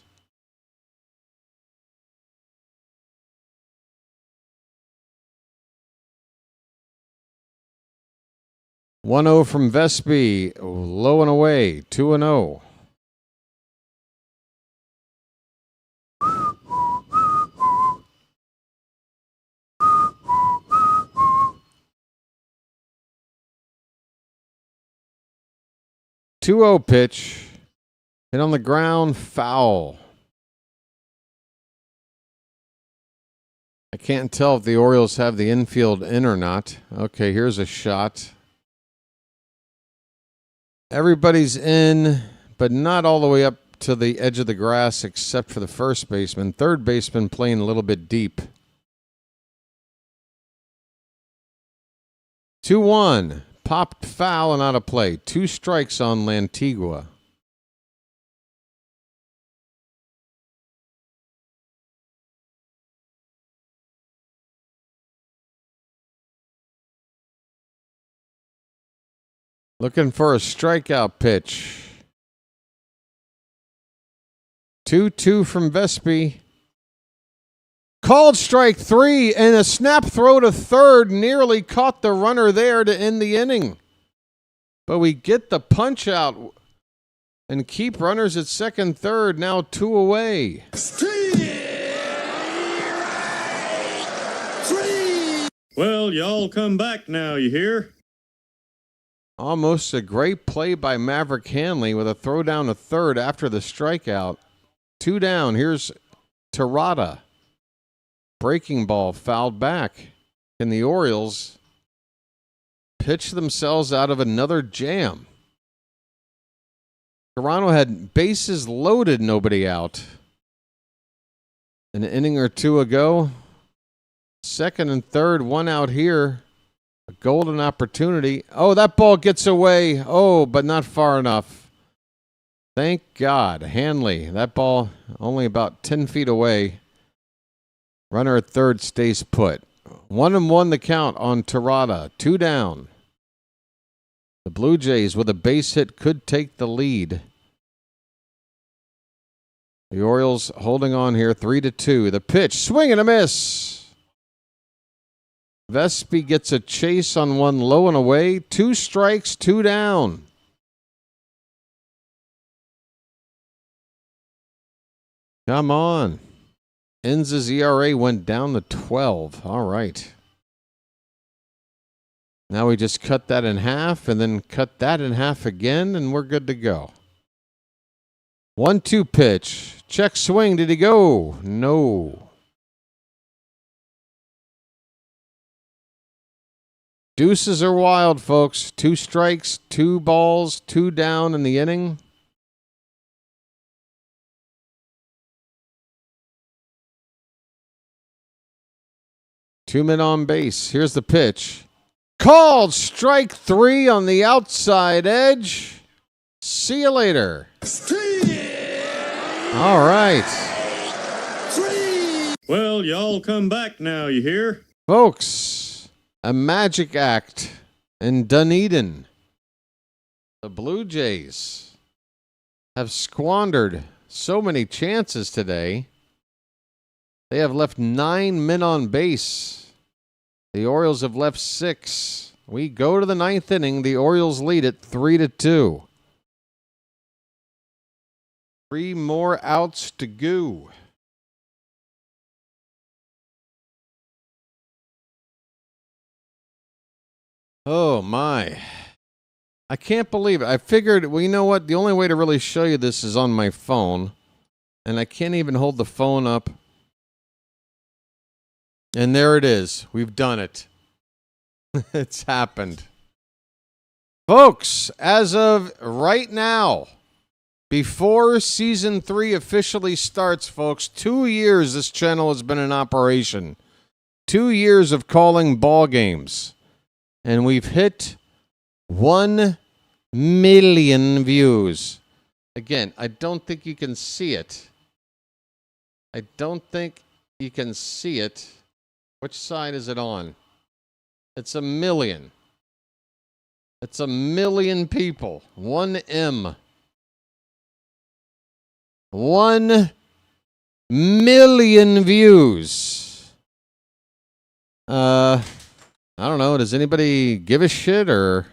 One-0 from Vespi, low and away, 2-0. Two-0 pitch, hit on the ground, foul. I can't tell if the Orioles have the infield in or not. Okay, here's a shot. Everybody's in, but not all the way up to the edge of the grass except for the first baseman. Third baseman playing a little bit deep. 2-1. Popped foul and out of play. 2 strikes on Lantigua. Looking for a strikeout pitch. 2-2 from Vespi. Called strike 3 and a snap throw to third nearly caught the runner there to end the inning. But we get the punch out and keep runners at second, third, now 2 away. Well, y'all come back now, you hear? Almost a great play by Maverick Hanley with a throw down to third after the strikeout. 2 down. Here's Terada. Breaking ball fouled back. And the Orioles pitch themselves out of another jam. Toronto had bases loaded, nobody out. An inning or 2 ago. Second and third, 1 out here. A golden opportunity. Oh, that ball gets away. Oh, but not far enough. Thank God. Hanley, that ball only about 10 feet away. Runner at third stays put. 1-1 the count on Terada. 2 down. The Blue Jays with a base hit could take the lead. The Orioles holding on here 3-2. The pitch, swing and a miss. Vespi gets a chase on one low and away. 2 strikes, 2 down. Come on. Enz's ERA went down to 12. All right. Now we just cut that in half and then cut that in half again, and we're good to go. 1-2 pitch. Check swing. Did he go? No. Deuces are wild, folks. 2 strikes, 2 balls, 2 down in the inning. Two men on base. Here's the pitch. Called strike 3 on the outside edge. See you later. All right. Well, y'all come back now, you hear? Folks, a magic act in Dunedin. The Blue Jays have squandered so many chances today. They have left 9 men on base. The Orioles have left 6. We go to the 9th inning. The Orioles lead it 3-2. 3 more outs to go. Oh, my. I can't believe it. I figured, well, you know what? The only way to really show you this is on my phone. And I can't even hold the phone up. And there it is. We've done it. It's happened. Folks, as of right now, before season 3 officially starts, folks, 2 years this channel has been in operation. 2 years of calling ball games. And we've hit 1 million views. Again, I don't think you can see it. I don't think you can see it. Which side is it on? It's 1 million. It's 1 million people. 1M. 1 million views. I don't know. Does anybody give a shit or?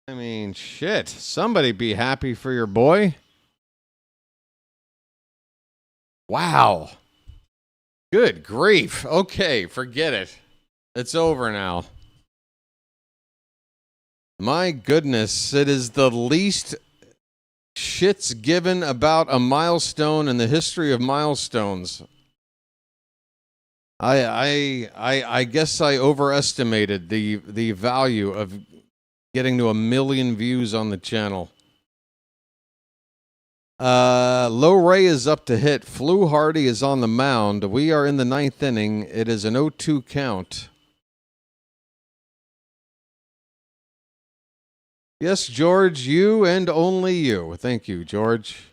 I mean, shit. Somebody be happy for your boy. Wow. Good grief. Okay, forget it. It's over now. My goodness, it is the least shits given about a milestone in the history of milestones. I guess I overestimated the value of getting to 1 million views on the channel. Low Ray is up to hit. Flu Hardy is on the mound. We are in the 9th inning. It is an 0-2 count. Yes, George, you and only you. Thank you, George.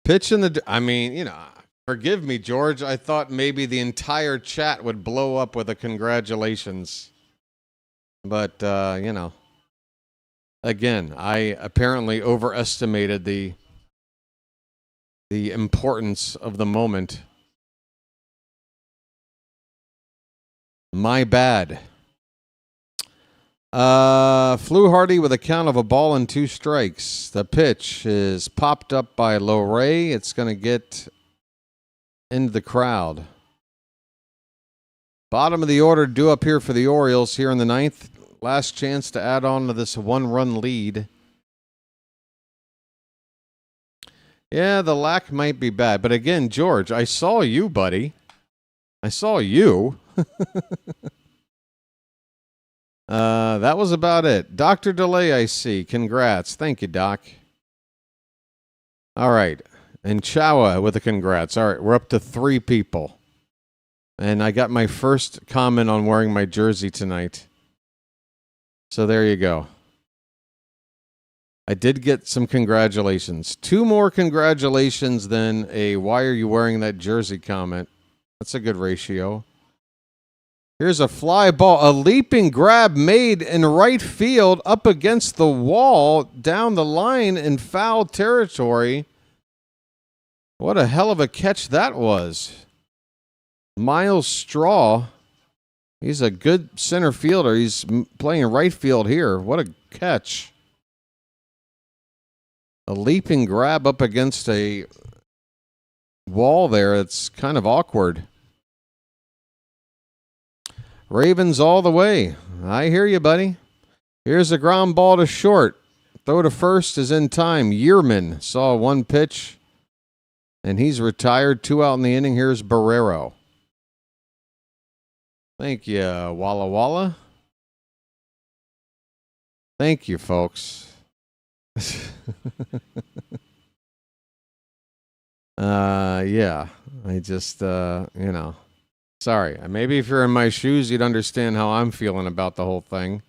Pitch in the... I mean, you know, forgive me, George. I thought maybe the entire chat would blow up with a congratulations. But, you know, again, I apparently overestimated the importance of the moment. My bad. Flu Hardy with a count of 1-2 strikes. The pitch is popped up by Low Ray. It's going to get into the crowd. Bottom of the order due up here for the Orioles here in the 9th. Last chance to add on to this 1-run lead. Yeah, the lack might be bad. But again, George, I saw you, buddy. I saw you. That was about it. Dr. Delay, I see. Congrats. Thank you, Doc. All right. And Chawa with a congrats. All right, we're up to 3 people. And I got my first comment on wearing my jersey tonight. So there you go. I did get some congratulations. 2 more congratulations than a why are you wearing that jersey comment. That's a good ratio. Here's a fly ball. A leaping grab made in right field up against the wall down the line in foul territory. What a hell of a catch that was. Miles Straw. He's a good center fielder. He's playing right field here. What a catch. A leaping grab up against a wall there. It's kind of awkward. Ravens all the way. I hear you, buddy. Here's a ground ball to short. Throw to first is in time. Yearman saw 1 pitch, and he's retired. 2 out in the inning. Here's Barrero. Thank you, Walla Walla. Thank you, folks. Yeah. I just, sorry. Maybe if you're in my shoes, you'd understand how I'm feeling about the whole thing.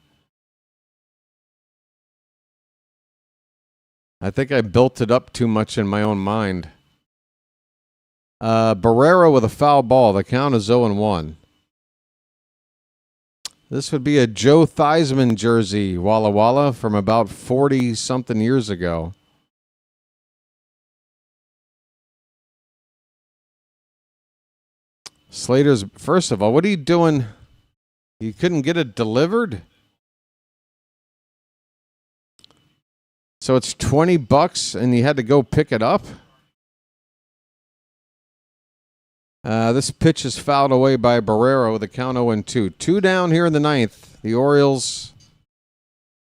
I think I built it up too much in my own mind. Barrero with a foul ball. The count is 0-1. This would be a Joe Theismann jersey, Walla Walla, from about 40-something years ago. Slater's, first of all, what are you doing? You couldn't get it delivered? So it's $20 and you had to go pick it up? This pitch is fouled away by Barrero. The count 0-2. 2 down here in the ninth. The Orioles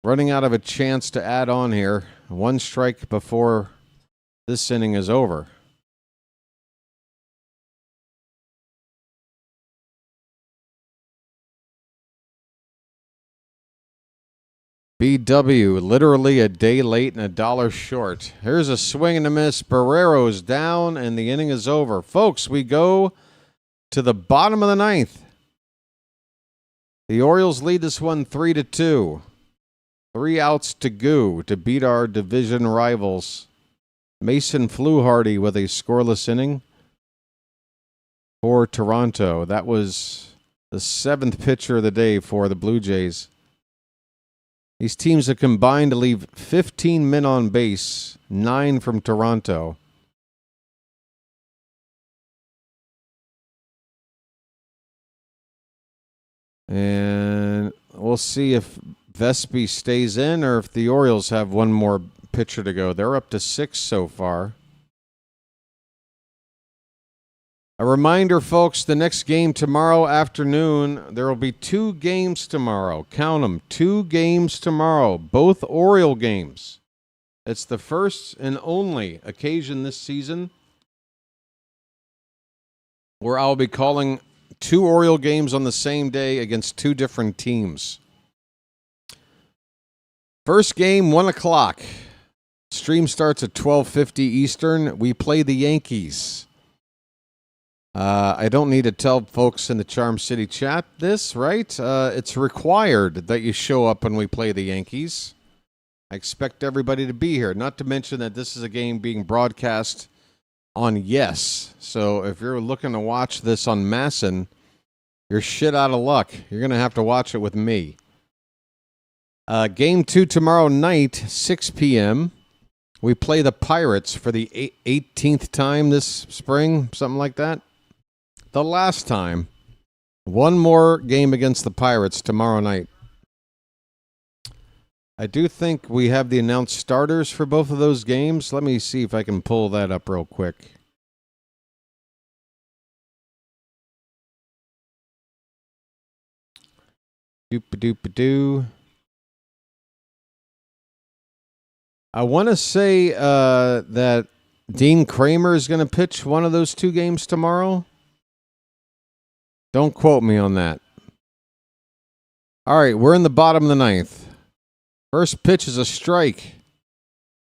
running out of a chance to add on here. 1 strike before this inning is over. BW, literally a day late and $1 short. Here's a swing and a miss. Barrero's down, and the inning is over. Folks, we go to the bottom of the ninth. The Orioles lead this one 3-2. 3 outs to go to beat our division rivals. Mason Fluharty with a scoreless inning for Toronto. That was the 7th pitcher of the day for the Blue Jays. These teams have combined to leave 15 men on base, 9 from Toronto. And we'll see if Vespi stays in or if the Orioles have one more pitcher to go. They're up to 6 so far. A reminder, folks, the next game tomorrow afternoon, there will be 2 games tomorrow. Count them, 2 games tomorrow, both Oriole games. It's the first and only occasion this season where I'll be calling 2 Oriole games on the same day against 2 different teams. First game, 1 o'clock. Stream starts at 12:50 Eastern. We play the Yankees. I don't need to tell folks in the Charm City chat this, right? It's required that you show up when we play the Yankees. I expect everybody to be here, not to mention that this is a game being broadcast on Yes. So if you're looking to watch this on Masson, you're shit out of luck. You're going to have to watch it with me. Game 2 tomorrow night, 6 p.m. We play the Pirates for the 18th time this spring, something like that. The last time. One more game against the Pirates tomorrow night. I do think we have the announced starters for both of those games. Let me see if I can pull that up real quick. Doop-a-doop-a-doo. I want to say that Dean Kramer is going to pitch one of those 2 games tomorrow. Don't quote me on that. All right, we're in the bottom of the ninth. First pitch is a strike.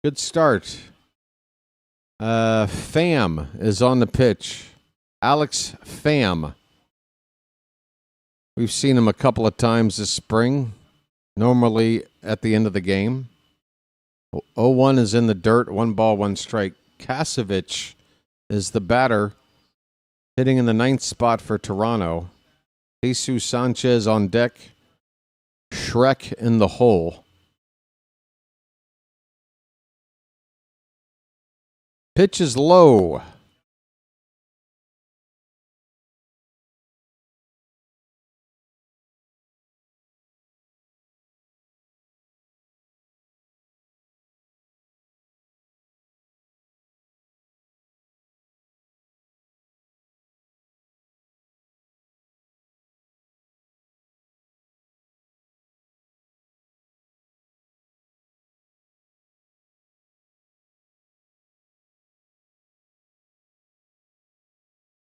Good start. Pham is on the pitch. Alex Pham. We've seen him a couple of times this spring, normally at the end of the game. 0-1 is in the dirt, 1 ball, 1 strike. Kasevich is the batter, hitting in the 9th spot for Toronto. Jesus Sanchez on deck. Shrek in the hole. Pitch is low.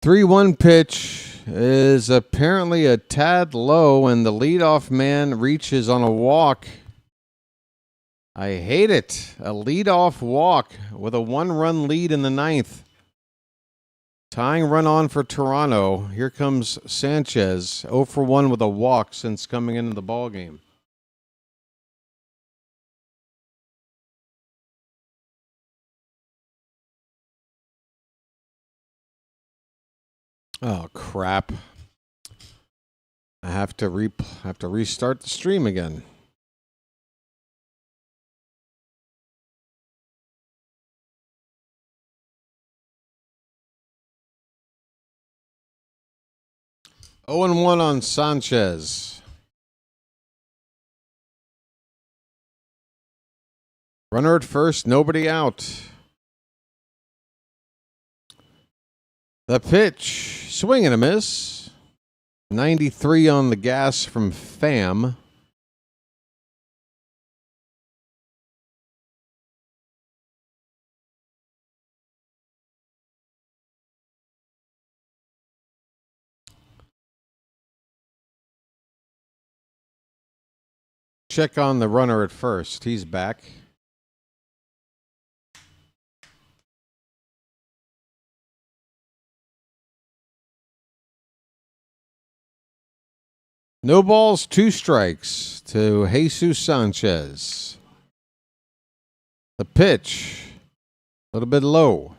Three-one pitch is apparently a tad low, and the leadoff man reaches on a walk. I hate it. A leadoff walk with a 1-run lead in the 9th. Tying run on for Toronto. Here comes Sanchez, 0 for 1 with a walk since coming into the ballgame. Oh crap! I have to restart the stream again. Oh and 1 on Sanchez. Runner at first, nobody out. The pitch, swing and a miss. 93 on the gas from Pham. Check on the runner at first. He's back. No balls, 2 strikes to Jesus Sanchez. The pitch, a little bit low.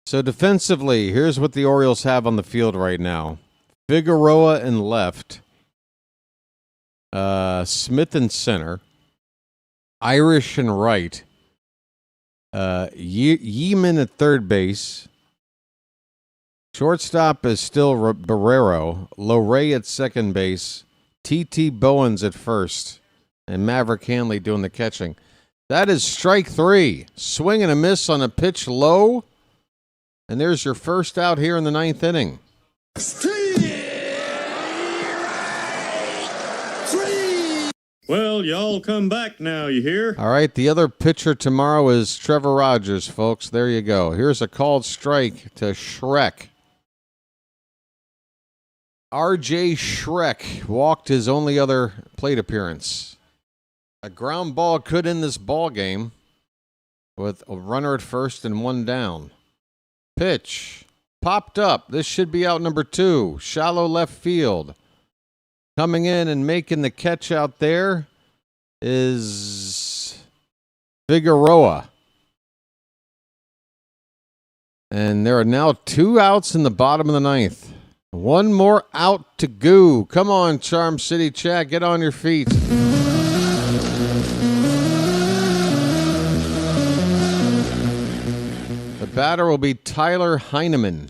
So defensively, here's what the Orioles have on the field right now. Figueroa in left. Smith in center. Irish in right. Yeeman at third base. Shortstop is still Barrero. Lowray at second base. T.T. Bowens at first. And Maverick Hanley doing the catching. That is strike 3. Swing and a miss on a pitch low. And there's your first out here in the 9th inning. Well, y'all come back now, you hear? All right, the other pitcher tomorrow is Trevor Rogers, folks. There you go. Here's a called strike to Shrek. R.J. Shrek walked his only other plate appearance. A ground ball could end this ball game with a runner at first and 1 down. Pitch. Popped up. This should be out number 2. Shallow left field. Coming in and making the catch out there is Figueroa. And there are now 2 outs in the bottom of the 9th. 1 more out to go. Come on, Charm City chat. Get on your feet. The batter will be Tyler Heineman,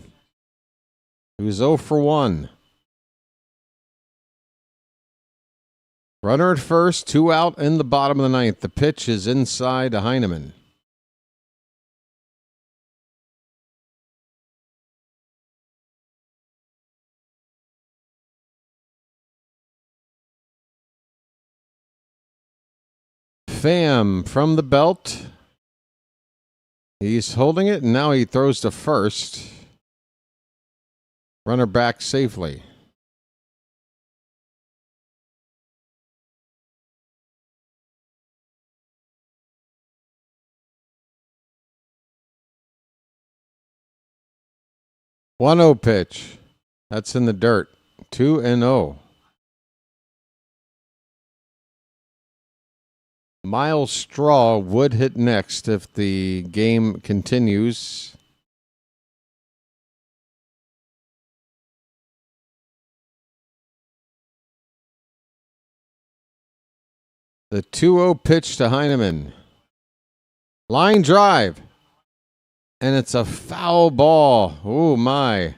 who's 0 for 1. Runner at first, 2 out in the bottom of the 9th. The pitch is inside to Heineman. Pham from the belt. He's holding it, and now he throws to first. Runner back safely. One 0 pitch. That's in the dirt. 2-0. Miles Straw would hit next if the game continues. The 2-0 pitch to Heineman. Line drive. And it's a foul ball. Oh, my.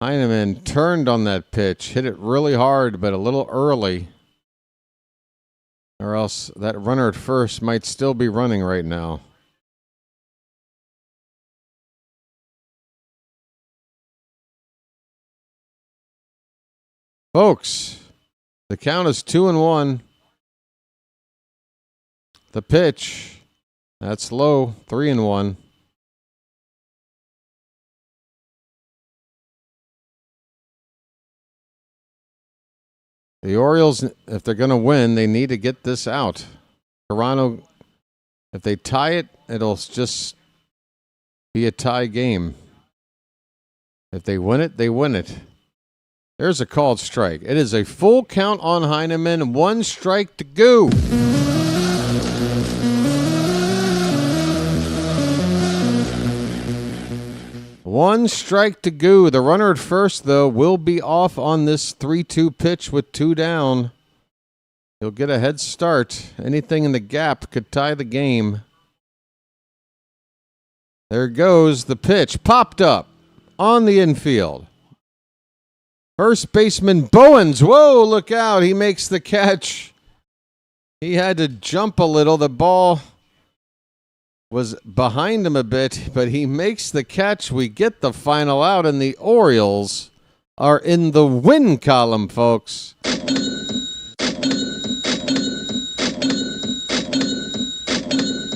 Heineman turned on that pitch. Hit it really hard, but a little early. Or else that runner at first might still be running right now. Folks, the count is 2-1. The pitch. That's low, 3-1. The Orioles, if they're going to win, they need to get this out. Toronto, if they tie it, it'll just be a tie game. If they win it, they win it. There's a called strike. It is a full count on Heineman. 1 strike to go. One strike to go. The runner at first, though, will be off on this 3-2 pitch with 2 down. He'll get a head start. Anything in the gap could tie the game. There goes the pitch. Popped up on the infield. First baseman Bowens. Whoa, look out. He makes the catch. He had to jump a little. The ball was behind him a bit, but he makes the catch. We get the final out, and the Orioles are in the win column, folks.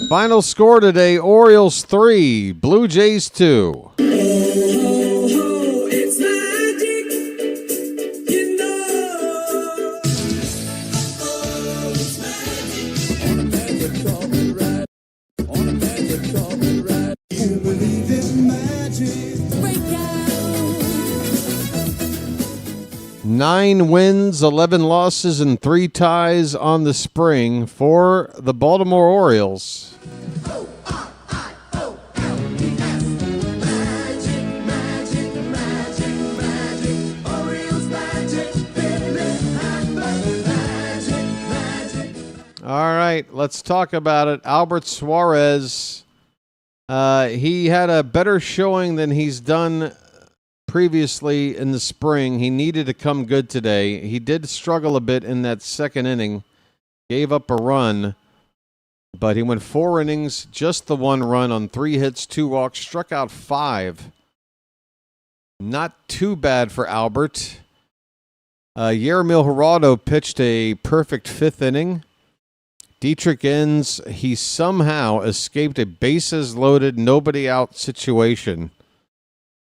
Final score today, Orioles 3, Blue Jays 2. Nine wins, 11 losses, and 3 ties on the spring for the Baltimore Orioles. All right, let's talk about it. Albert Suarez, he had a better showing than he's done previously in the spring. He needed to come good today. He did struggle a bit in that second inning, gave up a run, but he went 4 innings, just the 1 run on 3 hits, 2 walks, struck out 5. Not too bad for Albert. Yermil Geraldo pitched a perfect 5th inning. Dietrich Enns, he somehow escaped a bases loaded, nobody out situation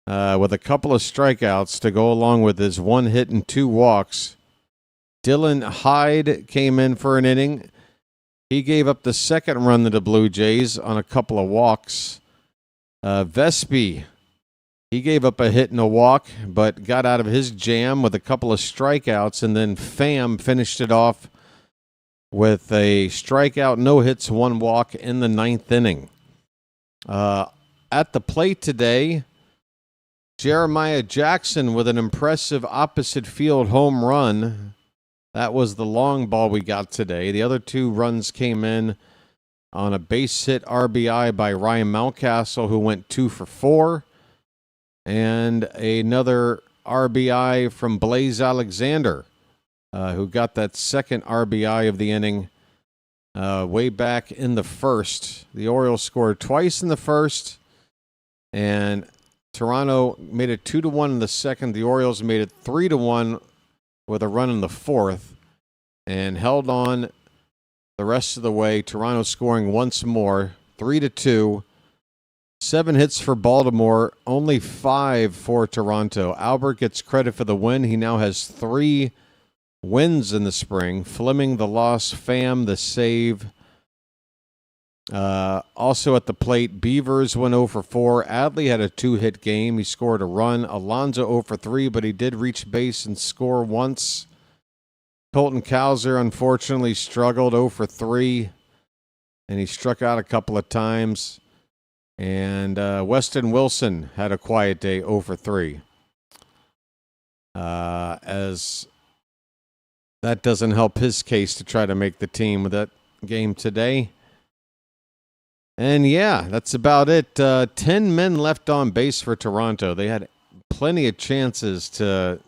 with a couple of strikeouts to go along with his 1 hit and 2 walks. Dylan Hyde came in for an inning. He gave up the second run to the Blue Jays on a couple of walks. Vespi, he gave up a hit and a walk, but got out of his jam with a couple of strikeouts, and then Pham finished it off with a strikeout, no hits, 1 walk in the 9th inning. At the plate today, Jeremiah Jackson with an impressive opposite field home run. That was the long ball we got today. The other 2 runs came in on a base hit RBI by Ryan Mountcastle, who went 2 for 4, and another RBI from Blaze Alexander, who got that second RBI of the inning way back in the first. The Orioles scored twice in the first, and Toronto made it 2-1 in the second. The Orioles made it 3-1 with a run in the fourth and held on the rest of the way. Toronto scoring once more, 3-2. 7 hits for Baltimore, only 5 for Toronto. Albert gets credit for the win. He now has 3 wins in the spring. Fleming the loss, Pham the save. Also at the plate, Beavers went 0 for 4. Adley had a 2-hit game. He scored a run. Alonso 0 for 3, but he did reach base and score once. Colton Cowser unfortunately struggled, 0 for 3, and he struck out a couple of times. And Weston Wilson had a quiet day, 0 for 3. As that doesn't help his case to try to make the team with that game today. And yeah, that's about it. 10 men left on base for Toronto. They had plenty of chances to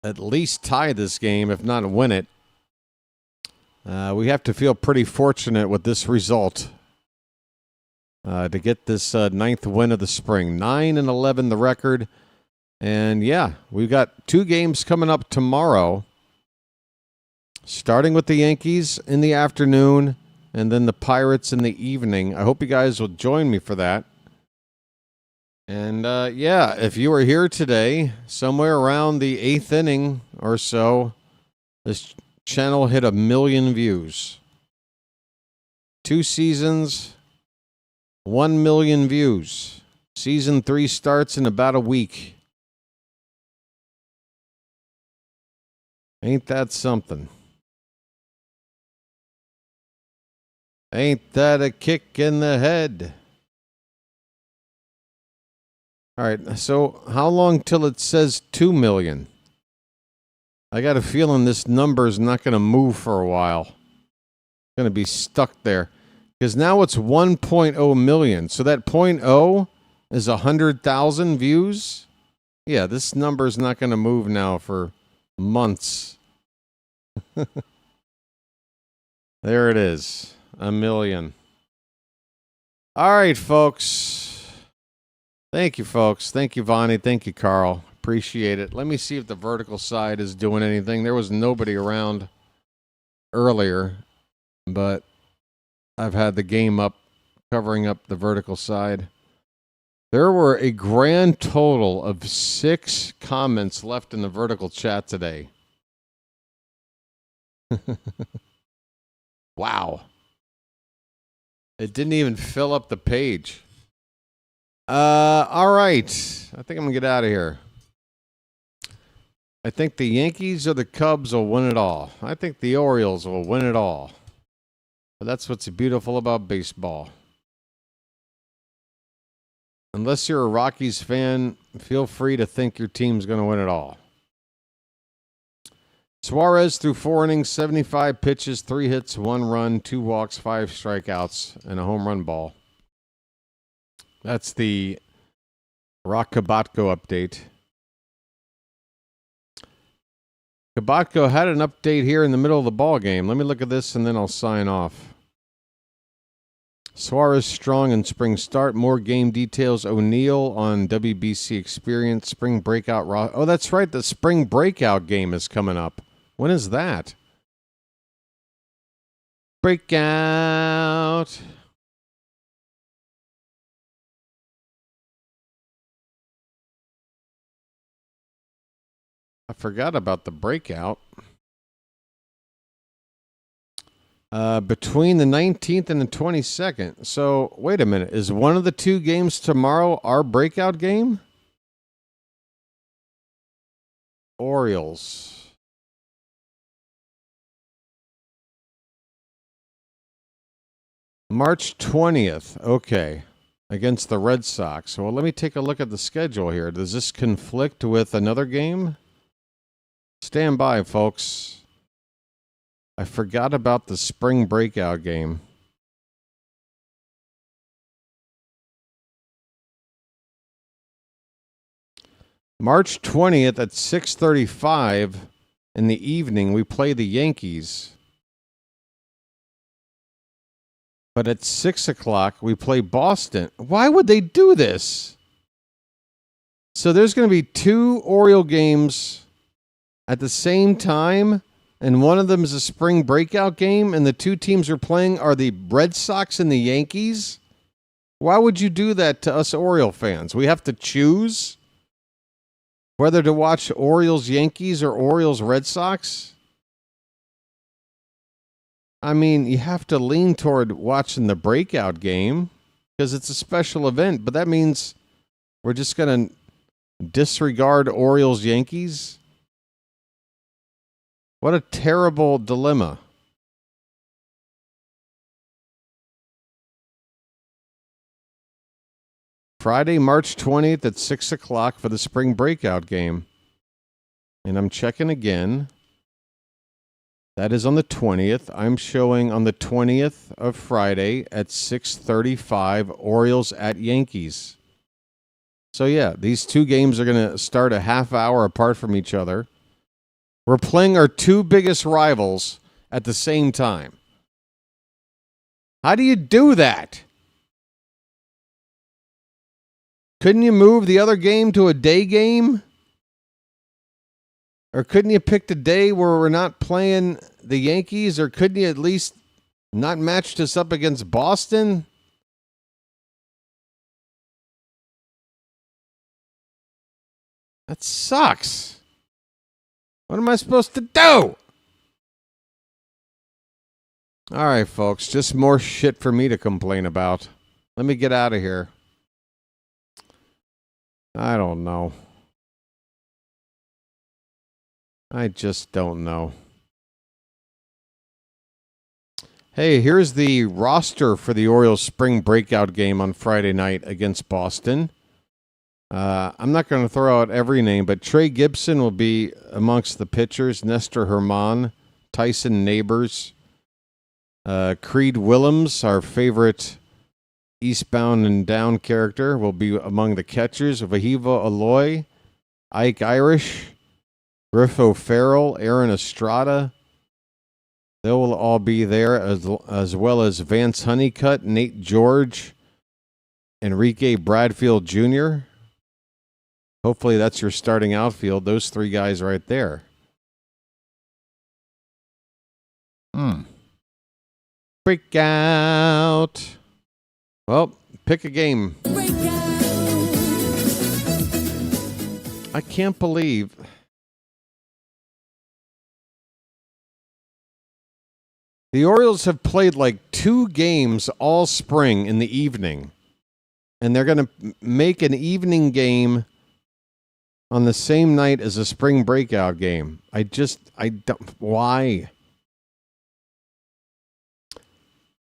at least tie this game, if not win it. We have to feel pretty fortunate with this result to get this 9th win of the spring. 9-11 the record. And yeah, we've got 2 games coming up tomorrow, starting with the Yankees in the afternoon and then the Pirates in the evening. I hope you guys will join me for that. And yeah, if you were here today, somewhere around the 8th inning or so, this channel hit 1 million views. 2 seasons, 1 million views. Season 3 starts in about a week. Ain't that something? Ain't that a kick in the head? All right, so how long till it says 2 million? I got a feeling this number is not going to move for a while. It's going to be stuck there. Because now it's 1.0 million. So that 0.0 is 100,000 views? Yeah, this number is not going to move now for months. There it is. 1 million. All right, folks. Thank you, folks. Thank you, Vonnie. Thank you, Carl. Appreciate it. Let me see if the vertical side is doing anything. There was nobody around earlier, but I've had the game up, covering up the vertical side. There were a grand total of 6 comments left in the vertical chat today. Wow. It didn't even fill up the page. All right. I think I'm going to get out of here. I think the Yankees or the Cubs will win it all. I think the Orioles will win it all. But that's what's beautiful about baseball. Unless you're a Rockies fan, feel free to think your team's going to win it all. Suarez threw 4 innings, 75 pitches, 3 hits, 1 run, 2 walks, 5 strikeouts, and a home run ball. That's the Rock Kabatko update. Kabatko had an update here in the middle of the ball game. Let me look at this and then I'll sign off. Suarez strong in spring start. More game details. O'Neill on WBC Experience. Spring breakout. Oh, that's right. The spring breakout game is coming up. When is that? Breakout. I forgot about the breakout. Between the 19th and the 22nd. So, wait a minute. Is one of the 2 games tomorrow our breakout game? Orioles. March 20th. Okay. Against the Red Sox. Well, let me take a look at the schedule here. Does this conflict with another game? Stand by, folks. I forgot about the spring breakout game. March 20th at 6:35 in the evening, we play the Yankees. But at 6 o'clock, we play Boston. Why would they do this? So there's going to be 2 Oriole games at the same time, and one of them is a spring breakout game, and the 2 teams we're playing are the Red Sox and the Yankees? Why would you do that to us Oriole fans? We have to choose whether to watch Orioles Yankees or Orioles Red Sox? I mean, you have to lean toward watching the breakout game because it's a special event, but that means we're just going to disregard Orioles Yankees? What a terrible dilemma. Friday, March 20th at 6 o'clock for the spring breakout game. And I'm checking again. That is on the 20th. I'm showing on the 20th of Friday at 6:35, Orioles at Yankees. So yeah, these 2 games are going to start a half hour apart from each other. We're playing our 2 biggest rivals at the same time. How do you do that? Couldn't you move the other game to a day game? Or couldn't you pick the day where we're not playing the Yankees? Or couldn't you at least not match this up against Boston? That sucks. What am I supposed to do? All right, folks. Just more shit for me to complain about. Let me get out of here. I don't know. I just don't know. Hey, here's the roster for the Orioles spring breakout game on Friday night against Boston. I'm not going to throw out every name, but Trey Gibson will be amongst the pitchers. Nestor Herman, Tyson Neighbors, Creed Willems, our favorite Eastbound and Down character, will be among the catchers. Vahiva Aloy, Ike Irish, Griff O'Farrell, Aaron Estrada. They will all be there, as well as Vance Honeycutt, Nate George, Enrique Bradfield Jr. Hopefully that's your starting outfield, those three guys right there. Breakout. Well, pick a game. I can't believe... The Orioles have played like 2 games all spring in the evening, and they're going to make an evening game on the same night as a spring breakout game. I don't, why?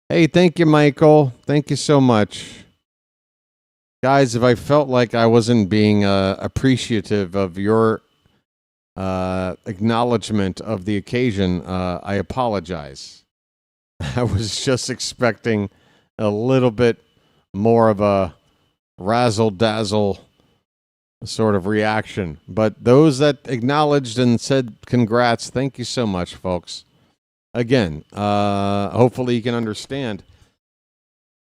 Hey, thank you, Michael. Thank you so much. Guys, if I felt like I wasn't being appreciative of your acknowledgement of the occasion, I apologize. I was just expecting a little bit more of a razzle-dazzle sort of reaction. But those that acknowledged and said congrats, thank you so much, folks. Again, hopefully you can understand.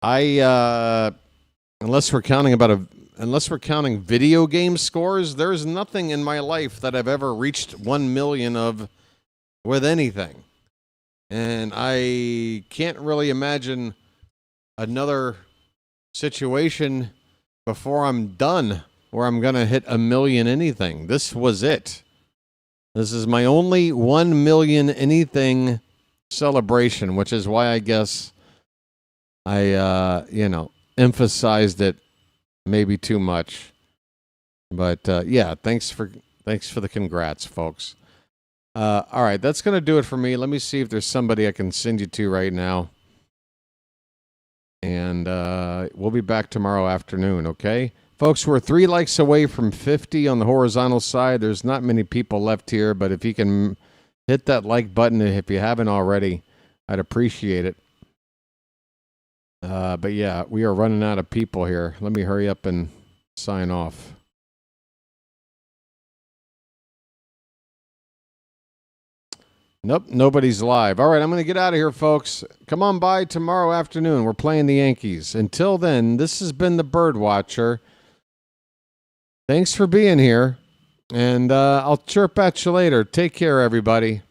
Unless we're counting video game scores, there's nothing in my life that I've ever reached 1 million of with anything. And I can't really imagine another situation before I'm done where I'm going to hit 1 million anything. This was it. This is my only 1 million anything celebration, which is why I guess I, emphasized it maybe too much. But, yeah, thanks for the congrats, folks. All right, that's going to do it for me. Let me see if there's somebody I can send you to right now. And we'll be back tomorrow afternoon, okay? Folks, we're 3 likes away from 50 on the horizontal side. There's not many people left here, but if you can hit that like button if you haven't already, I'd appreciate it. But yeah, we are running out of people here. Let me hurry up and sign off. Nope, nobody's live. All right, I'm going to get out of here, folks. Come on by tomorrow afternoon. We're playing the Yankees. Until then, this has been the BirdWatcher. Thanks for being here, and I'll chirp at you later. Take care, everybody.